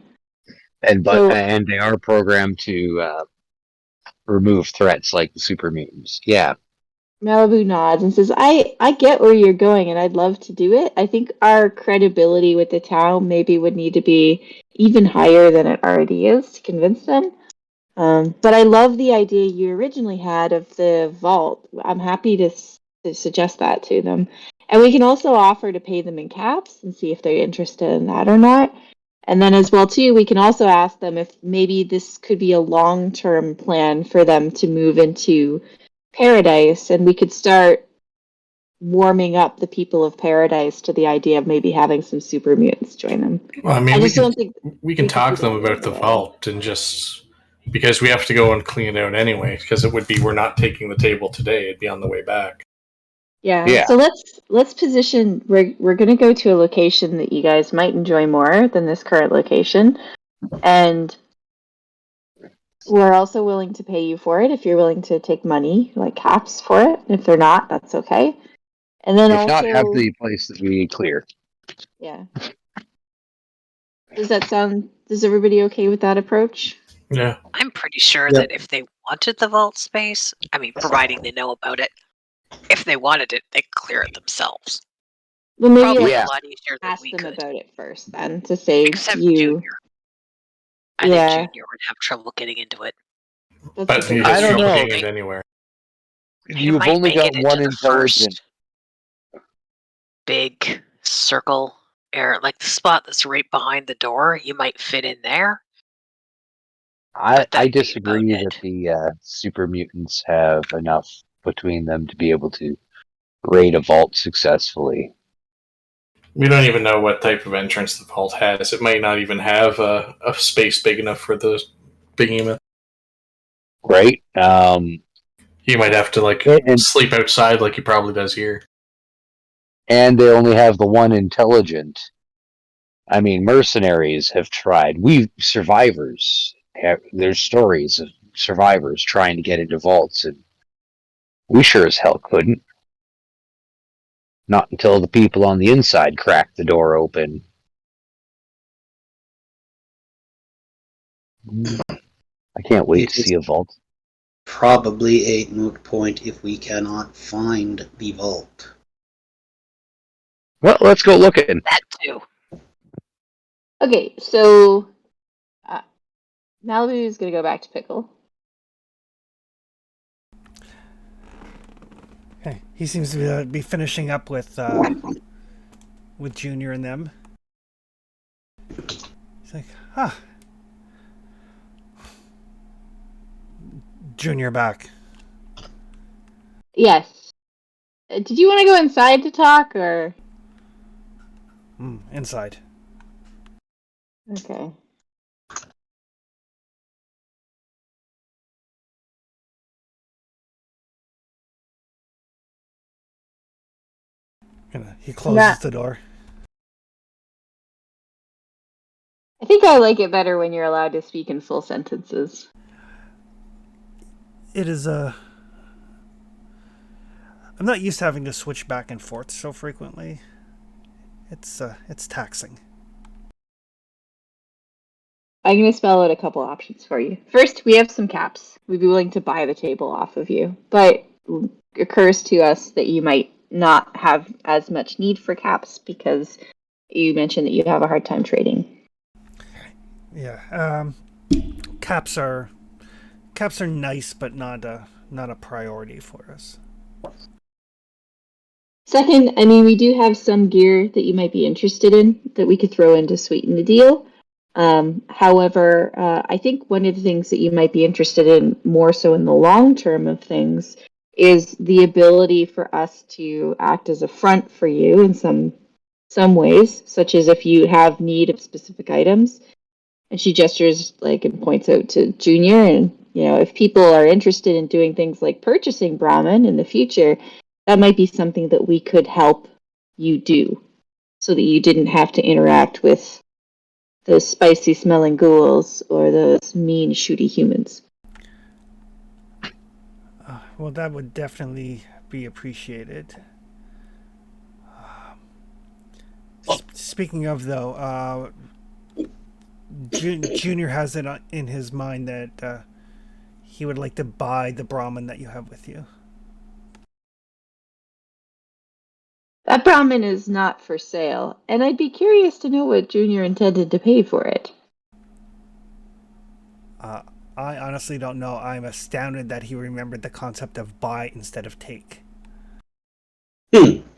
And they are programmed to remove threats like the super mutants. Yeah. Malibu nods and says, I get where you're going, and I'd love to do it. I think our credibility with the town maybe would need to be even higher than it already is to convince them. But I love the idea you originally had of the vault. I'm happy to suggest that to them. And we can also offer to pay them in caps and see if they're interested in that or not. And then as well, too, we can also ask them if maybe this could be a long-term plan for them to move into Paradise, and we could start warming up the people of Paradise to the idea of maybe having some super mutants join them. Well, I mean, we can talk to them about the vault and just because we have to go and clean it out anyway, because we're not taking the table today; it'd be on the way back. Yeah. So let's position. We're going to go to a location that you guys might enjoy more than this current location, and we're also willing to pay you for it if you're willing to take money, like caps, for it. If they're not, that's okay. And then if not, have the place that we clear. Yeah. Does everybody okay with that approach? Yeah. I'm pretty sure that if they wanted the vault space. I mean, providing they know about it. If they wanted it, they could clear it themselves. Well, maybe Probably like a lot easier than ask we them could. about it first, then, to save Except you. Junior. I Yeah. think Junior would have trouble getting into it. That's But a he good has I don't trouble know. getting it anywhere. He You've might only make got it into one the intelligent. first big circle area, like the spot that's right behind the door. You might fit in there. I But that'd be disagree about that it. the super mutants have enough between them to be able to raid a vault successfully. We don't even know what type of entrance the vault has. It might not even have a space big enough for the behemoth. Right? He might have to like And- sleep outside like he probably does here. And they only have the one intelligent. I mean, mercenaries have tried. Survivors, there's stories of survivors trying to get into vaults, and we sure as hell couldn't. Not until the people on the inside cracked the door open. I can't wait to It is- see a vault. Probably a moot point if we cannot find the vault. Well, let's go looking. That too. Okay, so Malibu is going to go back to Pickle. Okay. He seems to be finishing up with Junior and them. He's like, huh. Junior back. Yes. Did you want to go inside to talk, or? Inside. Okay. He closes the door. I think I like it better when you're allowed to speak in full sentences. It is I'm not used to having to switch back and forth so frequently. It's taxing. I'm going to spell out a couple options for you. First, we have some caps. We'd be willing to buy the table off of you, but it occurs to us that you might not have as much need for caps because you mentioned that you have a hard time trading. Yeah. Caps are nice, but not a priority for us. Second, I mean, we do have some gear that you might be interested in that we could throw in to sweeten the deal. However, I think one of the things that you might be interested in more so in the long term of things is the ability for us to act as a front for you in some ways, such as if you have need of specific items. And she gestures and points out to Junior, and if people are interested in doing things like purchasing Brahmin in the future, that might be something that we could help you do, so that you didn't have to interact with those spicy smelling ghouls or those mean shooty humans. Well, that would definitely be appreciated. Speaking of, though, Junior has it in his mind that he would like to buy the Brahmin that you have with you. That Brahmin is not for sale, and I'd be curious to know what Junior intended to pay for it. I honestly don't know. I'm astounded that he remembered the concept of buy instead of take. Rewarded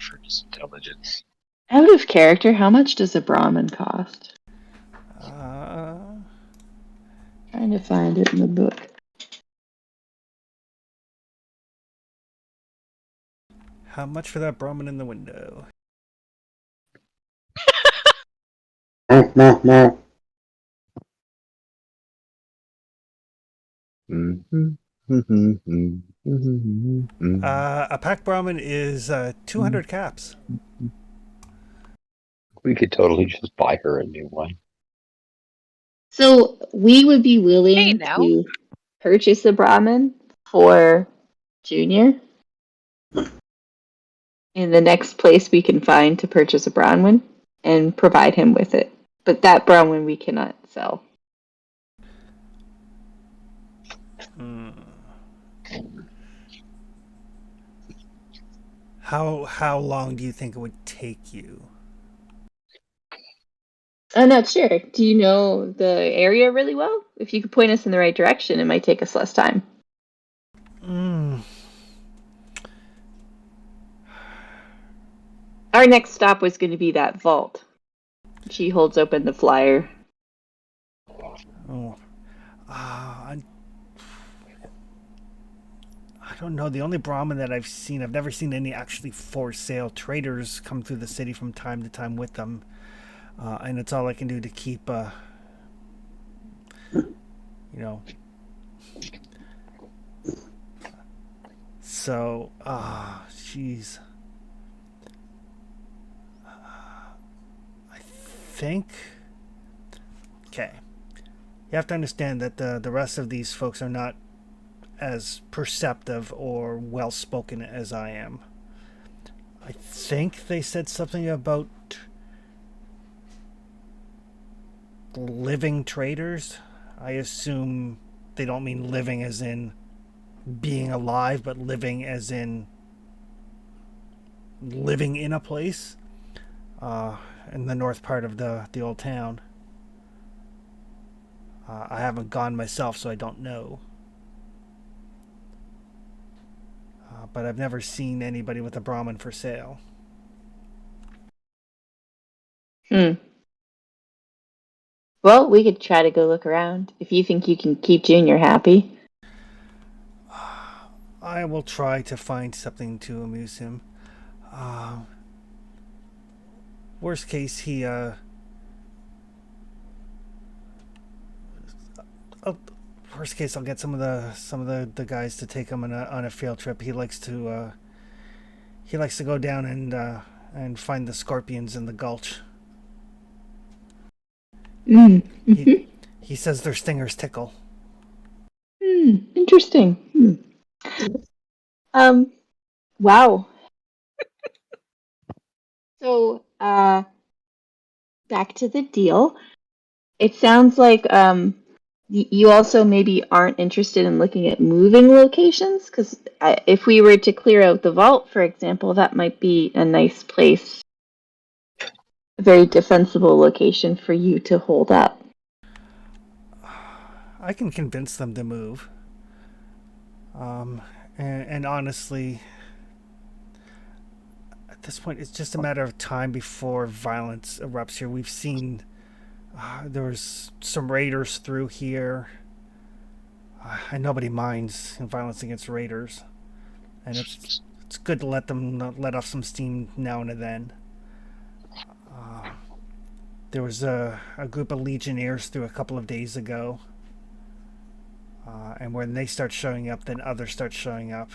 for his intelligence. Out of character, how much does a Brahmin cost? Trying to find it in the book. How much for that Brahmin in the window? A pack Brahmin is 200 caps. We could totally just buy her a new one. So we would be willing to purchase the Brahmin for Junior. In the next place we can find to purchase a Brahmin and provide him with it. But that Brahmin we cannot sell. How long do you think it would take you? I'm not sure. Do you know the area really well? If you could point us in the right direction, it might take us less time. Our next stop was going to be that vault. She holds open the flyer. Oh, I don't know. The only Brahmin that I've seen, I've never seen any actually for sale. Traders come through the city from time to time with them, and it's all I can do to keep, So, jeez. I think. Okay. You have to understand that the rest of these folks are not as perceptive or well-spoken as I am. I think they said something about living traders. I assume they don't mean living as in being alive, but living as in living in a place in the north part of the old town. I haven't gone myself, so I don't know. But I've never seen anybody with a Brahmin for sale. Well, we could try to go look around. If you think you can keep Junior happy. I will try to find something to amuse him. Worst case, he worst case, I'll get some of the guys to take him on a field trip. He likes to go down and find the scorpions in the gulch. He says their stingers tickle. Interesting. Wow. So, back to the deal. It sounds like you also maybe aren't interested in looking at moving locations, because if we were to clear out the vault, for example, that might be a nice place, a very defensible location for you to hold up. I can convince them to move. And honestly, at this point, it's just a matter of time before violence erupts here. We've seen there was some raiders through here, and nobody minds violence against raiders, and it's good to let them let off some steam now and then. There was a group of legionnaires through a couple of days ago, and when they start showing up, then others start showing up.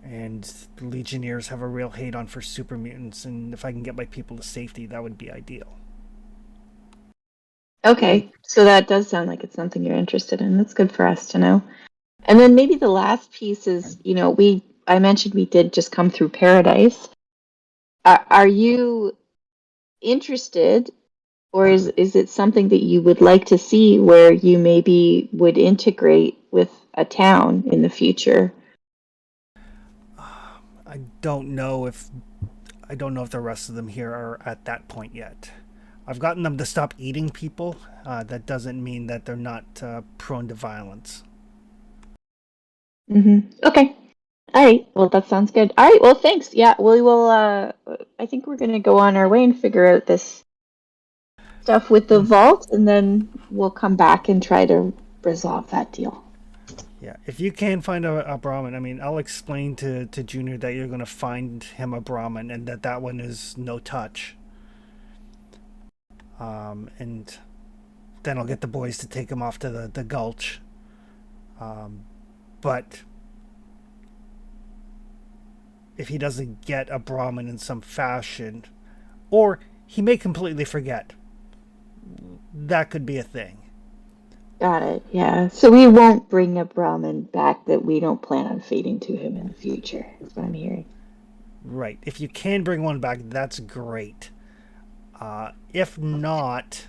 And the legionnaires have a real hate on for super mutants, and if I can get my people to safety, that would be ideal. Okay, so that does sound like it's something you're interested in. That's good for us to know. And then maybe the last piece is, I mentioned we did just come through Paradise. Are you interested, or is it something that you would like to see where you maybe would integrate with a town in the future? I don't know if the rest of them here are at that point yet. I've gotten them to stop eating people. That doesn't mean that they're not prone to violence. Okay. All right. Well, that sounds good. All right. Well, thanks. Yeah, we will. I think we're going to go on our way and figure out this stuff with the vault, and then we'll come back and try to resolve that deal. Yeah, if you can find a Brahmin, I mean, I'll explain to Junior that you're going to find him a Brahmin and that one is no touch. And then I'll get the boys to take him off to the gulch. But if he doesn't get a Brahmin in some fashion, or he may completely forget, that could be a thing. Got it. Yeah. So we won't bring a Brahmin back that we don't plan on feeding to him in the future. That's what I'm hearing. Right. If you can bring one back, that's great. If not,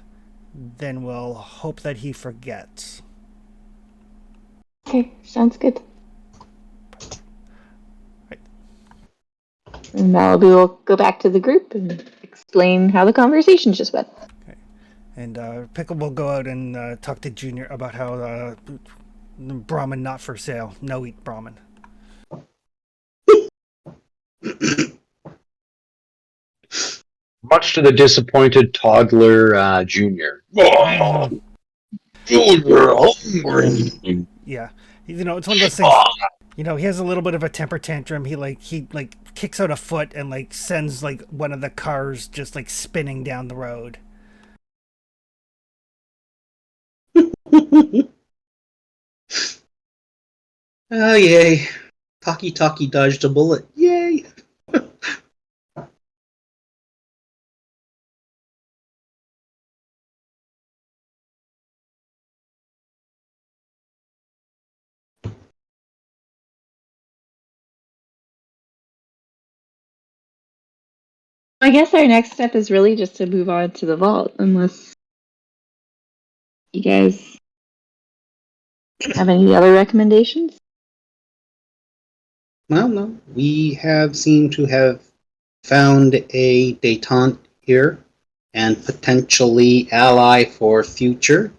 then we'll hope that he forgets. Okay, sounds good. Right. And Malibu will go back to the group and explain how the conversation just went. And Pickle will go out and talk to Junior about how Brahmin not for sale. No eat Brahmin. Much to the disappointed toddler Junior. Junior, hungry. Yeah, it's one of those things. He has a little bit of a temper tantrum. He kicks out a foot and sends one of the cars just spinning down the road. Oh, yay. Talkie dodged a bullet. Yay. I guess our next step is really just to move on to the vault, unless you guys have any other recommendations? Well, no. We seem to have found a detente here and potentially ally for future.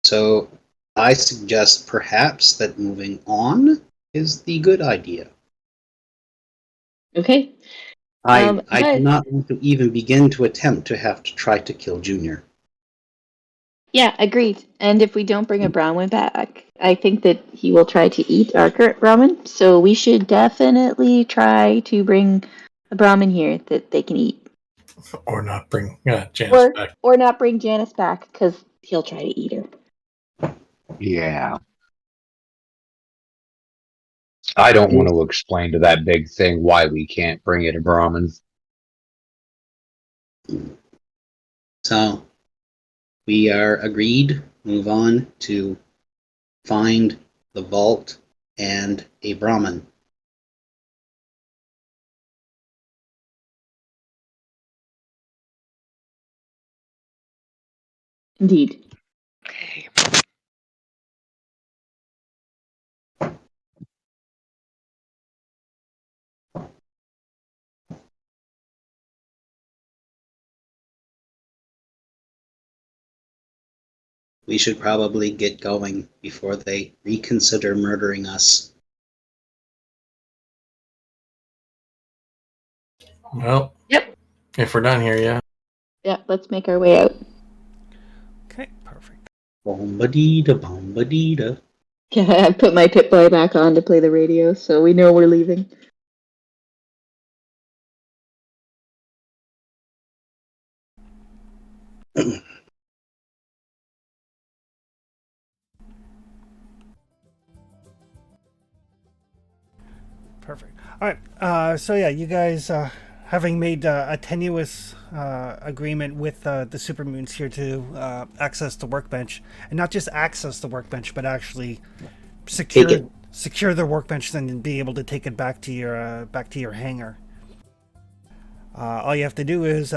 So I suggest perhaps that moving on is the good idea. Okay. I but- do not want to even begin to attempt to have to try to kill Junior. Yeah, agreed. And if we don't bring a Brahmin back, I think that he will try to eat our current Brahmin. So we should definitely try to bring a Brahmin here that they can eat. Or not bring Janice back. Or not bring Janice back, because he'll try to eat her. Yeah. I don't want to explain to that big thing why we can't bring it a Brahmin. So we are agreed. Move on to find the vault and a Brahmin. Indeed. Okay. We should probably get going before they reconsider murdering us. Well, Yep. if we're done here, yeah. Yeah, let's make our way out. Okay, perfect. Bombadita. Yeah, I put my Pip-Boy back on to play the radio, so we know we're leaving. Perfect. All right. So yeah, you guys, having made a tenuous agreement with the Supermoons here to access the workbench, and not just access the workbench, but actually secure the workbench and be able to take it back to your hangar. All you have to do is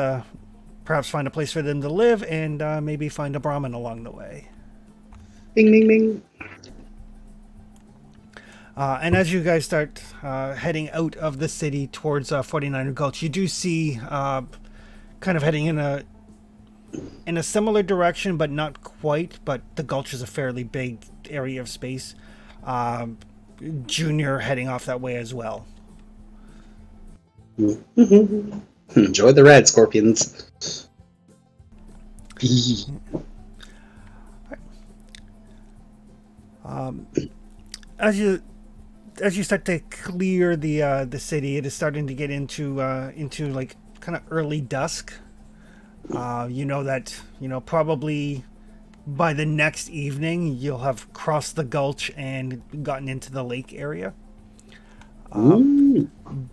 perhaps find a place for them to live, and maybe find a Brahmin along the way. Bing, bing, bing. And as you guys start heading out of the city towards 49er Gulch, you do see kind of heading in a similar direction, but not quite. But the Gulch is a fairly big area of space. Junior heading off that way as well. Enjoy the ride, Scorpions. As you start to clear the city, it is starting to get into like kind of early dusk. You know that probably by the next evening you'll have crossed the gulch and gotten into the lake area.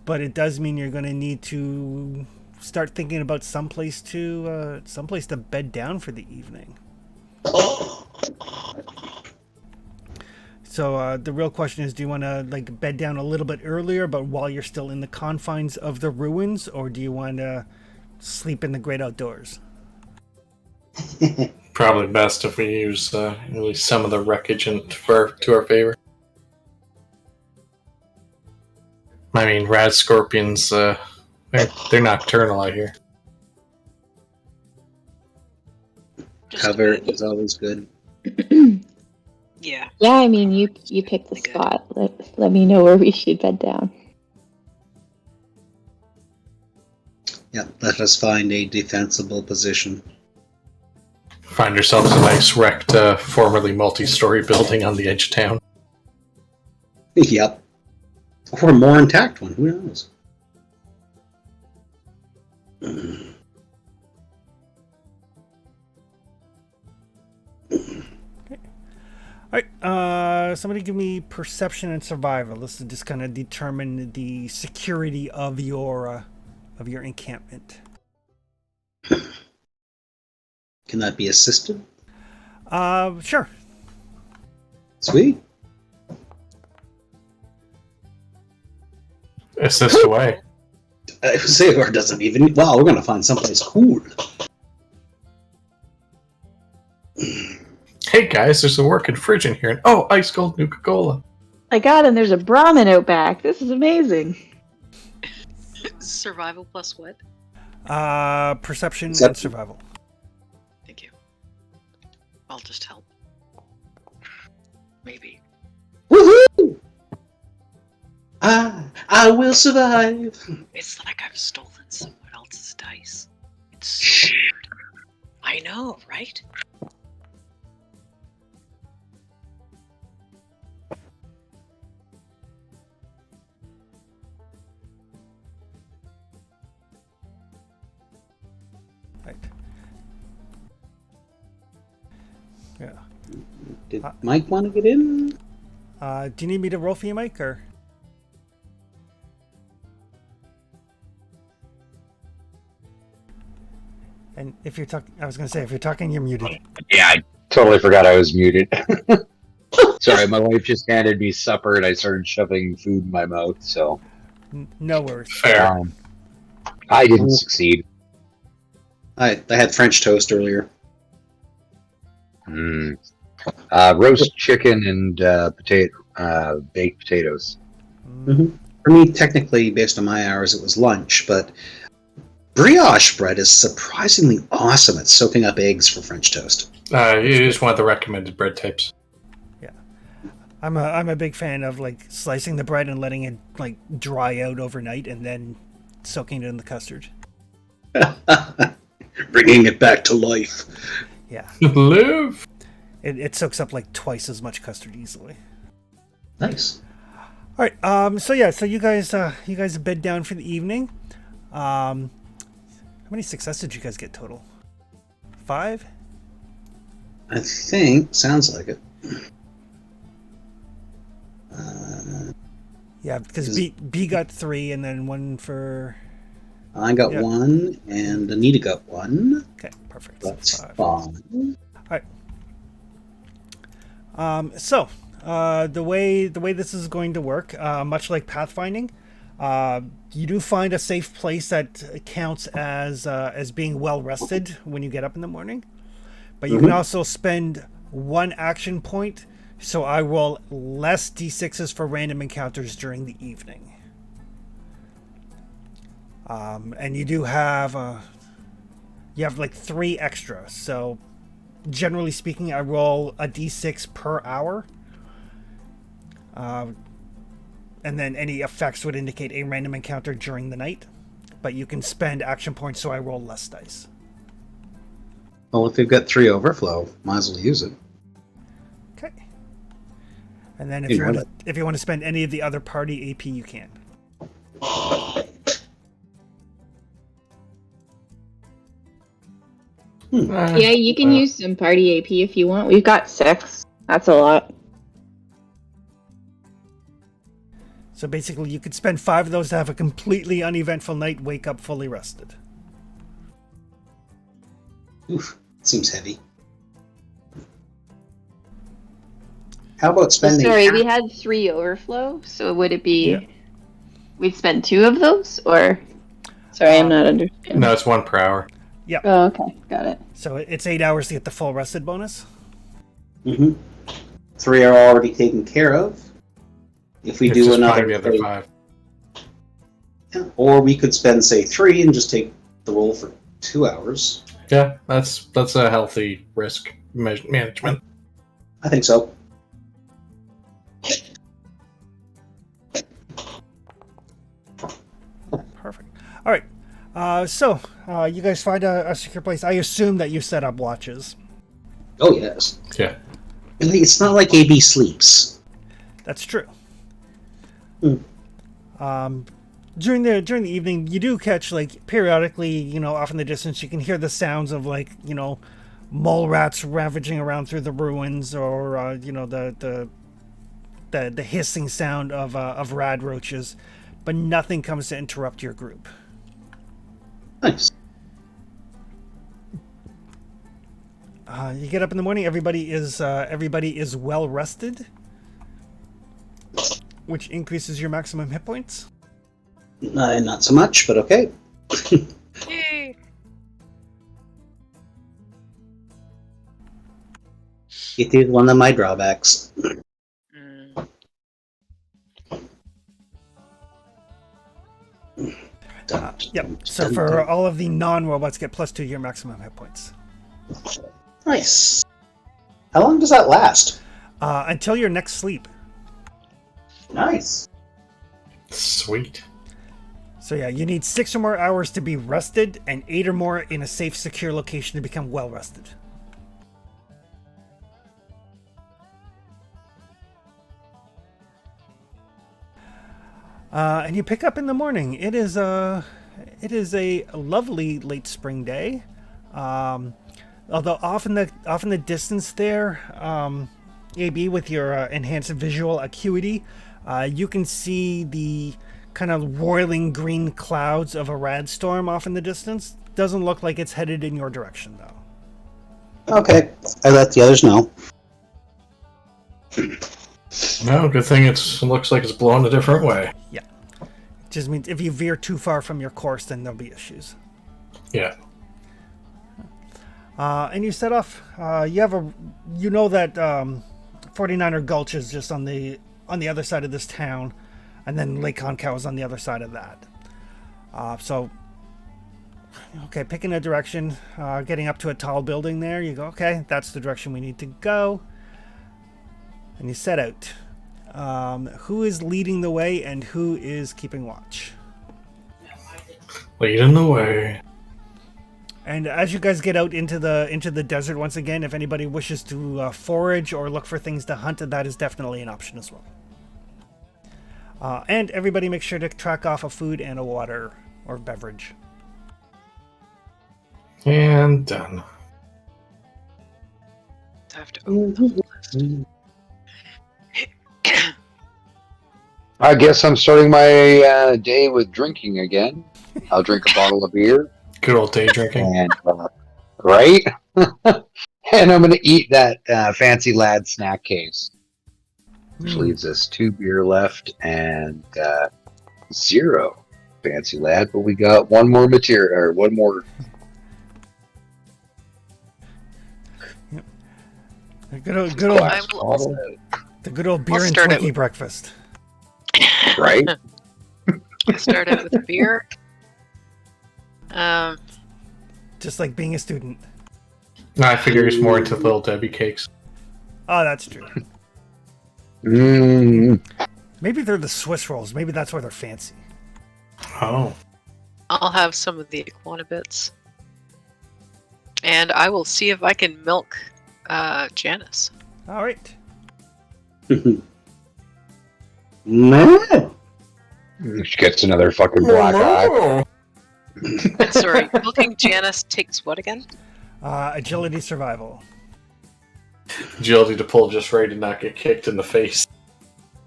But it does mean you're going to need to start thinking about someplace to bed down for the evening. So the real question is, do you want to bed down a little bit earlier, but while you're still in the confines of the ruins, or do you want to sleep in the great outdoors? Probably best if we use at least some of the wreckage to our favor. I mean, rad scorpions, they're nocturnal, I hear. Just Cover good. is always good. Yeah. Yeah, I mean, you picked the Good. spot. Let me know where we should bed down. Yeah, let us find a defensible position. Find yourselves a nice wrecked, formerly multi-story building on the edge of town. Yep. Or a more intact one, who knows? Alright, somebody give me perception and survival. This is just kind of determine the security of your encampment. Can that be assisted? Sure. Sweet. Assist away. Saber doesn't even. Wow, we're gonna find someplace cool. Hey guys, there's a working fridge in here, and oh, ice cold Nuka-Cola. My God, and there's a Brahmin out back. This is amazing. Survival plus what? Perception and Perception. survival. Thank you. I'll just help. Maybe. Woohoo! I will survive. It's like I've stolen someone else's dice. It's so weird. I know, right? Right. Yeah. Did Mike want to get in? Do you need me to roll for you, Mike, or? And if you're talking, I was going to say, if you're talking, you're muted. Yeah, I totally forgot I was muted. Sorry, my wife just handed me supper and I started shoving food in my mouth, so No worries. Fair. I didn't succeed. I had French toast earlier. Roast chicken and baked potatoes. For me, technically, based on my hours, it was lunch, but brioche bread is surprisingly awesome at soaking up eggs for French toast. It is one of the recommended bread types. I'm a big fan of like slicing the bread and letting it like dry out overnight and then soaking it in the custard. Bringing it back to life. Yeah. Live. It soaks up like twice as much custard easily. Nice. All right. So you guys bed down for the evening. How many successes did you guys get total? 5? I think. Sounds like it. Yeah, because B got 3 and then 1 for. I got Yeah. 1, and Anita got 1. Okay, perfect. That's 5. fine. So the way this is going to work, much like pathfinding, you do find a safe place that counts as being well rested when you get up in the morning, but you can also spend 1 action point. So I roll less d6s for random encounters during the evening. And you do have like 3 extra. So generally speaking, I roll a d6 per hour. And then any effects would indicate a random encounter during the night. But you can spend action points, so I roll less dice. Well, if you've got 3 overflow, might as well use it. Okay. And then if Hey, you want to spend any of the other party AP, you can. Yeah, you can use some party AP if you want. We've got 6. That's a lot. So basically, you could spend 5 of those to have a completely uneventful night, wake up fully rested. Oof, seems heavy. How about spending? Sorry, we had 3 overflow, so would it be Yeah. we'd spend 2 of those, or? Sorry, I'm not understanding. No, it's 1 per hour. Oh, okay, got it. So it's 8 hours to get the full rested bonus. 3 are already taken care of. If we It's do just another, finding the other 5. Or we could spend, say, 3 and just take the roll for 2 hours. Yeah, that's a healthy risk management. I think so. Perfect. All right. So you guys find a secure place. I assume that you set up watches. Oh, yes. Yeah. It's not like AB sleeps. That's true. Hmm. During the evening, you do catch, like, periodically, off in the distance, you can hear the sounds of, like, mole rats ravaging around through the ruins, or the hissing sound of rad roaches, but nothing comes to interrupt your group. Nice. You get up in the morning. Everybody is well rested, which increases your maximum hit points. Not so much, but okay. Yay! It is one of my drawbacks. Mm. Yep. So for all of the non-robots, get +2 to your maximum hit points. Nice. How long does that last? Until your next sleep. Nice. Sweet. So yeah, you need 6 or more hours to be rested, and 8 or more in a safe, secure location to become well rested. And you pick up in the morning. It is a lovely late spring day. Although off in the distance there, AB, with your enhanced visual acuity, you can see the kind of roiling green clouds of a rad storm off in the distance. Doesn't look like it's headed in your direction, though. Okay, I let the others know. No, good thing it looks like it's blowing a different way. Yeah. It just means if you veer too far from your course, then there'll be issues. Yeah. And you set off. You know that 49er Gulch is just on the other side of this town, and then Lake Concow is on the other side of that. Picking a direction, getting up to a tall building there, you go, okay, that's the direction we need to go. And you set out. Who is leading the way and who is keeping watch? Leading the way. And as you guys get out into the desert once again, if anybody wishes to forage or look for things to hunt, that is definitely an option as well. And everybody make sure to track off a food and a water or beverage. And done. I have to open the list. I guess I'm starting my day with drinking again. I'll drink a bottle of beer. Good old day drinking. And, right? And I'm going to eat that Fancy Lad snack case. Which leaves us 2 beer left and 0 Fancy Lad. But we got one more material, or one more. The good old the good old beer and Twinkie breakfast. Right? I started with a beer. Just like being a student. I figure he's more into Little Debbie cakes. Oh, that's true. Mm. Maybe they're the Swiss rolls. Maybe that's why they're fancy. Oh. I'll have some of the Iguana bits. And I will see if I can milk Janice. All right. No. She gets another fucking black eye. Sorry, milking Janice takes what again? Agility survival. Agility to pull just right and not get kicked in the face.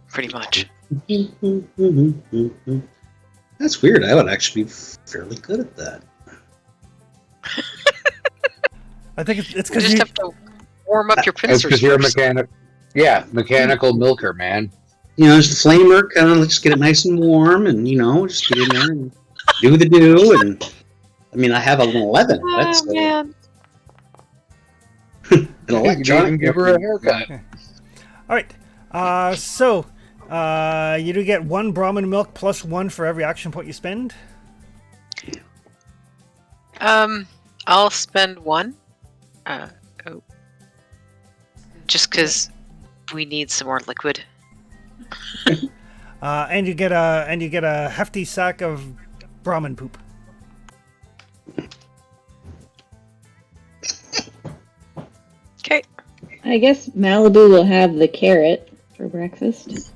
Pretty much. That's weird. I would actually be fairly good at that. I think it's You because just have to warm up your That's pincers because you're a first. mechanical milker, man. Just the flamer, kind of just get it nice and warm, and just get in there and do the do. And I mean, I have an 11. Oh, That's man. an You electronic. can give her a haircut. All right. So You do get 1 Brahmin milk plus 1 for every action point you spend. I'll spend 1. Just because we need some more liquid. And you get a hefty sack of Brahmin poop. Okay. I guess Malibu will have the carrot for breakfast.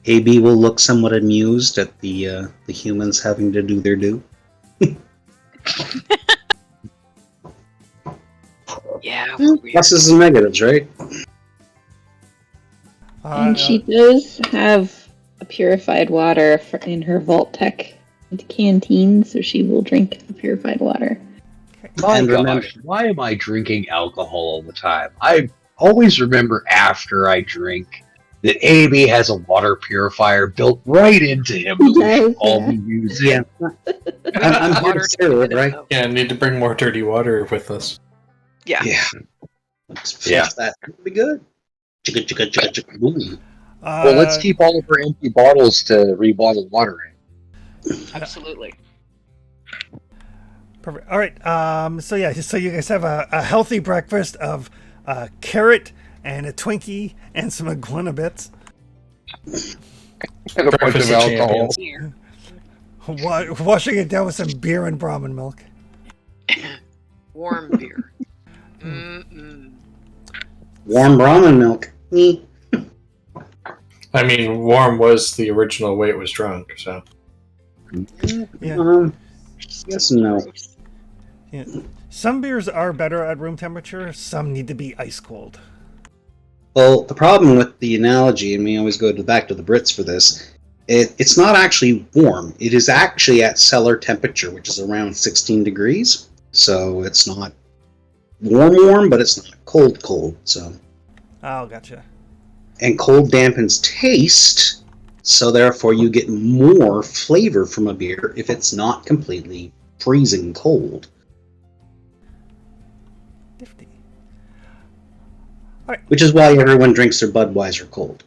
AB will look somewhat amused at the humans having to do their due. Yeah. Pluses and negatives, right? And she does have a purified water in her Vault Tech canteen, so she will drink the purified water. My And remember- gosh, why am I drinking alcohol all the time? I always remember after I drink that AB has a water purifier built right into him. He that we should does, all yeah. be using. Yeah. I'm here Water to serve, to- right? Yeah, need to bring more dirty water with us. Yeah. Yeah. Let's Yeah. flush that. It'll be good. Chicka, chicka, chicka, chicka, boom. Well, let's keep all of our empty bottles to rebottle water in. Absolutely. Perfect. All right. So yeah. So you guys have a healthy breakfast of carrot and a Twinkie and some iguana bits. And a bunch Breakfast of of alcohol. champions. Washing it down with some beer and Brahmin milk. Warm beer. Mm-mm. Warm Brahmin milk. Me. I mean, warm was the original way it was drunk, so. Yeah. Yes and no. Yeah. Some beers are better at room temperature. Some need to be ice cold. Well, the problem with the analogy, and we always go back to the Brits for this, it's not actually warm. It is actually at cellar temperature, which is around 16 degrees. So it's not warm, but it's not cold. So, Oh, gotcha. and cold dampens taste, so therefore you get more flavor from a beer if it's not completely freezing cold. Nifty. Which is why everyone drinks their Budweiser cold.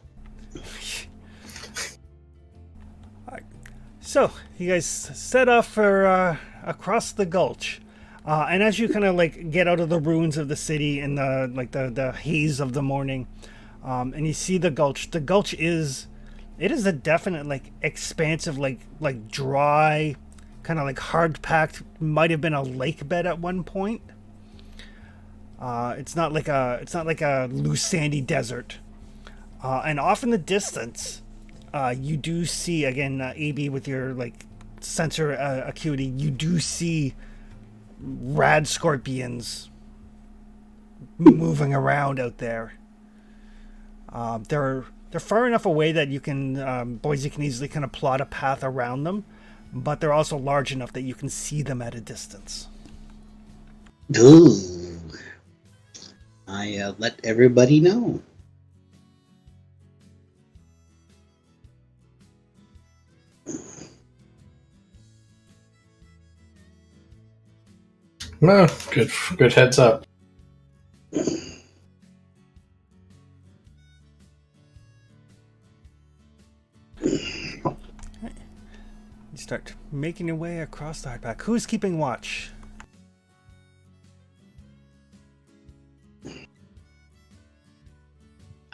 So you guys set off for across the gulch, and as you kind of like get out of the ruins of the city in the haze of the morning, and you see the gulch. The gulch is a definite like expansive like dry, kind of like hard packed. Might have been a lake bed at one point. It's not like a loose sandy desert, and off in the distance. You do see again, AB, with your like sensor acuity. You do see rad scorpions moving around out there. They're far enough away that you can Boise can easily kind of plot a path around them, but they're also large enough that you can see them at a distance. Ooh. I let everybody know. No, good heads up. You start making your way across the hardback. Who's keeping watch?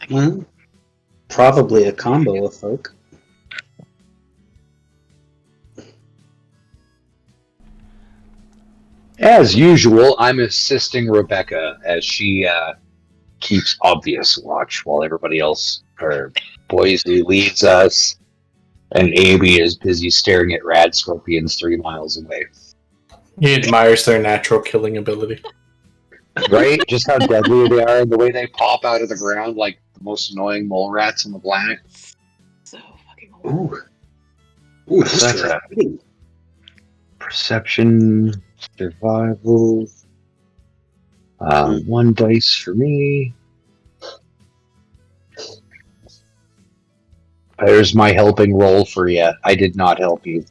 Well, probably a combo of folk. As usual, I'm assisting Rebecca as she keeps obvious watch while everybody else, or Boise, leads us, and AB is busy staring at rad scorpions 3 miles away. He admires their natural killing ability. Right? Just how deadly they are, and the way they pop out of the ground like the most annoying mole rats on the planet. So fucking horrible. Ooh, What's that? Perception, survival. 1 dice for me. There's my helping roll for you. I did not help you.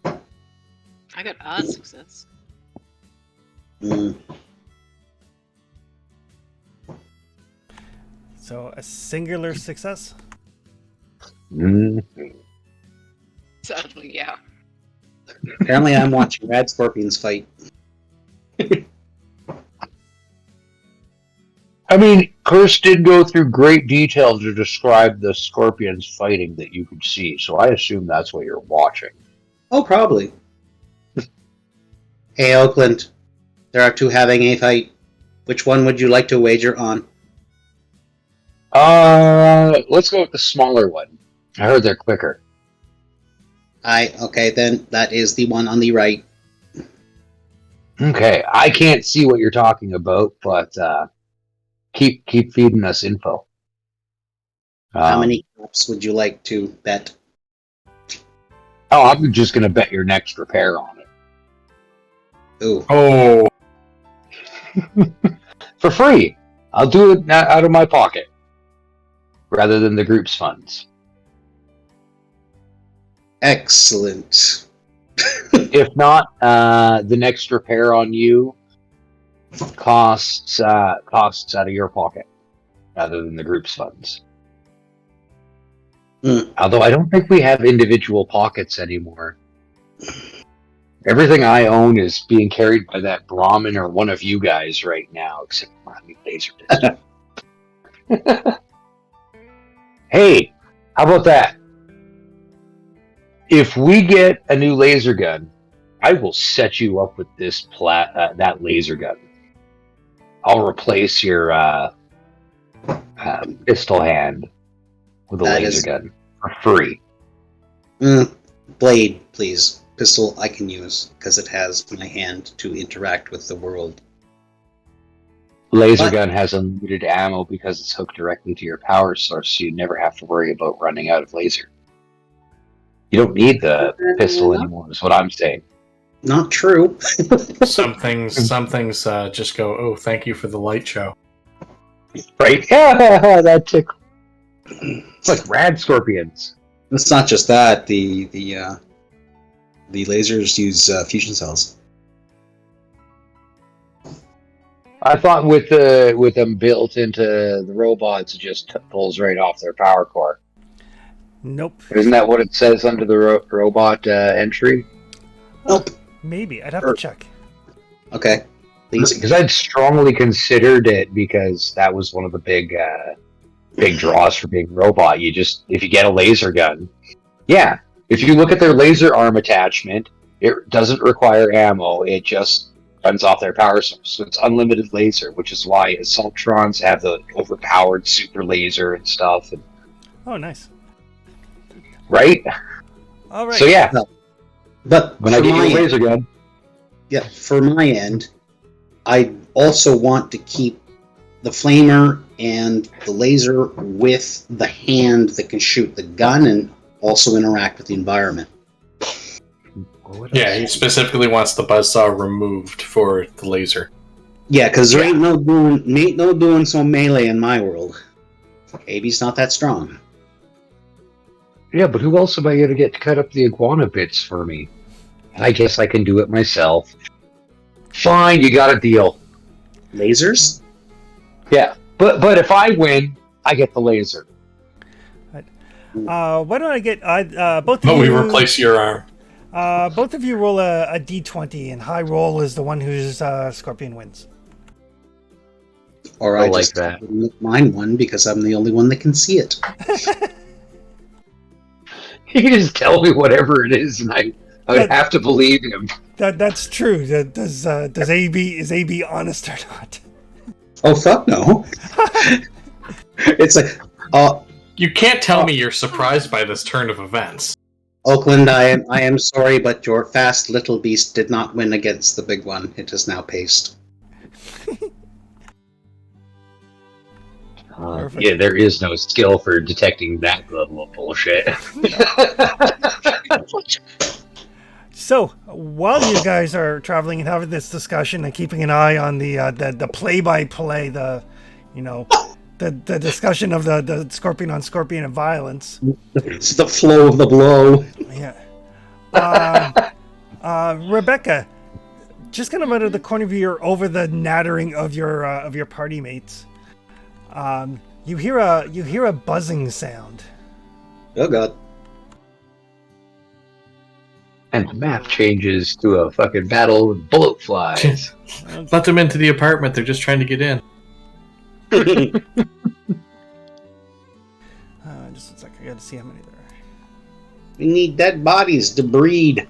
I got odd success. Mm. So a singular success. Sadly, yeah. Apparently, I'm watching Rad Scorpions fight. I mean, Chris did go through great detail to describe the scorpions fighting that you could see, so I assume that's what you're watching. Oh, probably. Hey, Oakland. There are two having a fight. Which one would you like to wager on? Let's go with the smaller one. I heard they're quicker. Okay, then that is the one on the right. Okay, I can't see what you're talking about, but keep feeding us info. How many caps would you like to bet? Oh, I'm just gonna bet your next repair on it. Ooh. Oh, For free. I'll do it out of my pocket. Rather than the group's funds. Excellent. If not, the next repair on you costs out of your pocket. Rather than the group's funds. Although I don't think we have individual pockets anymore. Everything I own is being carried by that Brahmin or one of you guys right now, except for my laser pistol. Hey, how about that? If we get a new laser gun, I will set you up with this that laser gun. I'll replace your pistol hand with a laser gun for free. Blade, please. Pistol I can use, because it has my hand to interact with the world. Laser gun has unlimited ammo because it's hooked directly to your power source, so you never have to worry about running out of laser. You don't need the pistol anymore, is what I'm saying. Not true. some things just go, oh, thank you for the light show. Right? Yeah, that tickle. It's like Rad Scorpions. It's not just that. The lasers use fusion cells. I thought with them built into the robots, it just pulls right off their power core. Nope. Isn't that what it says under the robot entry? Nope. Maybe. I'd have to check. Okay. Because I'd strongly considered it because that was one of the big draws for being robot. If you get a laser gun, yeah. If you look at their laser arm attachment, it doesn't require ammo. It just runs off their power source. So it's unlimited laser, which is why Assaultrons have the overpowered super laser and stuff. Oh, nice. Right? All right. So yeah. But when I get you a laser gun. Yeah, for my end, I also want to keep the flamer and the laser with the hand that can shoot the gun and also interact with the environment. Yeah, he specifically wants the buzzsaw removed for the laser. Yeah, because there ain't no doing some melee in my world. AB's not that strong. Yeah, but who else am I going to get to cut up the iguana bits for me? I guess I can do it myself. Fine, you got a deal. Lasers? Yeah, but if I win, I get the laser. Why don't I get both of you... Oh, we replace your arm. Both of you roll a d20, and high roll is the one whose Scorpion wins. Or I like just that. Mine won because I'm the only one that can see it. You can just tell me whatever it is, and I would have to believe him. That's true. Is AB honest or not? Oh fuck no! It's like, you can't tell me you're surprised by this turn of events. Oakland, I am sorry, but your fast little beast did not win against the big one. It is now paced. Yeah, there is no skill for detecting that level of bullshit. So, while you guys are traveling and having this discussion and keeping an eye on the play-by-play, the discussion of the Scorpion on Scorpion and violence. It's the flow of the blow. Yeah. Rebecca, just kind of out of the corner of your over the nattering of your party mates, You hear a buzzing sound. Oh god. And the map changes to a fucking battle with bullet flies. Let them into the apartment. They're just trying to get in. Just a second. I gotta see how many there are. We need dead bodies to breed.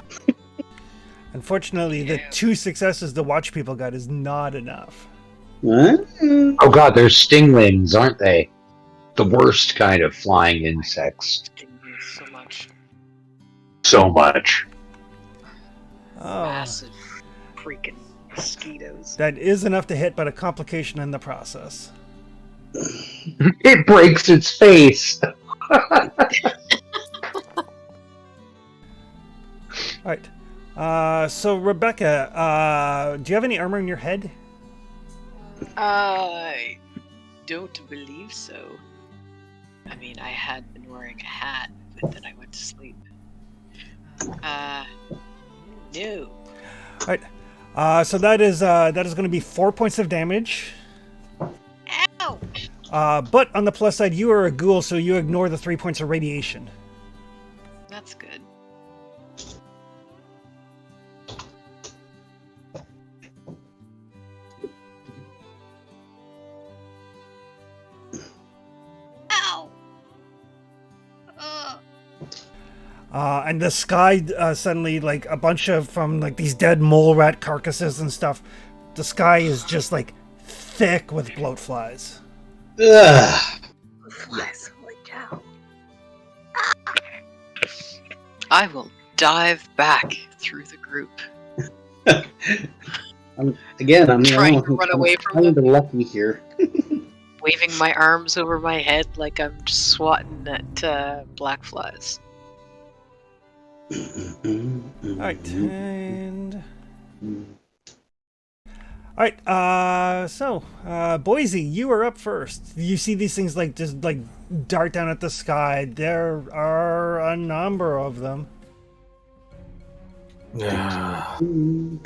Unfortunately, the 2 successes the watch people got is not enough. What? Oh god, they're stinglings, aren't they? The worst kind of flying insects. So much. So much. Oh, Massive freaking mosquitoes. that is enough to hit, but a complication in the process. It breaks its face. All right. So Rebecca, do you have any armor in your head? I don't believe so. I mean, I had been wearing a hat, but then I went to sleep. No. All right. So that is going to be 4 points of damage. Ow! But on the plus side, you are a ghoul, so you ignore the 3 points of radiation. That's good. Ow! And the sky suddenly, like a bunch of from like these dead mole rat carcasses and stuff, the sky is just like thick with bloat flies. Ugh. Flies, holy cow. I will dive back through the group. I'm the Trying only to run away from kind of lucky here. Waving my arms over my head like I'm just swatting at black flies. Alright, and... Alright, so, Boise, you are up first. You see these things like just like dart down at the sky. There are a number of them. Pew,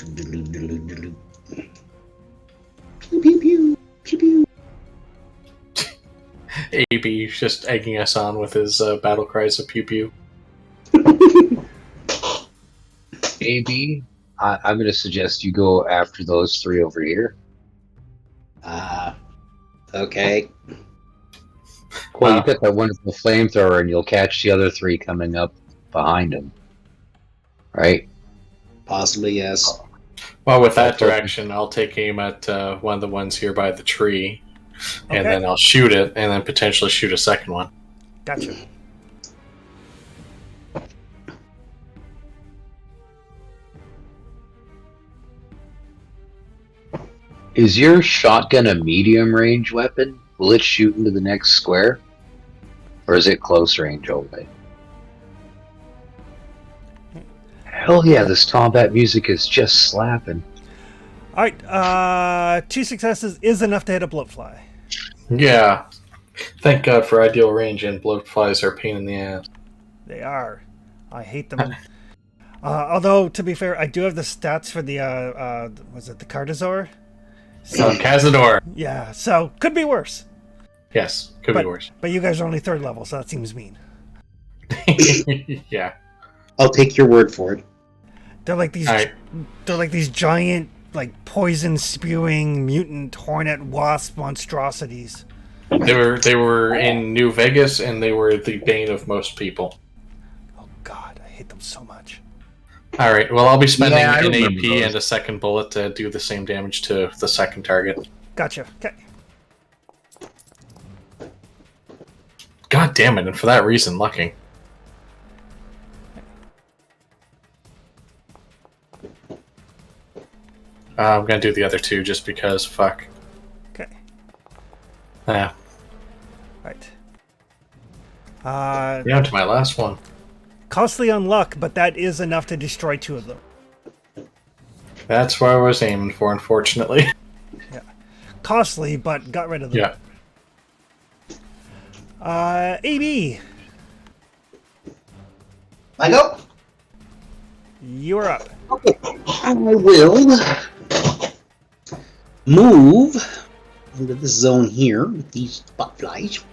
pew, pew, pew, pew. AB just egging us on with his battle cries of pew pew. AB, I'm going to suggest you go after those 3 over here. Okay. Well, you've got that wonderful flamethrower, and you'll catch the other 3 coming up behind him. Right? Possibly, yes. Well, with that direction, I'll take aim at one of the ones here by the tree, and Okay. then I'll shoot it, and then potentially shoot a second one. Gotcha. Is your shotgun a medium range weapon? Will it shoot into the next square? Or is it close range only? Hell yeah, this combat music is just slapping. Alright, 2 successes is enough to hit a bloatfly. Yeah. Thank God for ideal range, and bloatflies are a pain in the ass. They are. I hate them. Although, to be fair, I do have the stats for the, was it the Cardazor? So, Cazador. Yeah, so could be worse. Yes, could be worse. But you guys are only 3rd level, so that seems mean. Yeah. I'll take your word for it. They're like these. Alright. They're like these giant, like poison spewing mutant hornet wasp monstrosities. They were in New Vegas, and they were the bane of most people. Oh God, I hate them so much. All right. Well, I'll be spending Yeah, I an remember AP those. and a second bullet to do the same damage to the second target. Gotcha. Okay. God damn it! And for that reason, lucking. I'm gonna do the other 2 just because. Fuck. Okay. Yeah. Right. Down to my last one. Costly on luck, but that is enough to destroy 2 of them. That's what I was aiming for, unfortunately. Yeah. Costly, but got rid of them. Yeah. AB, I go. you're up. I will move into this zone here with these butterflies.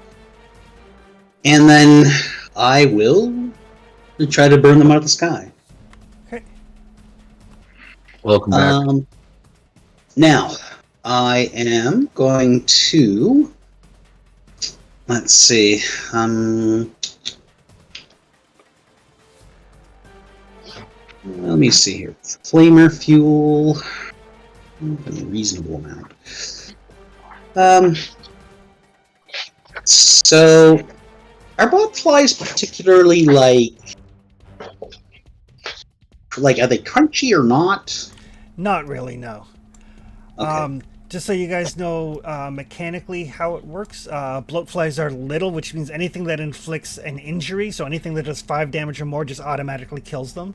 And then I will try to burn them out of the sky. Okay. Welcome back. Now, I am going to... Let's see. Let me see here. Flamer fuel. A reasonable amount. So, are botflies particularly like, are they crunchy or not? Not really, no. Okay. Just so you guys know mechanically how it works, bloatflies are little, which means anything that inflicts an injury, so anything that does 5 damage or more just automatically kills them,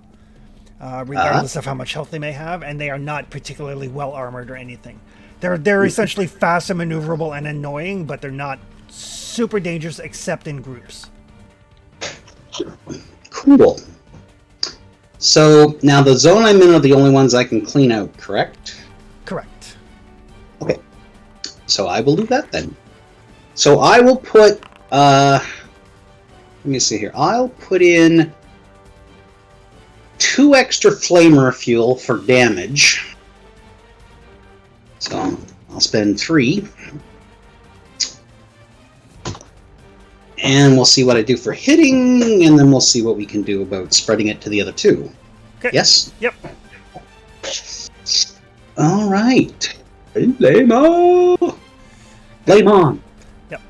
regardless of how much health they may have, and they are not particularly well armored or anything. They're essentially fast and maneuverable and annoying, but they're not super dangerous except in groups. Cool. So, now the zone I'm in are the only ones I can clean out, correct? Correct. Okay. So I will do that then. So I will put, let me see here. I'll put in 2 extra flamer fuel for damage. So I'll spend 3. And we'll see what I do for hitting, and then we'll see what we can do about spreading it to the other 2. Okay. Yes? Yep. All right. Flame on! Flame on! Yep.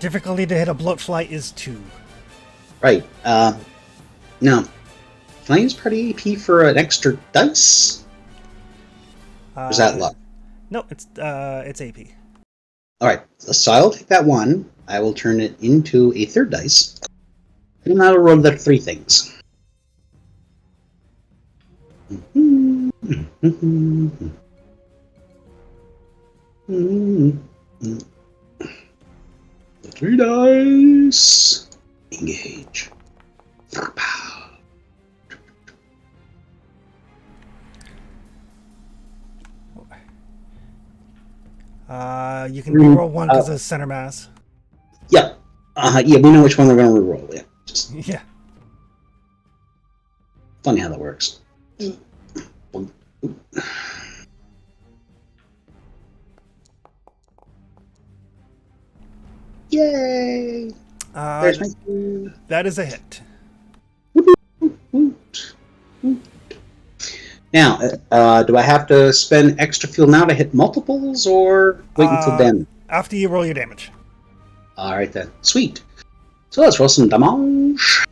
Difficulty to hit a bloatfly is 2. Right. Now, can I use party AP for an extra dice? Or is that luck? No, it's AP. Alright, so I'll take that 1. I will turn it into a 3rd dice. And I'll roll the 3 things. The 3 dice. Engage. You can reroll 1 because of center mass. Yeah. Yeah, we know which one we're going to reroll. Yeah. Just Yeah. funny how that works. Yay! There's my food. That is a hit. Now, do I have to spend extra fuel now to hit multiples, or wait until then? After you roll your damage. All right then, sweet. So let's roll some damage.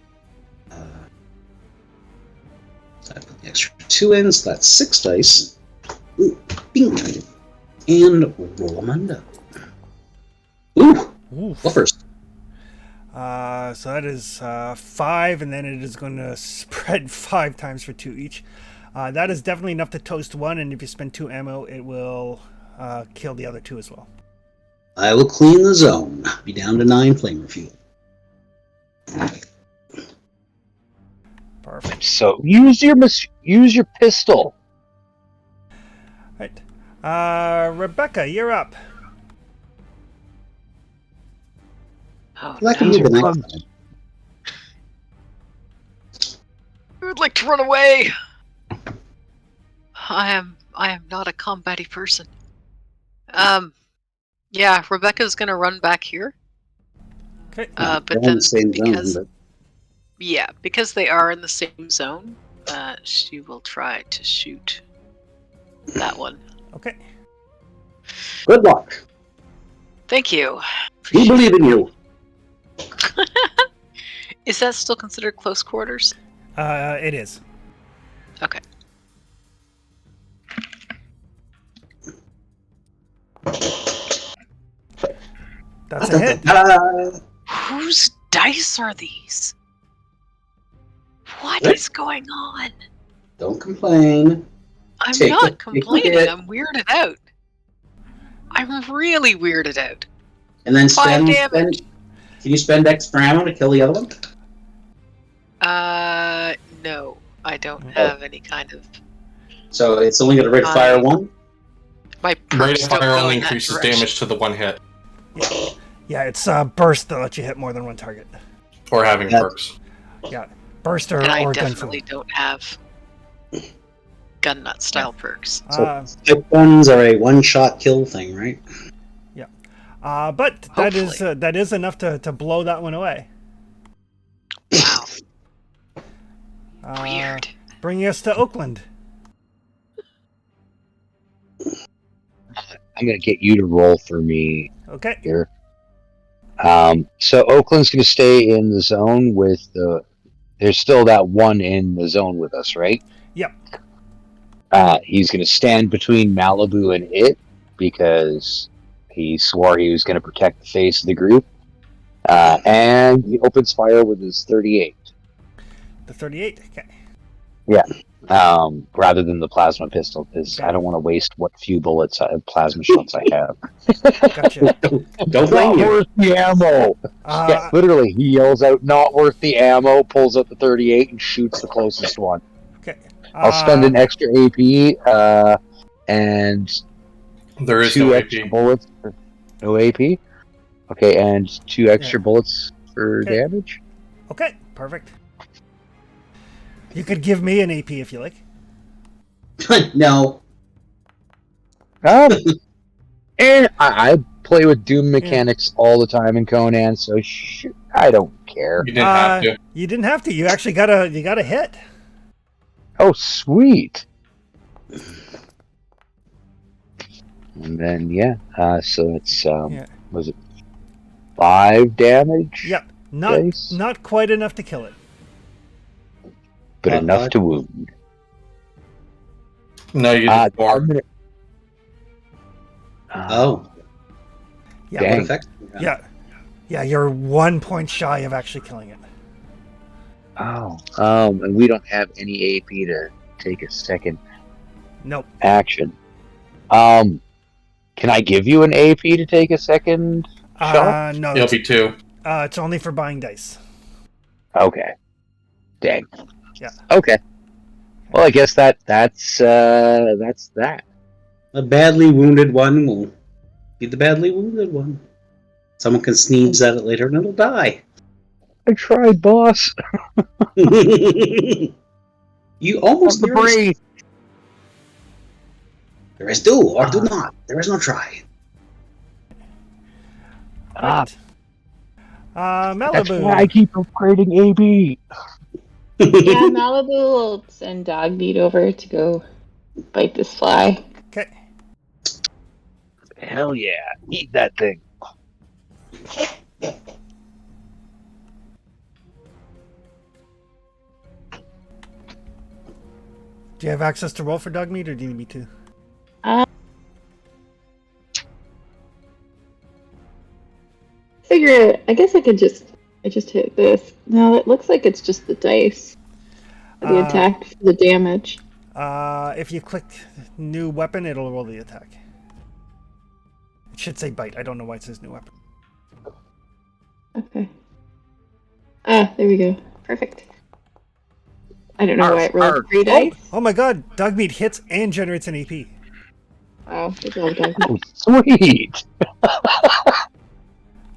So I put the extra 2 in, so that's 6 dice. Ooh, bing, and roll them under. Ooh, go first. So that is 5, and then it is going to spread 5 times for 2 each. That is definitely enough to toast 1, and if you spend 2 ammo, it will kill the other 2 as well. I will clean the zone. Be down to 9 flamer fuel. Perfect. So use your pistol. Right. Rebecca, you're up. Oh, Like no. you the next time. I would like to run away. I am not a combat-y person. Yeah, Rebecca's gonna run back here. Okay. They're But in then the same because zone, because they are in the same zone, she will try to shoot that one. Okay. Good luck. Thank you. We believe in you. Is that still considered close quarters? It is. Okay. That's a hit. Whose dice are these? What What? is going on? Don't complain. I'm Take not it. complaining. Take it. I'm weirded out. I'm really weirded out. And then 5 damage. Can you spend extra ammo to kill the other one? No, I don't have any kind of. So it's only going to rate of fire 1? My Rate perks of don't fire go only in that increases direction. damage to the one hit, Yeah, it's burst that lets you hit more than one target. or having That's- perks. Yeah, burst or And I gun definitely fu. don't have gun nut style perks. So type 1s are a one-shot kill thing, right? But that is enough to blow that one away. Wow. Uh, Weird. Bringing us to Oakland. I'm going to get you to roll for me Okay. here. So Oakland's going to stay in the zone with the. There's still that one in the zone with us, right? Yep. He's going to stand between Malibu and it because he swore he was going to protect the face of the group. And he opens fire with his 38. The 38. Okay. Yeah. Rather than the plasma pistol, because I don't want to waste what few bullets, plasma shots I have. Gotcha. Don't blame Not you. worth the ammo. Yeah, literally, he yells out, "Not worth the ammo!" Pulls out the 38 and shoots the closest one. Okay. I'll spend an extra AP and There is 2 no extra AP. bullets. No AP. Okay, and 2 extra bullets for Okay. damage. Okay. Perfect. You could give me an AP if you like. No. And I play with Doom mechanics all the time in Conan, so I don't care. You didn't have to. You didn't have to. You actually got a hit. Oh, sweet. And then so it's was it 5 damage? Yep. Nice. Not quite enough to kill it. But enough to wound. No, you didn't. More. Oh. Yeah. Dang. What effect? Yeah. Yeah, you're 1 point shy of actually killing it. Oh. And we don't have any AP to take a second Nope. action. Can I give you an AP to take a second shot? No. It'll be 2. It's only for buying dice. Okay. Dang. Yeah. Okay. Well, I guess that's that. A badly wounded one will be the badly wounded one. Someone can sneeze at it later and it'll die. I tried, boss. You almost the brain. There is do or do not. There is no try. Right. Malibu. That's why I keep upgrading AB. Yeah, Malibu will send Dogmeat over to go bite this fly. Okay. Hell yeah. Eat that thing. Do you have access to roll for Dogmeat, or do you need me to? Figure I guess I just hit this. No, it looks like it's just the dice. The attack for the damage. If you click new weapon, it'll roll the attack. It should say bite. I don't know why it says new weapon. Okay. Ah, there we go. Perfect. I don't know why it rolled 3 dice. Oh my god, Dogmeat hits and generates an AP. Wow, good job, Dogmeat. Sweet.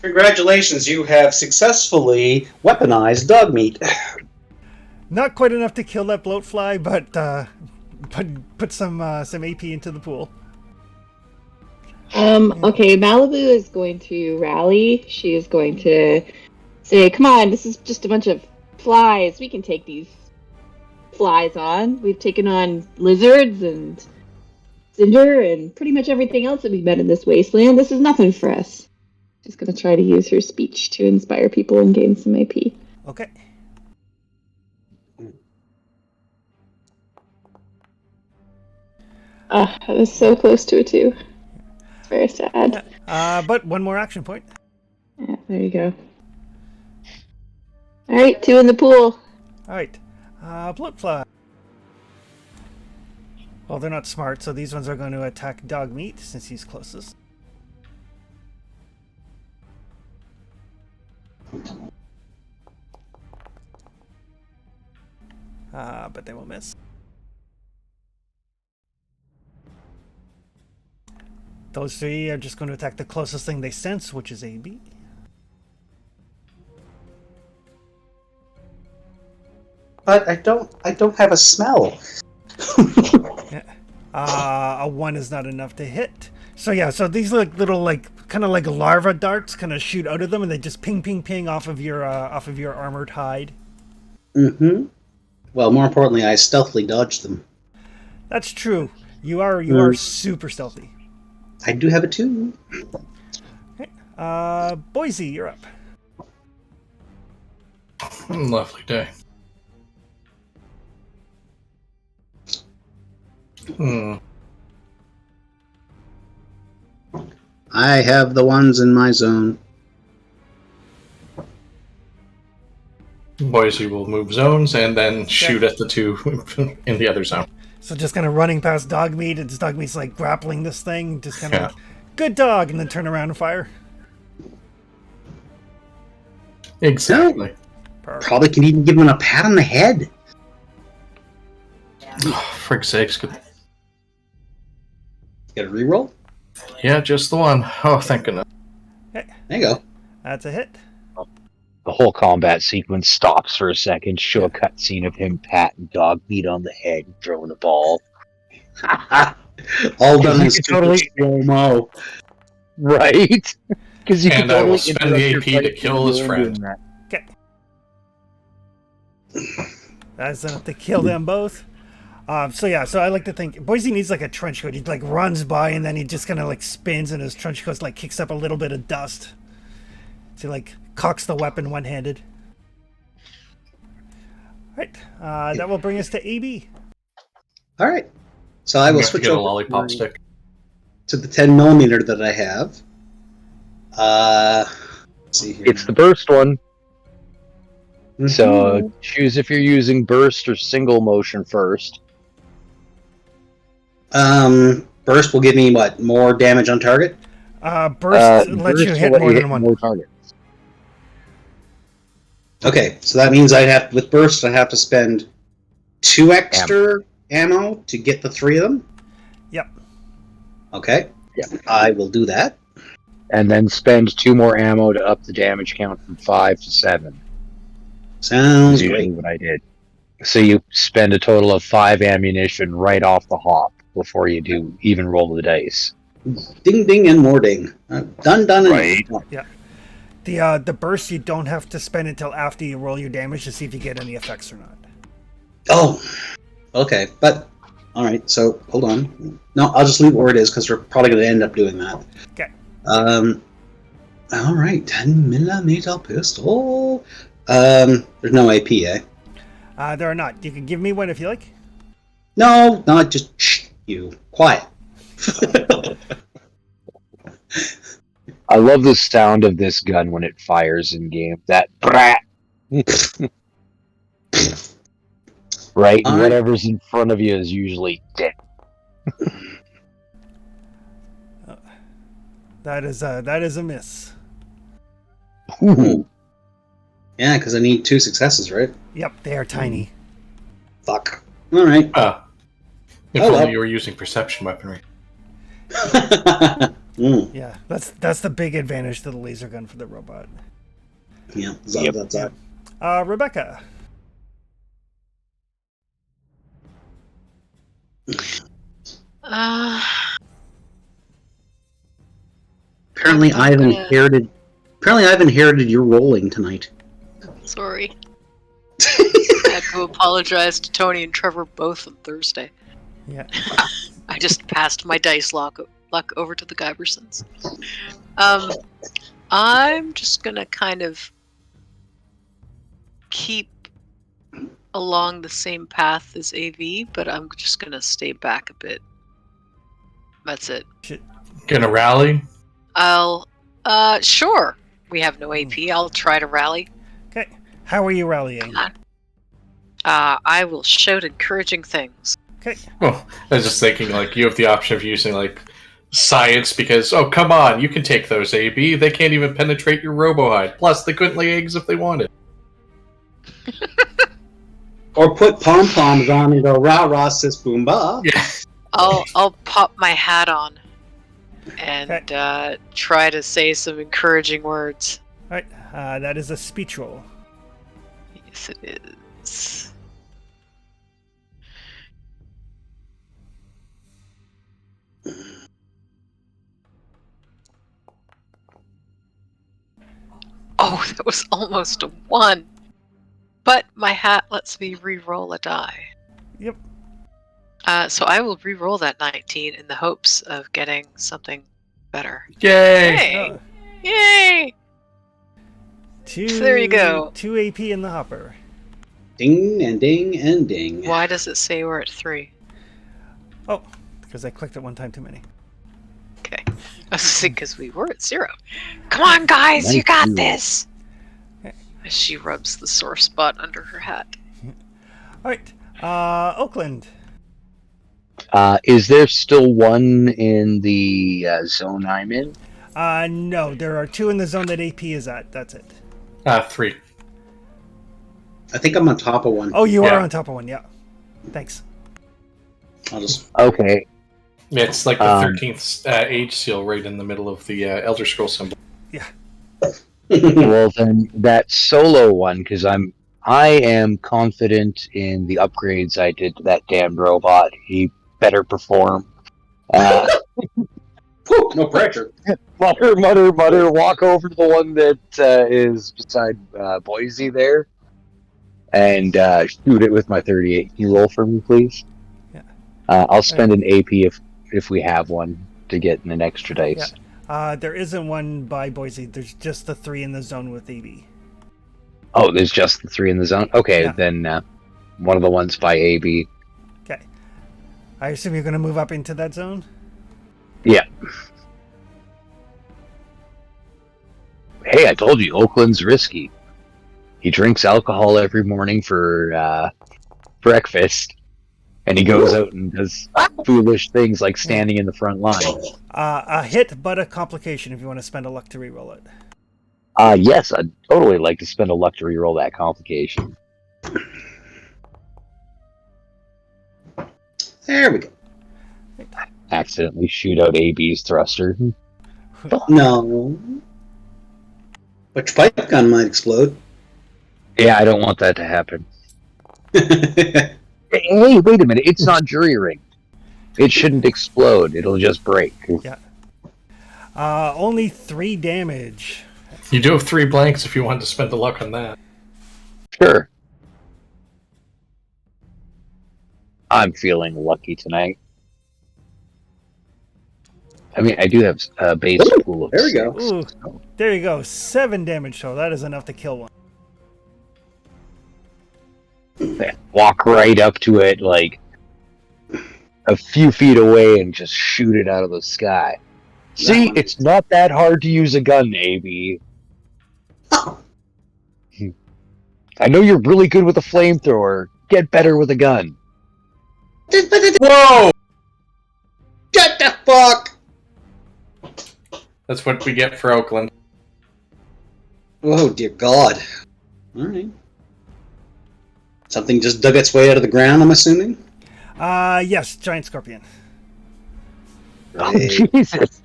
Congratulations, you have successfully weaponized dog meat. Not quite enough to kill that bloatfly, but put some AP into the pool. Okay, Malibu is going to rally. She is going to say, come on, this is just a bunch of flies. We can take these flies on. We've taken on lizards and cinder and pretty much everything else that we've met in this wasteland. This is nothing for us. She's going to try to use her speech to inspire people and gain some AP. Okay. I was so close to a 2. It's very sad. But one more action point. Yeah, there you go. Alright, 2 in the pool. Alright. Bloatfly. Well, they're not smart, so these ones are going to attack Dogmeat since he's closest. But they will miss. Those three are just going to attack the closest thing they sense, which is AB. But I don't have a smell. A 1 is not enough to hit. So yeah, so these little kind of like larva darts kind of shoot out of them, and they just ping, ping, ping off of your armored hide. Mm-hmm. Well, more importantly, I stealthily dodged them. That's true. You are super stealthy. I do have a 2. Okay. Boise, you're up. Lovely day. I have the ones in my zone. Boise will move zones and then shoot at the two in the other zone. So just kind of running past Dogmeat, and Dogmeat's like grappling this thing, just kind of like, good dog, and then turn around and fire. Exactly. Perfect. Probably can even give him a pat on the head. Oh, frick's sakes. Get a reroll? Yeah, just the one. Oh, thank goodness. Okay. There you go. That's a hit. The whole combat sequence stops for a second, show a cutscene of him patting Dogmeat on the head and throwing the ball. All done in totally slow-mo. Right? Because you can I will totally spend the AP to kill his friend. Okay. That's enough to kill them both. So I like to think Boise needs like a trench coat. He like runs by and then he just kind of like spins and his trench coat like kicks up a little bit of dust. So he like cocks the weapon one-handed. Right. That will bring us to AB. All right. So I will You have to switch get a over lollipop stick. to the 10mm that I have. Let's see here. It's the burst one. Mhm. So choose if you're using burst or single motion first. Burst will give me what? More damage on target? Burst lets you burst hit will let more you than one. more targets. Okay, so that means with burst I have to spend 2 extra ammo to get the 3 of them? Yep. Okay. Yeah. I will do that. And then spend 2 more ammo to up the damage count from 5 to 7. Sounds That's usually great. what I did. So you spend a total of 5 ammunition right off the hop before you do even roll the dice. Ding ding and more ding. Done, Right. and Yeah. The burst you don't have to spend until after you roll your damage to see if you get any effects or not. Oh, okay. But, alright, so, hold on. No, I'll just leave it where it is, because we're probably going to end up doing that. Okay. Alright, 10mm pistol. There's no AP, eh? There are not. You can give me one if you like. No, not just shh, you. Quiet. I love the sound of this gun when it fires in game. That brat. Right? All right. Whatever's in front of you is usually dead. That is a miss. Ooh. Yeah, because I need 2 successes, right? Yep, they are tiny. Fuck. Alright. If Oh, only well. you were using perception weaponry. Yeah, that's the big advantage to the laser gun for the robot. Yeah, Yep. that's Yep. Rebecca. Apparently I've inherited your rolling tonight. Sorry. I had to apologize to Tony and Trevor both on Thursday. Yeah. I just passed my dice luck over to the Guyversons. I'm just gonna kind of keep along the same path as AV, but I'm just gonna stay back a bit. That's it. Gonna rally? Sure. We have no AP. I'll try to rally. Okay. How are you rallying? I will shout encouraging things. Okay. Well, I was just thinking, like, you have the option of using, like, science because, oh, come on, you can take those, AB. They can't even penetrate your robohide. Plus, they couldn't lay eggs if they wanted. Or put pom-poms on and go rah-rah, sis boom ba. Yeah. I'll pop my hat on. and try to say some encouraging words. All right, that is a speech roll. Yes, it is. Oh, that was almost a 1. But my hat lets me re-roll a die. Yep. So I will re-roll that 19 in the hopes of getting something better. Yay! Yay! Yay! Two, So there you go. 2 AP in the hopper. Ding and ding and ding. Why does it say we're at 3? Oh, because I clicked it one time too many. Okay. I was thinking because we were at 0. Come on, guys, you got this! As she rubs the sore spot under her hat. All right, Oakland. Is there still one in the zone I'm in? No, there are 2 in the zone that AP is at. That's it. 3. I think I'm on top of one. Oh, you Yeah. are on top of one. Yeah. Thanks. I'll just. Okay. Yeah, it's like the 13th age seal right in the middle of the Elder Scroll symbol. Yeah. Well, then that solo one, because I am confident in the upgrades I did to that damn robot. He better perform. Whew, no pressure. Mutter, mutter, mutter. Walk over to the one that is beside Boise there, and shoot it with my 38. Can you roll for me, please? Yeah. I'll spend an AP if we have one to get an extra dice. Yeah. There isn't one by Boise. There's just the 3 in the zone with AB. Oh, there's just the 3 in the zone? Okay, Yeah. then one of the ones by AB. Okay. I assume you're going to move up into that zone? Yeah. Hey, I told you, Oakland's risky. He drinks alcohol every morning for breakfast, and he goes out and does foolish things like standing in the front line. A hit, but a complication if you want to spend a luck to reroll it. Yes, I'd totally like to spend a luck to reroll that complication. There we go. Accidentally shoot out AB's thruster. No. But your pipe gun might explode. Yeah, I don't want that to happen. Hey, wait a minute. It's not jury rigged. It shouldn't explode. It'll just break. Yeah. Only 3 damage. You do have 3 blanks if you want to spend the luck on that. Sure. I'm feeling lucky tonight. I mean, I do have a base pool of There we go. 6. Ooh, there you go. 7 damage total. That is enough to kill one. Walk right up to it, like a few feet away, and just shoot it out of the sky. See, it's not that hard to use a gun, AB. I know you're really good with a flamethrower. Get better with a gun. Whoa! Shut the fuck! That's what we get for Oakland. Oh, dear God. Alright. Something just dug its way out of the ground, I'm assuming? Yes, giant scorpion. Oh, Jesus.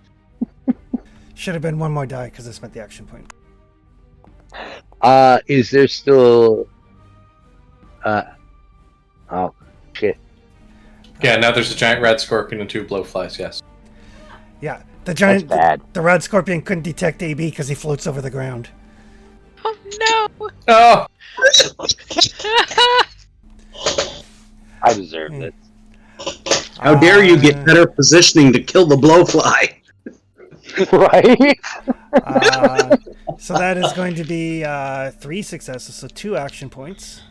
Should have been one more die because I spent the action point. Is there still... oh, shit. Yeah, now there's a giant red scorpion and 2 blowflies, yes. Yeah, the giant, That's bad. the red scorpion couldn't detect AB because he floats over the ground. Oh no! Oh! I deserve it. How dare you get better positioning to kill the blowfly? Right? So that is going to be 3 successes, so 2 action points,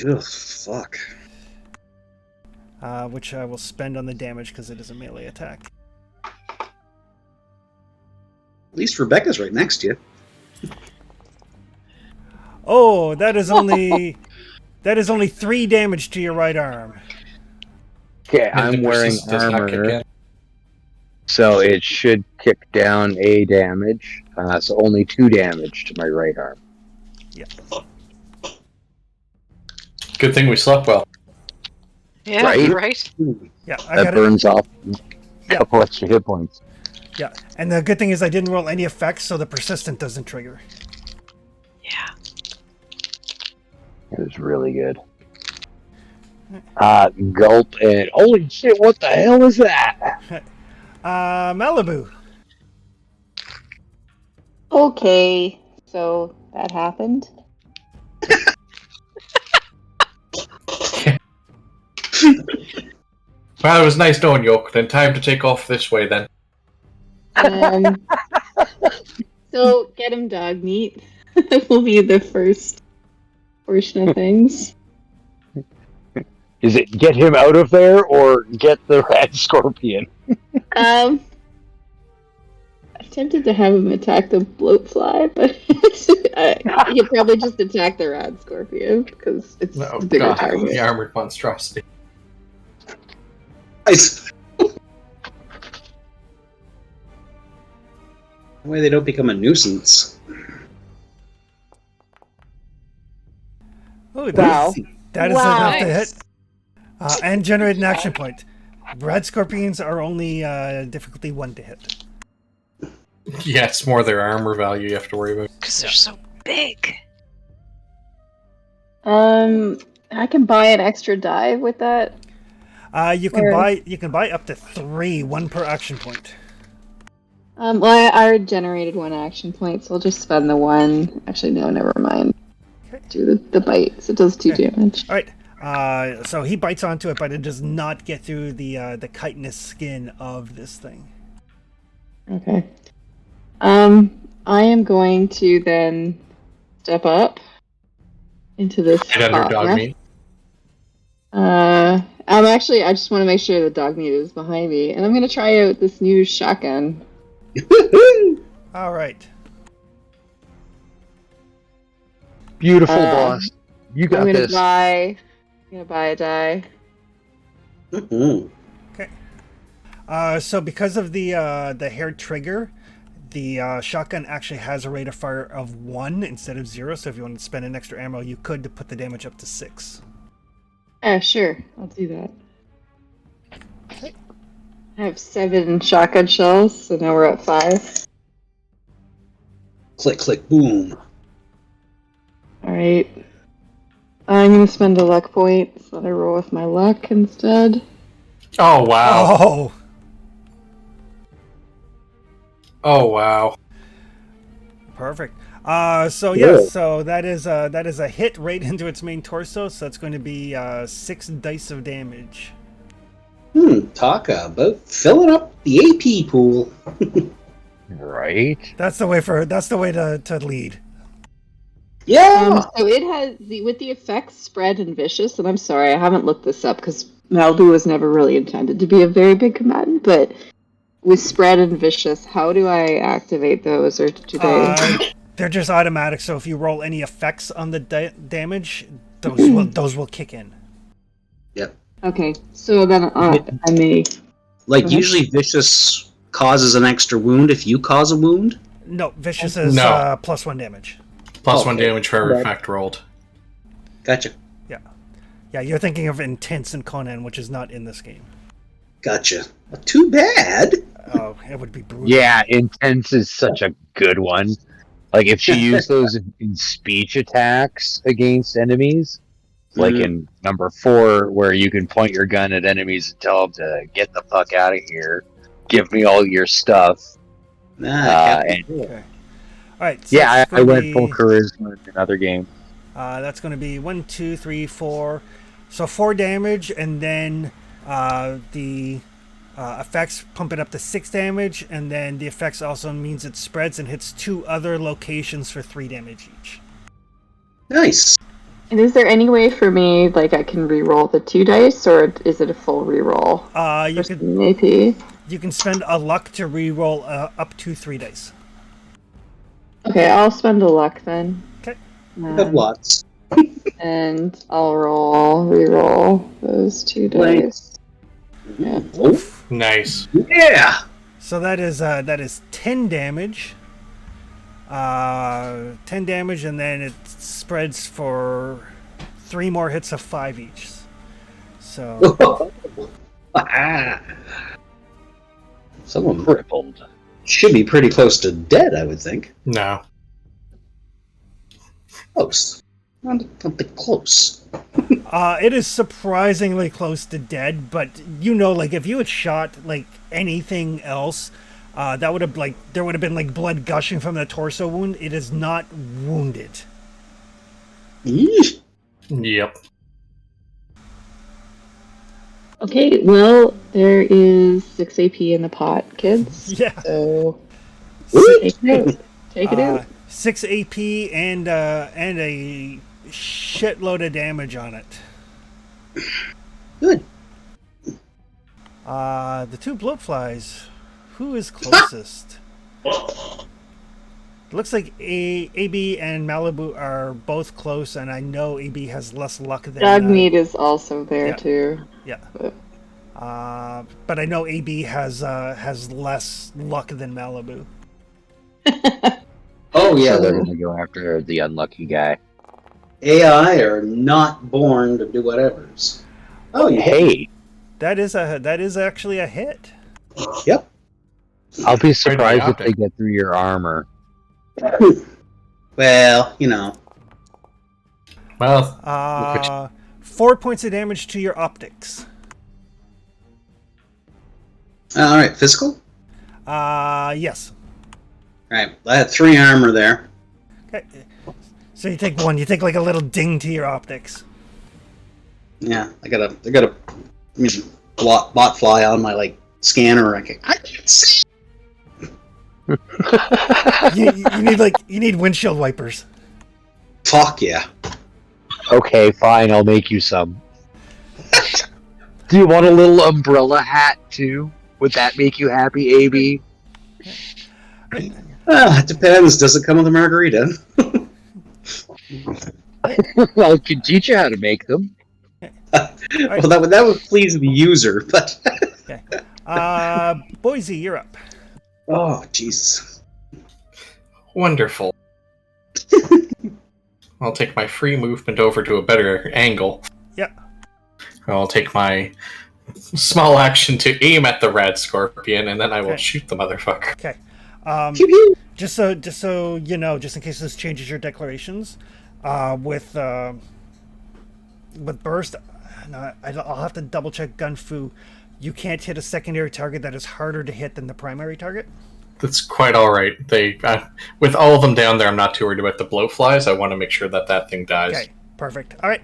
Ugh, fuck. which I will spend on the damage because it is a melee attack. At least Rebecca's right next to you. Oh, that is only 3 damage to your right arm. Okay, I'm And the wearing persist does not kick armor, in. so it should kick down a damage. So only 2 damage to my right arm. Yeah. Good thing we slept well. Yeah, Right? right? Yeah, I That got it. burns off a couple extra hit points. Yeah, and the good thing is I didn't roll any effects, so the persistent doesn't trigger. Yeah. It was really good. Gulp and holy shit! What the hell is that? Malibu. Okay, so that happened. Well, it was nice knowing you, then time to take off this way then. So get him dog meat. Will be the first portion of things. Is it get him out of there or get the red scorpion? I'm tempted to have him attack the bloatfly, but he'll probably just attack the rad scorpion because it's Oh, the bigger God, target. the armored monstrosity. Nice. Why they don't become a nuisance? Oh, Wow. that is Wow. enough to Nice. hit. And generate an action point. Red scorpions are only difficulty 1 to hit. Yeah, it's more their armor value you have to worry about. Because they're so big. I can buy an extra die with that. You can Where- buy up to 3, 1 per action point. Well, I already generated 1 action point, so I'll just spend the 1. Actually, no, never mind. Okay. Do the bite, so it does 2 Okay. damage. All right. So he bites onto it, but it does not get through the chitinous skin of this thing. Okay. I am going to then step up into this Right under hot dog mess. meat. I just want to make sure the dog meat is behind me, and I'm gonna try out this new shotgun. All right. Beautiful, Uh, boss. You got I'm gonna this. buy a die. Mhm. So because of the hair trigger, the shotgun actually has a rate of fire of 1 instead of 0. So if you want to spend an extra ammo, you could to put the damage up to 6. Sure, I'll do that. I have 7 shotgun shells, so now we're at 5. Click, click, boom. Alright. I'm gonna spend a luck point, so that I roll with my luck instead. Oh, wow. Oh, Oh, wow. perfect. So yes, so that is a hit right into its main torso. So that's going to be 6 dice of damage. Talk about filling up the AP pool. Right? That's the way to lead. Yeah! So it has with the effects spread and vicious, and I'm sorry, I haven't looked this up because Malibu was never really intended to be a very big combatant, but with spread and vicious, how do I activate those, or do they? They're just automatic. So if you roll any effects on the damage, those will kick in. Yep. Okay, so then I may. Like, Okay. usually Vicious causes an extra wound if you cause a wound. No, vicious is No. +1 damage. Plus Oh, 1 damage for every okay. effect rolled. Gotcha. Yeah, you're thinking of Intense and Conan, which is not in this game. Gotcha. Too bad. Oh, it would be brutal. Yeah, Intense is such a good one. Like, if she used those in speech attacks against enemies, like in number 4, where you can point your gun at enemies and tell them to get the fuck out of here, give me all your stuff. Captain and- Cool. Okay. All right. So Yeah, it's I gonna went be- full charisma in another game. That's going to be 1, 2, 3, 4. So 4 damage, and then the effects pump it up to 6 damage, and then the effects also means it spreads and hits 2 other locations for 3 damage each. Nice. And is there any way for me, like, I can re-roll the 2 dice, or is it a full re-roll? You For can some AP? you can spend a luck to re-roll up to 3 dice. Okay, I'll spend a luck then. Okay. You have lots. And I'll re-roll those 2 dice. Yeah. Oh, Nice. yeah! So that is 10 damage. 10 damage, and then it spreads for 3 more hits of 5 each. So Someone Crippled. should be pretty close to dead, I would think. No. Close. Not close. It is surprisingly close to dead, but you know, like if you had shot like anything else, that would have there would have been like blood gushing from the torso wound. It is not wounded. Yeesh. Yep. Okay, well, there is 6 AP in the pot, kids. Yeah. So Woo! take it out. Take it out. 6 AP and a shitload of damage on it. Good. The 2 bloatflies. Who is closest? It looks like AB and Malibu are both close, and I know AB has less luck than Dogmeat is also there yeah. too. Yeah. But I know AB has less luck than Malibu. Oh yeah, So they're going to go after the unlucky guy. AI are not born to do whatever's. Oh yeah. Hey, That is actually a hit. Yep. I'll be surprised if optic. they get through your armor. Well, you know. Well, 4 points of damage to your optics. All right, physical. Yes. All right, I had 3 armor there. Okay. So you take 1. You take like a little ding to your optics. Yeah, I got a bot fly on my scanner. I can't see. You need windshield wipers. Fuck yeah. Okay, fine, I'll make you some. Do you want a little umbrella hat too? Would that make you happy, AB? It depends. Does it come with a margarita? I can teach you how to make them. Well, that would please the user, but. Okay. Boise, you're up. Oh, Jesus. wonderful. I'll take my free movement over to a better angle. Yeah. I'll take my small action to aim at the rad scorpion, and then I will Okay. shoot the motherfucker. Okay. Pew pew. Just so you know, just in case this changes your declarations, with burst, no, I'll have to double check Gunfu. You can't hit a secondary target that is harder to hit than the primary target. That's quite all right. They, with all of them down there, I'm not too worried about the blowflies. I want to make sure that that thing dies. Okay, perfect. All right.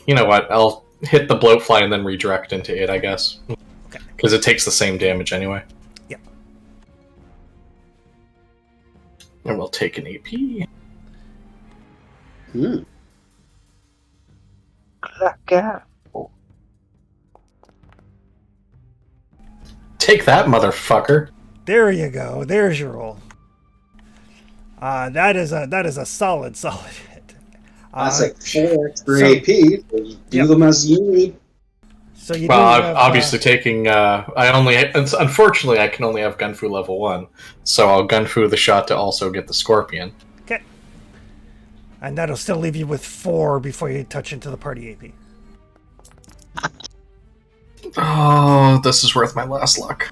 You know what? I'll hit the blowfly and then redirect into it, I guess. Okay. Because it takes the same damage anyway. Yeah. And we'll take an AP. Hmm. Take that, motherfucker. There you go. There's your roll. That is a solid hit. That's like 4 extra so- AP. Do Yep. them as you need. So you Well, do I'm have, obviously taking. Unfortunately, I can only have Gunfu level 1, so I'll Gunfu the shot to also get the scorpion. okay. And that'll still leave you with 4 before you touch into the party AP. Oh, this is worth my last luck.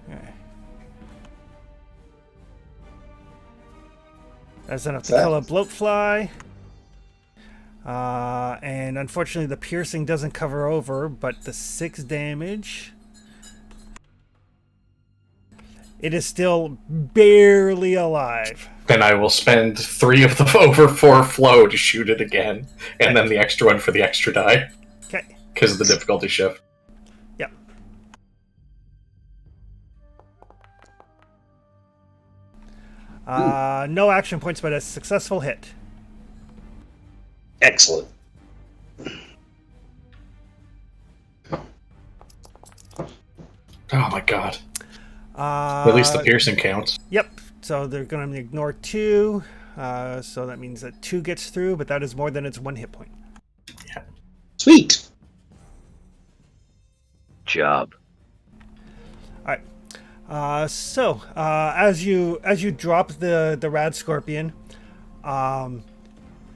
Okay. That's enough to That- kill a bloatfly. And unfortunately, the piercing doesn't cover over, but the 6 damage. It is still barely alive. Then I will spend 3 of the over 4 flow to shoot it again, and then the extra one for the extra die, Okay. because of the difficulty shift. Yep. No action points, but a successful hit. Excellent. Oh my god. At At least the piercing counts. Yep. So they're going to ignore 2. So that means that 2 gets through, but that is more than its 1 hit point. Sweet. Job. All right. So as you drop the rad scorpion,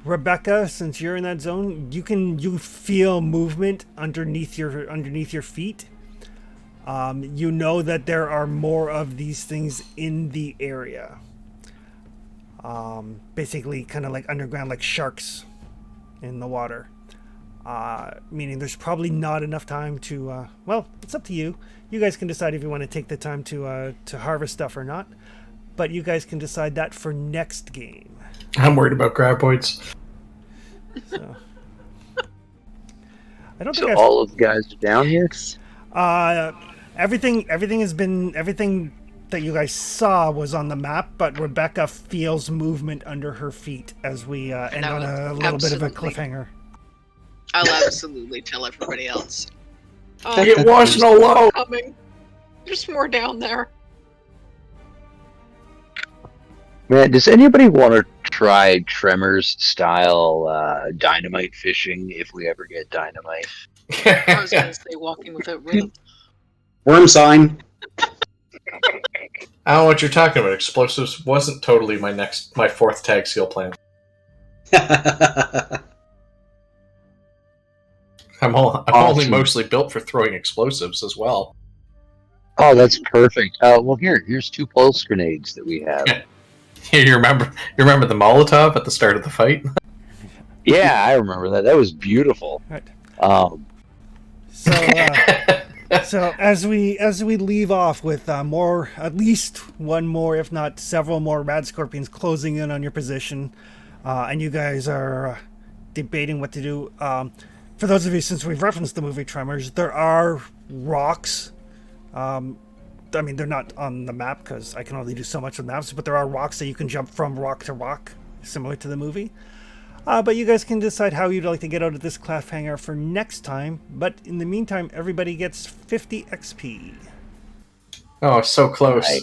Rebecca, since you're in that zone, you feel movement underneath your feet. You know that there are more of these things in the area. Basically, kind of like underground, like sharks in the water. Meaning there's probably not enough time to. Well, it's up to you. You guys can decide if you want to take the time to harvest stuff or not. But you guys can decide that for next game. I'm worried about graboids. So, I don't So think all of the guys are down here? everything that you guys saw was on the map, but Rebecca feels movement under her feet as we end on a little bit of a cliffhanger. I'll absolutely tell everybody else. It wasn't alone. Coming. There's more down there. Man, does anybody want to try Tremors style dynamite fishing if we ever get dynamite? I was going to say walking without rhythm. Worm sign. I don't know what you're talking about. Explosives wasn't totally my fourth tag seal plan. I'm only mostly built for throwing explosives as well. Oh, that's perfect. Well, here's 2 pulse grenades that we have. You remember the Molotov at the start of the fight? Yeah, I remember that. That was beautiful. Right. So as we leave off with at least one more, if not several more rad scorpions closing in on your position, and you guys are debating what to do. For those of you, since we've referenced the movie Tremors, there are rocks. I mean, they're not on the map because I can only do so much with maps, but there are rocks that you can jump from rock to rock, similar to the movie. But you guys can decide how you'd like to get out of this cliffhanger for next time. But in the meantime, everybody gets 50 XP. Oh, so close. Right.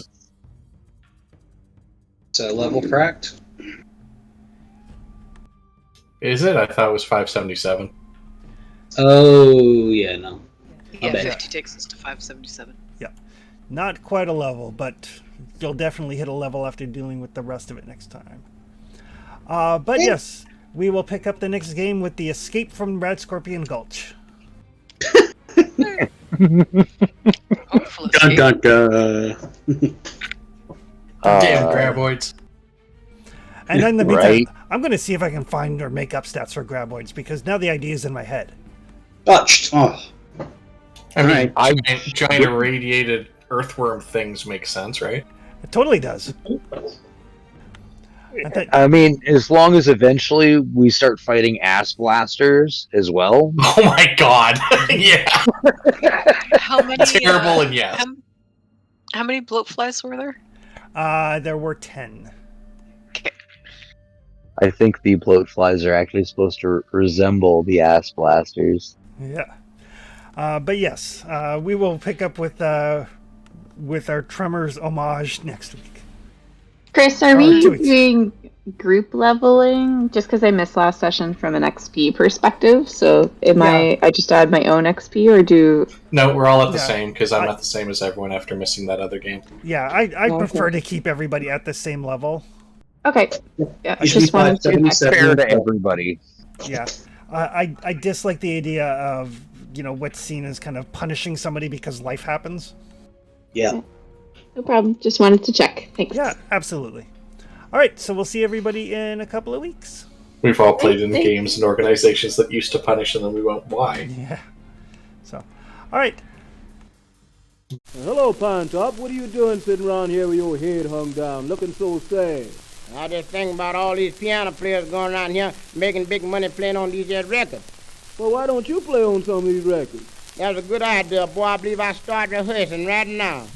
So level cracked. Is it? I thought it was 577. Oh, yeah, no. Yeah, bet. 50 takes us to 577. Yeah. Not quite a level, but you'll definitely hit a level after dealing with the rest of it next time. But yes, we will pick up the next game with the Escape from Rad Scorpion Gulch. Hopefully. Dun, dun, dun. Damn graboids. And in the meantime, Right. I'm going to see if I can find or make up stats for graboids, because now the idea is in my head. Touched. Oh. I mean, Alright. giant irradiated earthworm things make sense, right? It totally does. I mean, as long as eventually we start fighting ass blasters as well. Oh my god! Yeah. How many? Terrible and yes. How many bloatflies were there? There were 10. I think the bloatflies are actually supposed to resemble the ass blasters. Yeah. But yes, we will pick up with our Tremors homage next week. Chris, are Or we 2 weeks. doing group leveling? Just because I missed last session from an XP perspective, so I just add my own XP, or do... No, we're all at the Yeah. same, because I'm not the same as everyone after missing that other game. Yeah, I Okay. prefer to keep everybody at the same level. Okay. Yeah, It should be just wanted to... 577. Fair to everybody. Yeah. I dislike the idea of, what's seen as kind of punishing somebody because life happens. Yeah. No problem. Just wanted to check. Thanks. Yeah, absolutely. All right, so we'll see everybody in a couple of weeks. We've all played in Thanks. games and organizations that used to punish, and then we went, why? Yeah. So, all right. Hello, Pine Top. What are you doing sitting around here with your head hung down, looking so sad? I just think about all these piano players going around here making big money playing on these here records. Well, why don't you play on some of these records? That's a good idea, boy. I believe I start rehearsing right now.